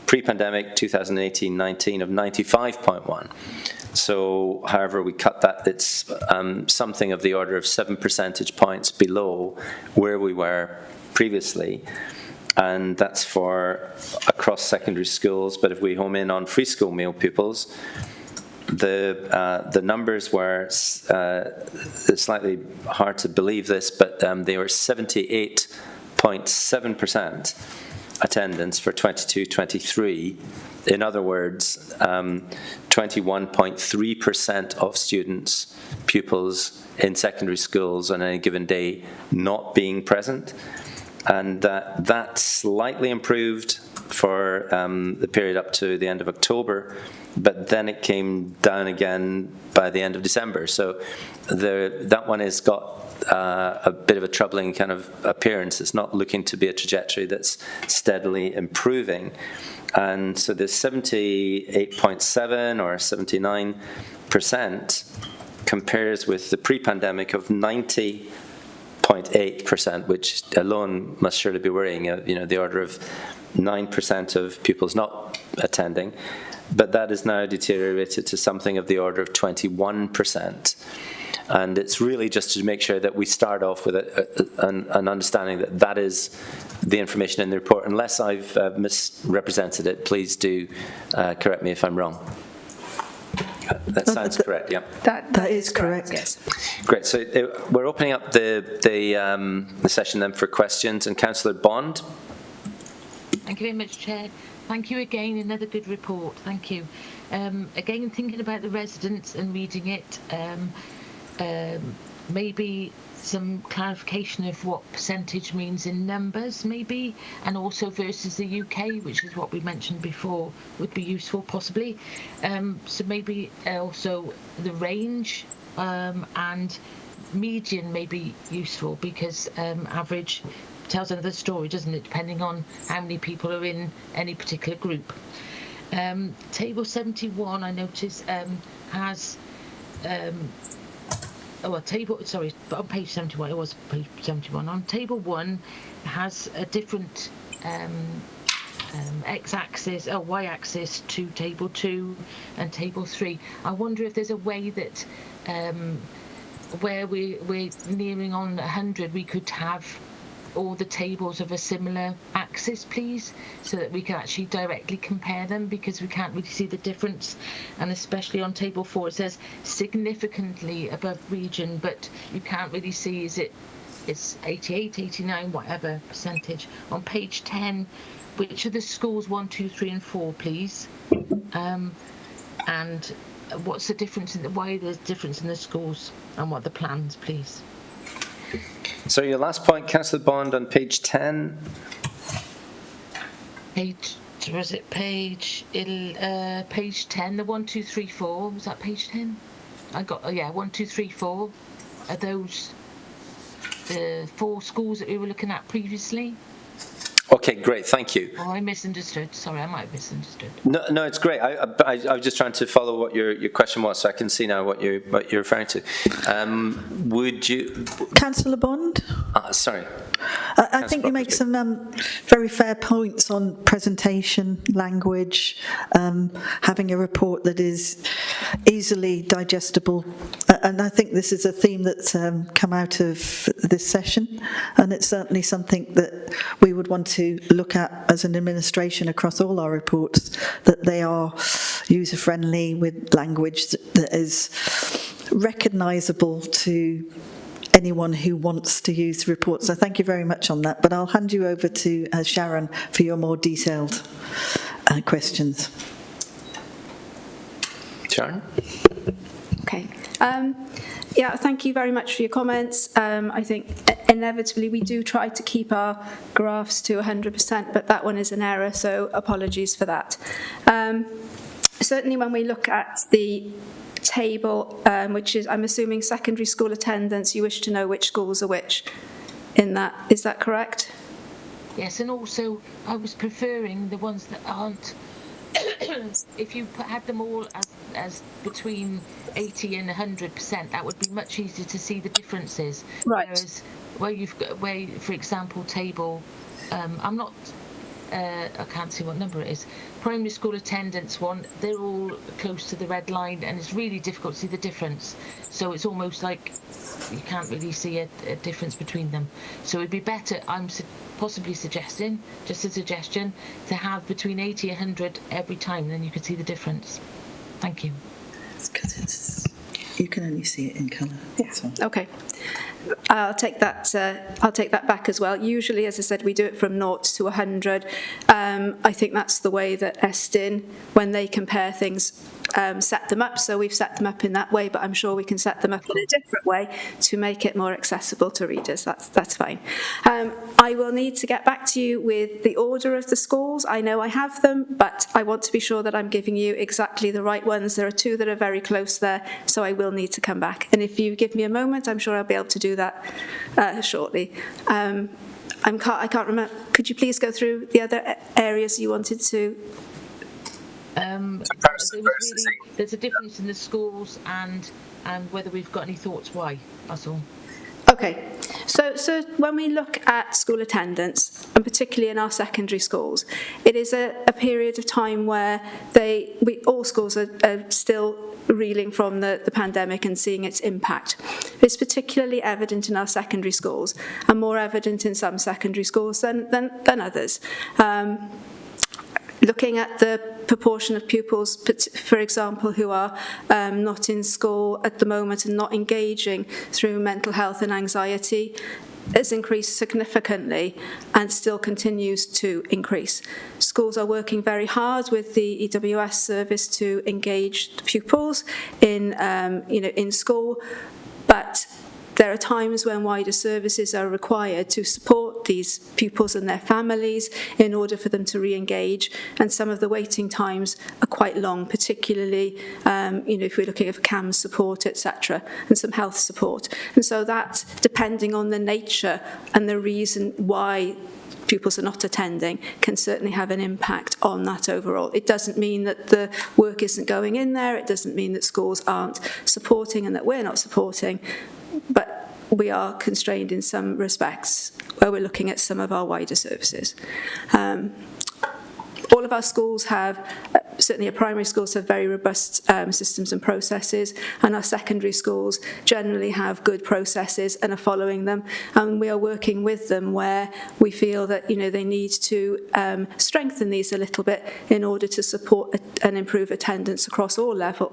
pre-pandemic 2018-19 of 95.1. So, however we cut that, it's something of the order of 7 percentage points below where we were previously. And that's for across secondary schools. But if we home in on free school meal pupils, the numbers were slightly hard to believe this, but they were 78.7% attendance for 22-23. In other words, 21.3% of students, pupils in secondary schools on any given day not being present. And that slightly improved for the period up to the end of October, but then it came down again by the end of December. So that one has got a bit of a troubling kind of appearance. It's not looking to be a trajectory that's steadily improving. And so the 78.7 or 79% compares with the pre-pandemic of 90.8%, which alone must surely be worrying. The order of 9% of pupils not attending, but that is now deteriorated to something of the order of 21%. And it's really just to make sure that we start off with an understanding that that is the information in the report. Unless I've misrepresented it, please do correct me if I'm wrong. That sounds correct, yeah. That is correct. Yes. Great. So we're opening up the session then for questions. And Councillor Bond. Thank you very much, Chair. Thank you again. Another good report. Thank you. Again, thinking about the residents and reading it, maybe some clarification of what percentage means in numbers, maybe, and also versus the UK, which is what we mentioned before, would be useful, possibly. So maybe also the range and median may be useful, because average tells another story, doesn't it, depending on how many people are in any particular group. Table 71, I noticed, has on page 71, it was page 71. On table 1, has a different x-axis, y-axis to table 2 and table 3. I wonder if there's a way that where we're nearing on 100, we could have all the tables of a similar axis, please, so that we can actually directly compare them, because we can't really see the difference. And especially on table 4, it says significantly above region, but you can't really see, it's 88, 89, whatever percentage. On page 10, which are the schools 1, 2, 3 and 4, please? And what's the difference why there's difference in the schools, and what are the plans, please? So your last point, Councillor Bond, on page 10. Page 10, the 1, 2, 3, 4. Was that page 10? I got 1, 2, 3, 4. Are those the 4 schools that we were looking at previously? Okay, great, thank you. Oh, I misunderstood. Sorry, I might have misunderstood. No, it's great. I was just trying to follow what your question was, so I can see now what you're referring to. Would you, Councillor Bond? Sorry. I think you make some very fair points on presentation, language, having a report that is easily digestible And I think this is a theme that's come out of this session, and it's certainly something that we would want to look at as an administration across all our reports, that they are user-friendly with language that is recognisable to anyone who wants to use the report. So thank you very much on that, but I'll hand you over to Sharon for your more detailed questions. Sharon? Okay. Yeah, thank you very much for your comments. I think inevitably we do try to keep our graphs to 100%, but that one is an error, so apologies for that. Certainly when we look at the table, which is, I'm assuming, secondary school attendance, you wish to know which schools are which in that. Is that correct? Yes, and also I was preferring the ones that aren't, if you had them all as between 80 and 100%, that would be much easier to see the differences. Right. Whereas where, for example, table, I'm not, I can't see what number it is. Primary school attendance one, they're all close to the red line, and it's really difficult to see the difference. So it's almost like you can't really see a difference between them. So it'd be better, I'm possibly suggesting, just a suggestion, to have between 80 and 100 every time, then you can see the difference. Thank you. It's because you can only see it in colour. Yeah. So. Okay. I'll take that back as well. Usually, as I said, we do it from 0 to 100. I think that's the way that Estin, when they compare things, set them up. So we've set them up in that way, but I'm sure we can set them up in a different way to make it more accessible to readers. That's fine. I will need to get back to you with the order of the schools. I know I have them, but I want to be sure that I'm giving you exactly the right ones. There are two that are very close there, so I will need to come back. And if you give me a moment, I'm sure I'll be able to do that shortly. I can't remember. Could you please go through the other areas you wanted to? There's a difference in the schools and whether we've got any thoughts why. That's all. Okay, so when we look at school attendance, and particularly in our secondary schools, it is a period of time where all schools are still reeling from the pandemic and seeing its impact. It's particularly evident in our secondary schools, and more evident in some secondary schools than others. Looking at the proportion of pupils, for example, who are not in school at the moment and not engaging through mental health and anxiety, has increased significantly and still continues to increase. Schools are working very hard with the EWS service to engage pupils in school, but there are times when wider services are required to support these pupils and their families in order for them to re-engage, and some of the waiting times are quite long, particularly if we're looking at CAMS support, etc., and some health support. And so that, depending on the nature and the reason why pupils are not attending, can certainly have an impact on that overall. It doesn't mean that the work isn't going in there, it doesn't mean that schools aren't supporting and that we're not supporting, but we are constrained in some respects where we're looking at some of our wider services. All of our schools have, certainly our primary schools have very robust systems and processes, and our secondary schools generally have good processes and are following them, and we are working with them where we feel that they need to strengthen these a little bit in order to support and improve attendance across all levels,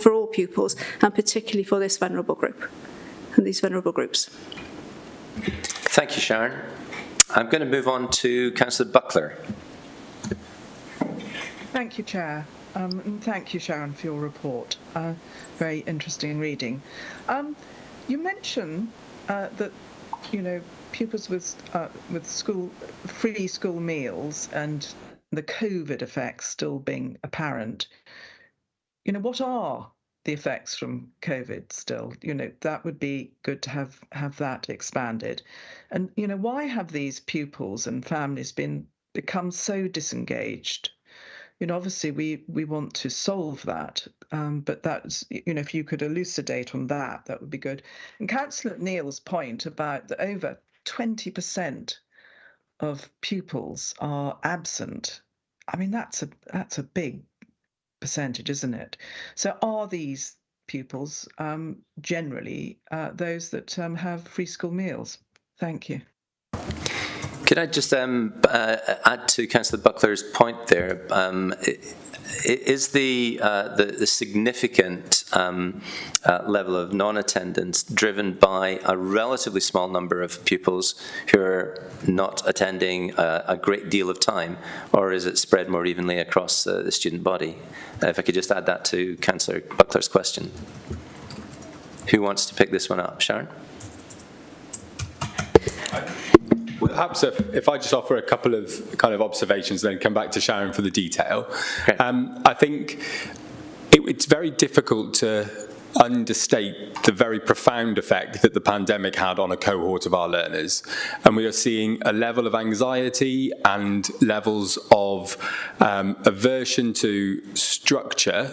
for all pupils, and particularly for this vulnerable group and these vulnerable groups. Thank you, Sharon. I'm going to move on to Councillor Buckler. Thank you, Chair. And thank you, Sharon, for your report. Very interesting reading. You mentioned that pupils with free school meals and the COVID effects still being apparent. What are the effects from COVID still? That would be good to have that expanded. And why have these pupils and families become so disengaged? Obviously we want to solve that, but that's, if you could elucidate on that, that would be good. And Councillor Neil's point about that over 20% of pupils are absent, I mean, that's a big percentage, isn't it? So are these pupils, generally those that have free school meals. Thank you. Could I just add to Councillor Buckler's point there? Is the significant level of non-attendance driven by a relatively small number of pupils who are not attending a great deal of time, or is it spread more evenly across the student body? If I could just add that to Councillor Buckler's question. Who wants to pick this one up? Sharon? Perhaps if I just offer a couple of kind of observations, then come back to Sharon for the detail. Okay. I think it's very difficult to understate the very profound effect that the pandemic had on a cohort of our learners. And we are seeing a level of anxiety and levels of aversion to structure,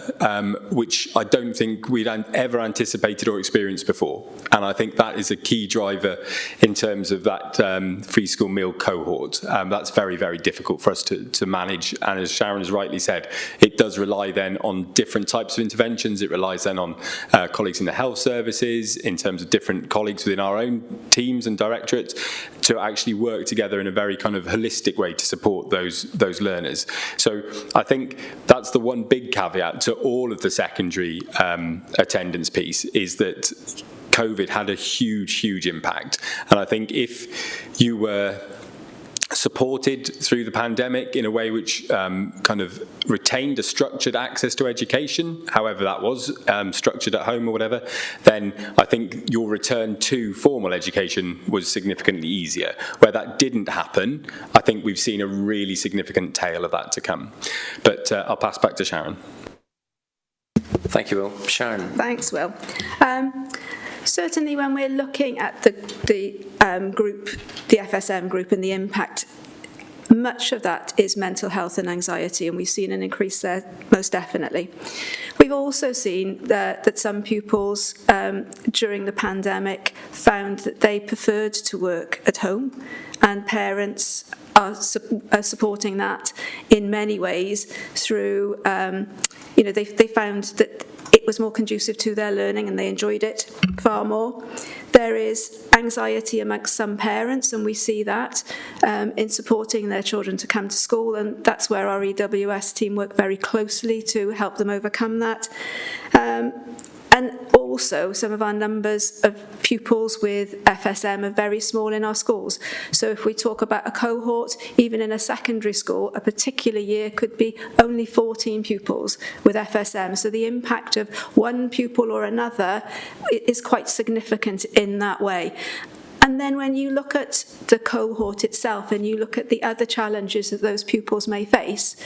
which I don't think we'd ever anticipated or experienced before. And I think that is a key driver in terms of that free school meal cohort. That's very, very difficult for us to manage. And as Sharon has rightly said, it does rely then on different types of interventions. It relies then on colleagues in the health services, in terms of different colleagues within our own teams and directorates, to actually work together in a very kind of holistic way to support those learners. So I think that's the one big caveat to all of the secondary attendance piece, is that COVID had a huge, huge impact. And I think if you were supported through the pandemic in a way which kind of retained a structured access to education, however that was, structured at home or whatever, then I think your return to formal education was significantly easier. Where that didn't happen, I think we've seen a really significant tail of that to come. But I'll pass back to Sharon. Thank you, Will. Sharon. Thanks, Will. Certainly when we're looking at the group, the FSM group, and the impact, much of that is mental health and anxiety, and we've seen an increase there most definitely. We've also seen that some pupils during the pandemic found that they preferred to work at home, and parents are supporting that in many ways through, they found that it was more conducive to their learning and they enjoyed it far more. There is anxiety amongst some parents, and we see that in supporting their children to come to school, and that's where our EWS team work very closely to help them overcome that. And also, some of our numbers of pupils with FSM are very small in our schools. So if we talk about a cohort, even in a secondary school, a particular year could be only 14 pupils with FSM. So the impact of one pupil or another is quite significant in that way. And then when you look at the cohort itself and you look at the other challenges that those pupils may face,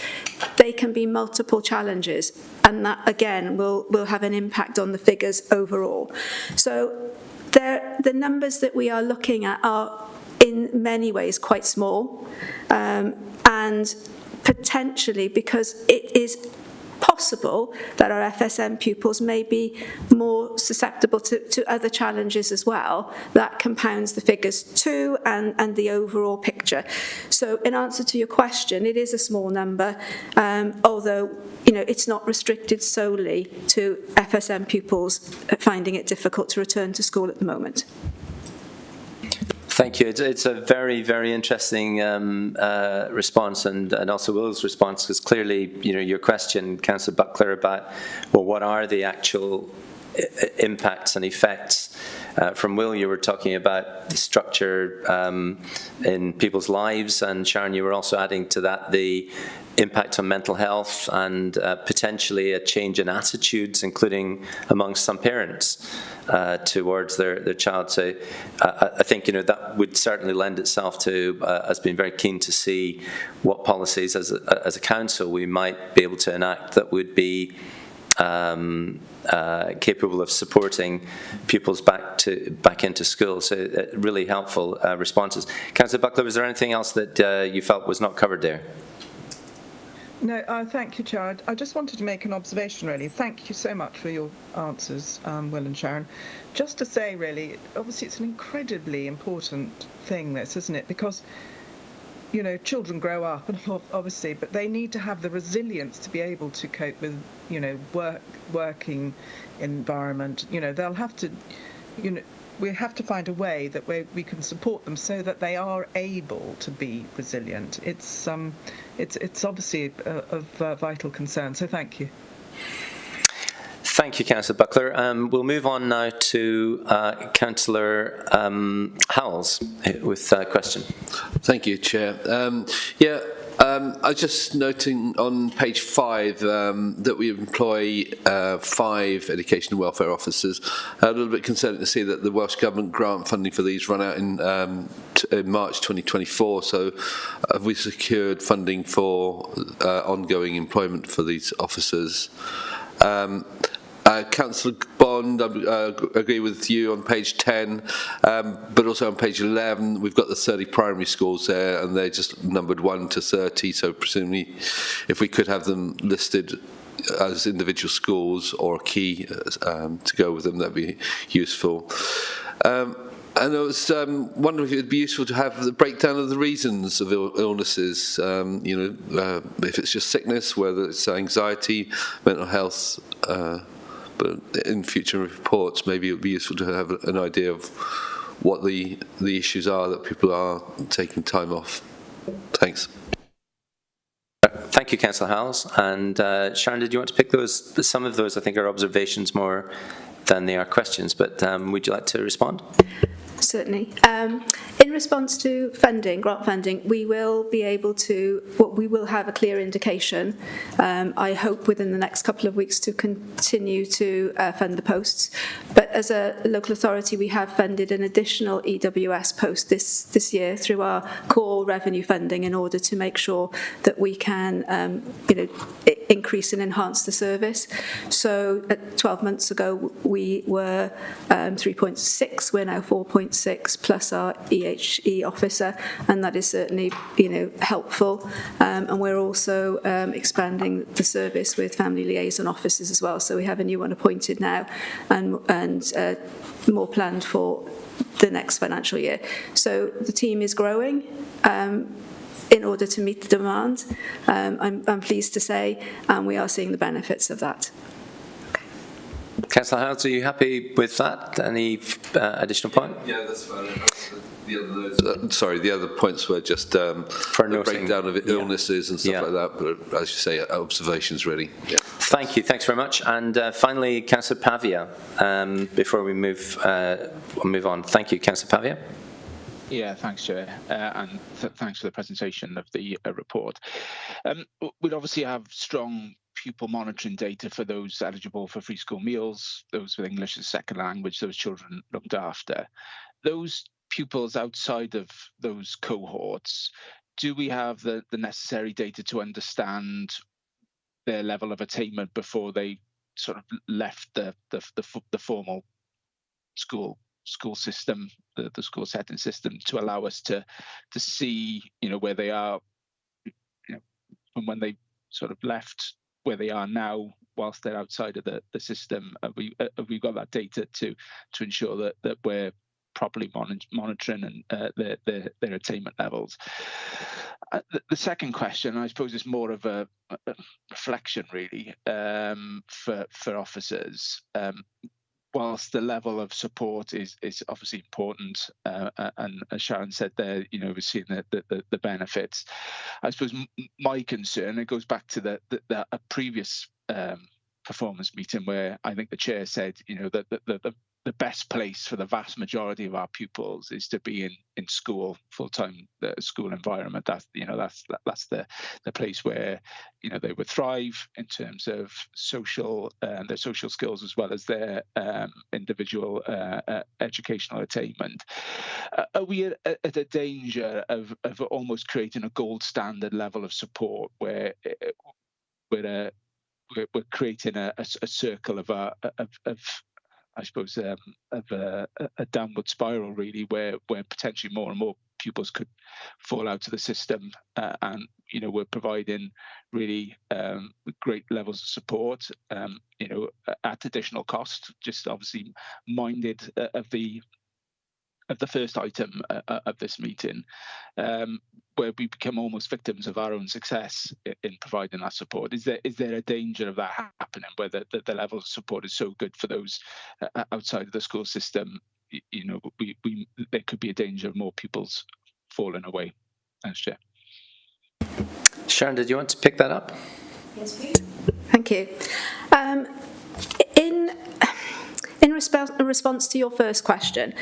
they can be multiple challenges. And that, again, will have an impact on the figures overall. So the numbers that we are looking at are in many ways quite small. And potentially, because it is possible that our FSM pupils may be more susceptible to other challenges as well, that compounds the figures too and the overall picture. So in answer to your question, it is a small number, although it's not restricted solely to FSM pupils finding it difficult to return to school at the moment. Thank you. It's a very, very interesting response, and also Will's response, because clearly, your question, Councillor Buckler, about, well, what are the actual impacts and effects? From Will, you were talking about the structure in people's lives, and Sharon, you were also adding to that the impact on mental health and potentially a change in attitudes, including amongst some parents towards their child. So I think that would certainly lend itself to us being very keen to see what policies as a council we might be able to enact that would be capable of supporting pupils back into school. So really helpful responses. Councillor Buckler, was there anything else that you felt was not covered there? No, thank you, Chair. I just wanted to make an observation, really. Thank you so much for your answers, Will and Sharon. Just to say, really, obviously it's an incredibly important thing, this, isn't it? Because children grow up, and obviously, but they need to have the resilience to be able to cope with, working environment. They'll have to, we have to find a way that we can support them so that they are able to be resilient. It's obviously of vital concern. So thank you. Thank you, Councillor Buckler. We'll move on now to Councillor Howells with a question. Thank you, Chair. I was just noting on page 5 that we employ 5 education and welfare officers. A little bit concerned to see that the Welsh Government grant funding for these run out in March 2024. So have we secured funding for ongoing employment for these officers? Councillor Bond, I agree with you on page 10, but also on page 11, we've got the 30 primary schools there, and they're just numbered 1 to 30, so presumably if we could have them listed as individual schools or a key to go with them, that'd be useful. And I was wondering if it would be useful to have the breakdown of the reasons of illnesses, if it's just sickness, whether it's anxiety, mental health, but in future reports, maybe it would be useful to have an idea of what the issues are that people are taking time off. Thanks. Thank you, Councillor Howells. And Sharon, did you want to pick those? Some of those, I think, are observations more than they are questions, but would you like to respond? Certainly. In response to grant funding, we will be able to, we will have a clear indication, I hope within the next couple of weeks, to continue to fund the posts. But as a local authority, we have funded an additional EWS post this year through our core revenue funding in order to make sure that we can, increase and enhance the service. So 12 months ago, we were 3.6, we're now 4.6 plus our EHE officer, and that is certainly helpful. And we're also expanding the service with family liaison officers as well. So we have a new one appointed now, and more planned for the next financial year. So the team is growing in order to meet the demand. I'm pleased to say, and we are seeing the benefits of that. Councillor Howells, are you happy with that? Any additional point? Yeah, that's fine. The other points were just the breakdown of illnesses and stuff like that, but as you say, observations really. Yeah. Thank you. Thanks very much. And finally, Councillor Pavia, before we move on. Thank you, Councillor Pavia. Yeah, thanks, Chair, and thanks for the presentation of the report. We'd obviously have strong pupil monitoring data for those eligible for free school meals, those with English as a second language, those children looked after. Those pupils outside of those cohorts, do we have the necessary data to understand their level of attainment before they sort of left the formal school system, the school setting system, to allow us to see where they are from when they sort of left where they are now whilst they're outside of the system? Have we got that data to ensure that we're properly monitoring and their attainment levels? The second question, I suppose, is more of a reflection really for officers. Whilst the level of support is obviously important, and as Sharon said there, we're seeing the benefits. I suppose my concern, it goes back to a previous performance meeting where I think the chair said, that the best place for the vast majority of our pupils is to be in school, full-time school environment. That's the place where they would thrive in terms of their social skills as well as their individual educational attainment. Are we at a danger of almost creating a gold standard level of support where we're creating a circle of I suppose of a downward spiral really, where potentially more and more pupils could fall out of the system, and we're providing really great levels of support at additional cost, just obviously minded of the the first item of this meeting, where we become almost victims of our own success in providing that support. Is there a danger of that happening, where the level of support is so good for those outside of the school system? You know, there could be a danger of more pupils falling away. Thanks, Chair. Sharon, did you want to pick that up? Yes, please. Thank you. In response to your first question,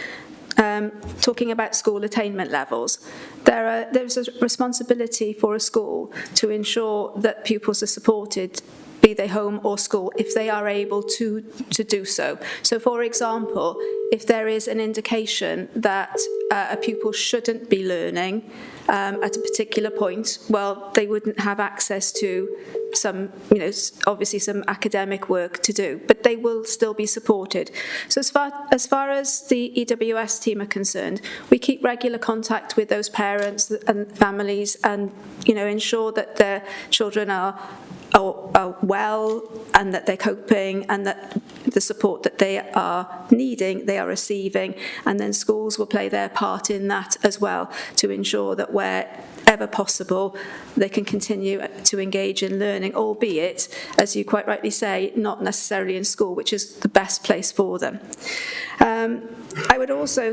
talking about school attainment levels, there's a responsibility for a school to ensure that pupils are supported, be they home or school, if they are able to do so. So, for example, if there is an indication that a pupil shouldn't be learning at a particular point, well, they wouldn't have access to some, obviously some academic work to do, but they will still be supported. So as far as the EWS team are concerned, we keep regular contact with those parents and families, and ensure that their children are well, and that they're coping, and that the support that they are needing, they are receiving, and then schools will play their part in that as well, to ensure that wherever possible they can continue to engage in learning, albeit, as you quite rightly say, not necessarily in school, which is the best place for them. I would also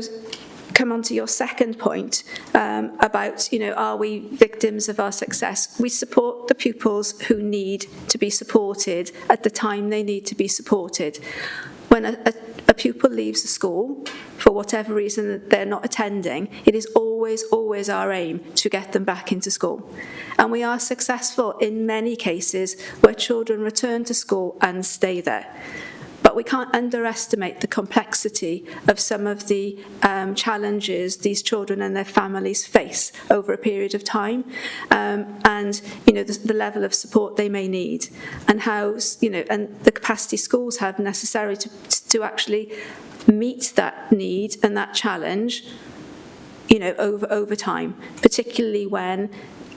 come on to your second point about, are we victims of our success? We support the pupils who need to be supported at the time they need to be supported. When a pupil leaves the school, for whatever reason that they're not attending, it is always our aim to get them back into school. And we are successful in many cases where children return to school and stay there. But we can't underestimate the complexity of some of the challenges these children and their families face over a period of time, and the level of support they may need, and how and the capacity schools have necessary to actually meet that need and that challenge, over time, particularly when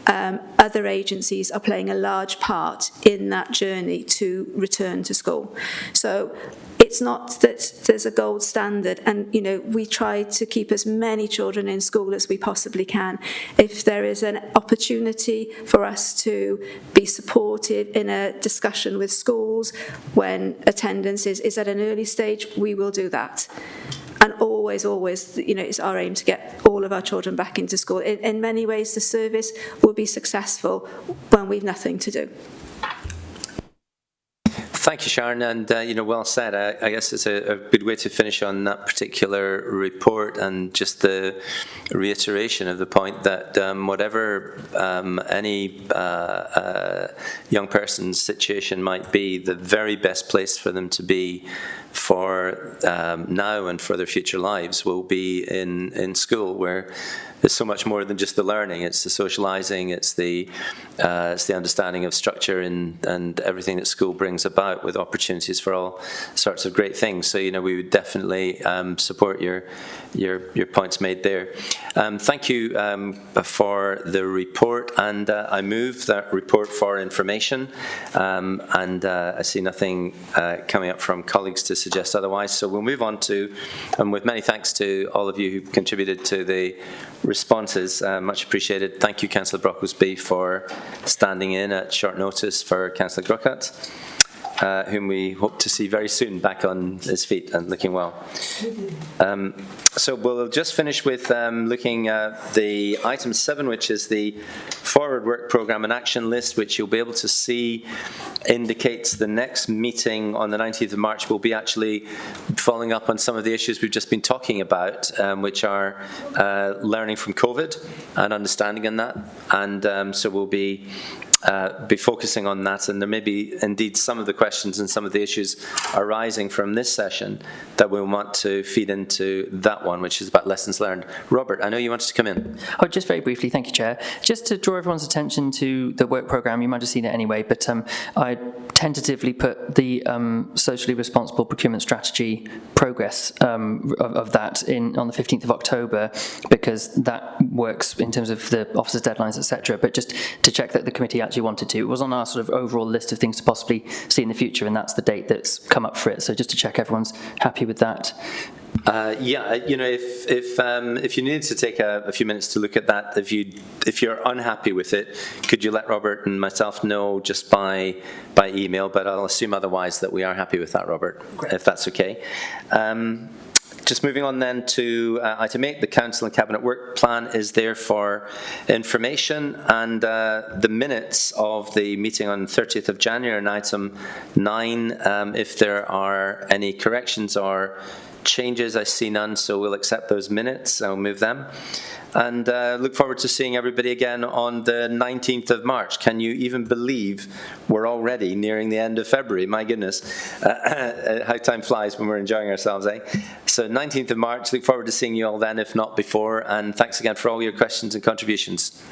other agencies are playing a large part in that journey to return to school. So it's not that there's a gold standard, and we try to keep as many children in school as we possibly can. If there is an opportunity for us to be supportive in a discussion with schools when attendance is at an early stage, we will do that. And always, it's our aim to get all of our children back into school. In many ways, the service will be successful when we've nothing to do. Thank you, Sharon, and well said. I guess it's a good way to finish on that particular report, and just the reiteration of the point that whatever any young person's situation might be, the very best place for them to be for now and for their future lives will be in school, where there's so much more than just the learning. It's the socialising, it's the understanding of structure and everything that school brings about, with opportunities for all sorts of great things. So we would definitely support your points made there. Thank you for the report, and I move that report for information. And I see nothing coming up from colleagues to suggest otherwise. So we'll move on to, and with many thanks to all of you who contributed to the responses, much appreciated. Thank you, Councillor Brocklesby, for standing in at short notice for Councillor Gruchat, whom we hope to see very soon back on his feet and looking well. So we'll just finish with looking at the item 7, which is the forward work programme and action list, which you'll be able to see indicates the next meeting on the 19th of March will be actually following up on some of the issues we've just been talking about, which are learning from COVID and understanding in that. And so we'll be focusing on that, and there may be indeed some of the questions and some of the issues arising from this session that we'll want to feed into that one, which is about lessons learned. Robert, I know you wanted to come in. Oh, just very briefly, thank you, Chair. Just to draw everyone's attention to the work programme, you might have seen it anyway, but I tentatively put the socially responsible procurement strategy progress of that in on the 15th of October, because that works in terms of the officers' deadlines, etc. But just to check that the committee actually wanted to. It was on our sort of overall list of things to possibly see in the future, and that's the date that's come up for it. So just to check everyone's happy with that. If you needed to take a few minutes to look at that, if you're unhappy with it, could you let Robert and myself know just by email? But I'll assume otherwise that we are happy with that, Robert, if that's okay. Just moving on then to item 8, the Council and Cabinet Work Plan is there for information, and the minutes of the meeting on 30th of January and item 9, if there are any corrections or changes, I see none, so we'll accept those minutes. I'll move them. And look forward to seeing everybody again on the 19th of March. Can you even believe we're already nearing the end of February? My goodness, how time flies when we're enjoying ourselves, eh? So 19th of March, look forward to seeing you all then, if not before. And thanks again for all your questions and contributions.